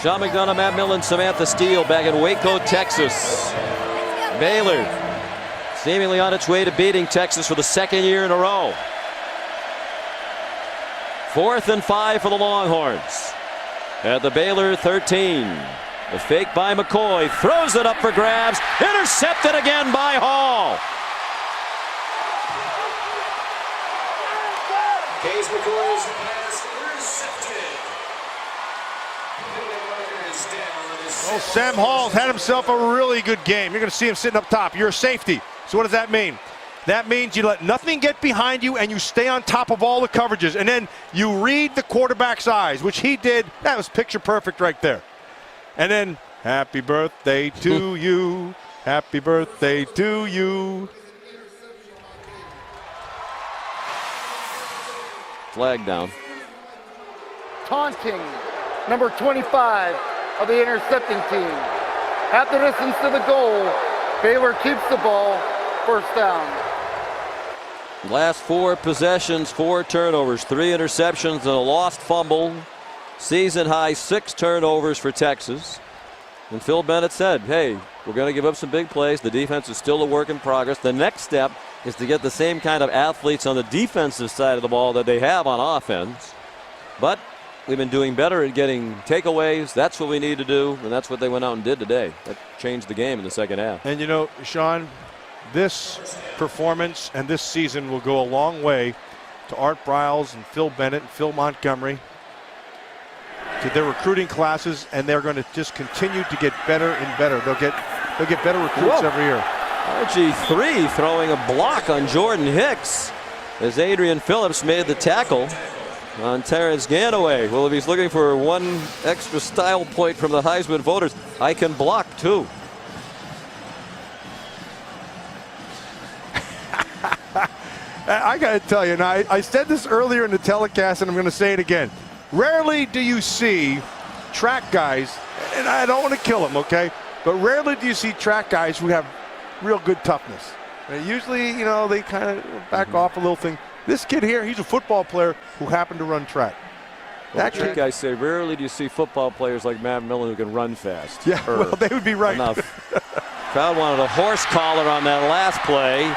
Sean McDonough, Matt Millen, Samantha Steele back in Waco, Texas. Baylor seemingly on its way to beating Texas for the second year in a row. 4th and 5 for the Longhorns. At the Baylor 13. The fake by McCoy. Throws it up for grabs. Intercepted again by Hall. Case McCoy's pass intercepted. Oh, Sam Hall's had himself a really good game. You're going to see him sitting up top. You're a safety. So what does that mean? That means you let nothing get behind you and you stay on top of all the coverages. And then you read the quarterback's eyes, which he did. That was picture perfect right there. And then, happy birthday to you. Happy birthday to you. Flag down. Taunting, number 25 of the intercepting team. At the distance to the goal, Baylor keeps the ball, first down. Last 4 possessions, 4 turnovers, 3 interceptions, and a lost fumble. Season high 6 turnovers for Texas. And Phil Bennett said, hey, we're going to give up some big plays. The defense is still a work in progress. The next step is to get the same kind of athletes on the defensive side of the ball that they have on offense. But we've been doing better at getting takeaways. That's what we need to do, and that's what they went out and did today. That changed the game in the second half. And you know, Sean, this performance and this season will go a long way to Art Briles and Phil Bennett and Phil Montgomery, to their recruiting classes, and they're going to just continue to get better and better. They'll get better recruits every year. RG3 throwing a block on Jordan Hicks as Adrian Phillips made the tackle on Terrence Ganaway. Well, if he's looking for one extra style point from the Heisman voters, I can block too. I got to tell you, now I said this earlier in the telecast, and I'm going to say it again. Rarely do you see track guys, and I don't want to kill them, okay? But rarely do you see track guys who have real good toughness. Usually, you know, they kind of back off a little thing. This kid here, he's a football player who happened to run track. Well, that guys say rarely do you see football players like Matt Millen who can run fast. Yeah, well, they would be right. Enough. Crowd wanted a horse collar on that last play.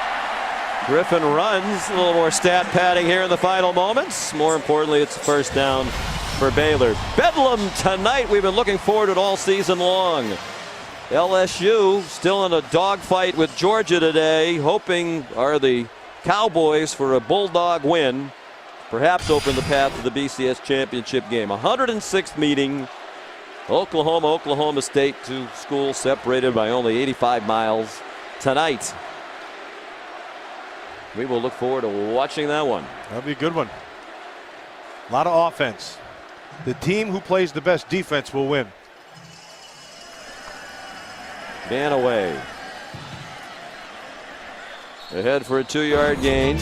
Griffin runs. A little more stat padding here in the final moments. More importantly, it's first down for Baylor. Bedlam tonight. We've been looking forward to it all season long. LSU still in a dogfight with Georgia today. Hoping are the Cowboys for a Bulldog win. Perhaps open the path to the BCS championship game. 106th meeting Oklahoma State, two schools separated by only 85 miles tonight. We will look forward to watching that one. That'll be a good one. A lot of offense. The team who plays the best defense will win. Dan away. Ahead for a 2-yard gain.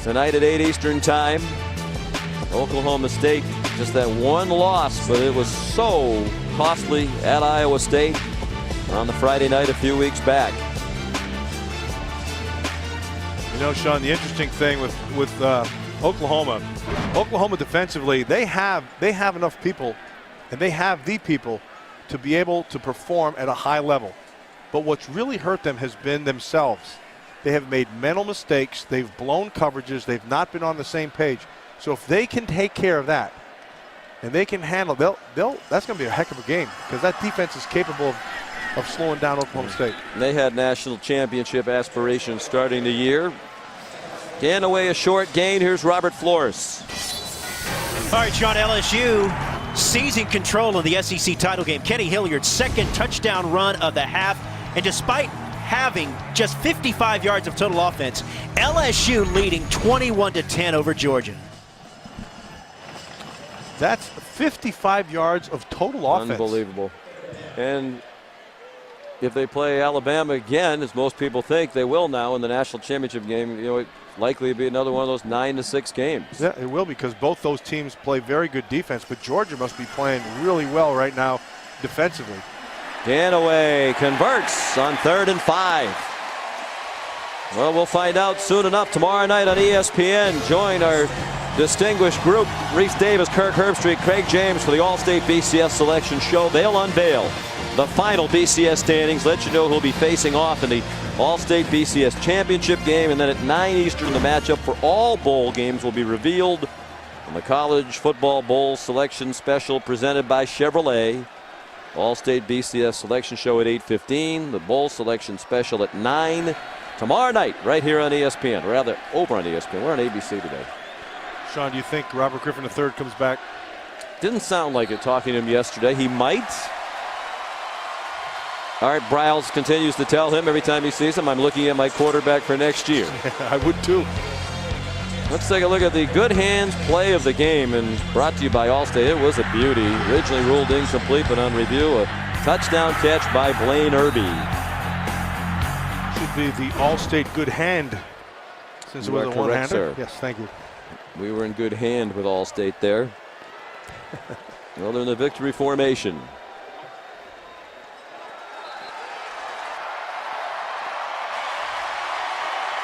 Tonight at 8 Eastern time. Oklahoma State, just that one loss, but it was so costly at Iowa State on the Friday night a few weeks back. You know, Sean, the interesting thing with Oklahoma defensively, they have enough people, and they have the people to be able to perform at a high level. But what's really hurt them has been themselves. They have made mental mistakes. They've blown coverages. They've not been on the same page. So if they can take care of that, and they can handle, that's going to be a heck of a game, because that defense is capable of slowing down Oklahoma State. They had national championship aspirations starting the year. Dan away a short gain. Here's Robert Flores. All right, Sean, LSU seizing control of the SEC title game. Kenny Hilliard's second touchdown run of the half. And despite having just 55 yards of total offense, LSU leading 21-10 over Georgia. That's 55 yards of total offense. Unbelievable. And if they play Alabama again, as most people think they will now in the national championship game, you know, it likely be another one of those 9-6 games. Yeah, it will, because both those teams play very good defense, but Georgia must be playing really well right now defensively. Danaway converts on 3rd and 5. Well, we'll find out soon enough tomorrow night on ESPN. Join our distinguished group, Reese Davis, Kirk Herbstreit, Craig James, for the All-State BCS Selection Show. They'll unveil the final BCS standings, let you know who'll be facing off in the All-State BCS Championship game, and then at 9 Eastern, the matchup for all bowl games will be revealed on the College Football Bowl Selection Special presented by Chevrolet. All-State BCS Selection Show at 8:15, the Bowl Selection Special at 9 tomorrow night, right here on ESPN, or rather over on ESPN. We're on ABC today. Sean, do you think Robert Griffin III comes back? Didn't sound like it talking to him yesterday. He might. All right, Briles continues to tell him every time he sees him, I'm looking at my quarterback for next year. I would too. Let's take a look at the good hands play of the game, and brought to you by Allstate. It was a beauty. Originally ruled incomplete, but on review, a touchdown catch by Blaine Irby. Should be the Allstate good hand, since it was a one-hander. Yes, thank you. We were in good hand with Allstate there. Well, they're in the victory formation.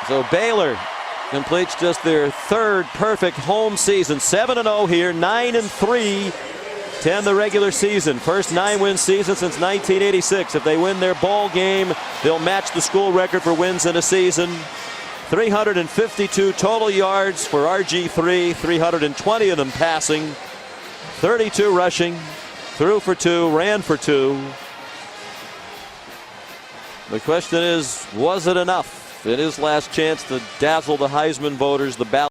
So Baylor completes just their 3rd perfect home season. 7-0 here, 9-3 to end the regular season. First 9-win season since 1986. If they win their ball game, they'll match the school record for wins in a season. 352 total yards for RG3, 320 of them passing, 32 rushing, threw for 2, ran for 2. The question is, was it enough? In his last chance to dazzle the Heisman voters, the ballot.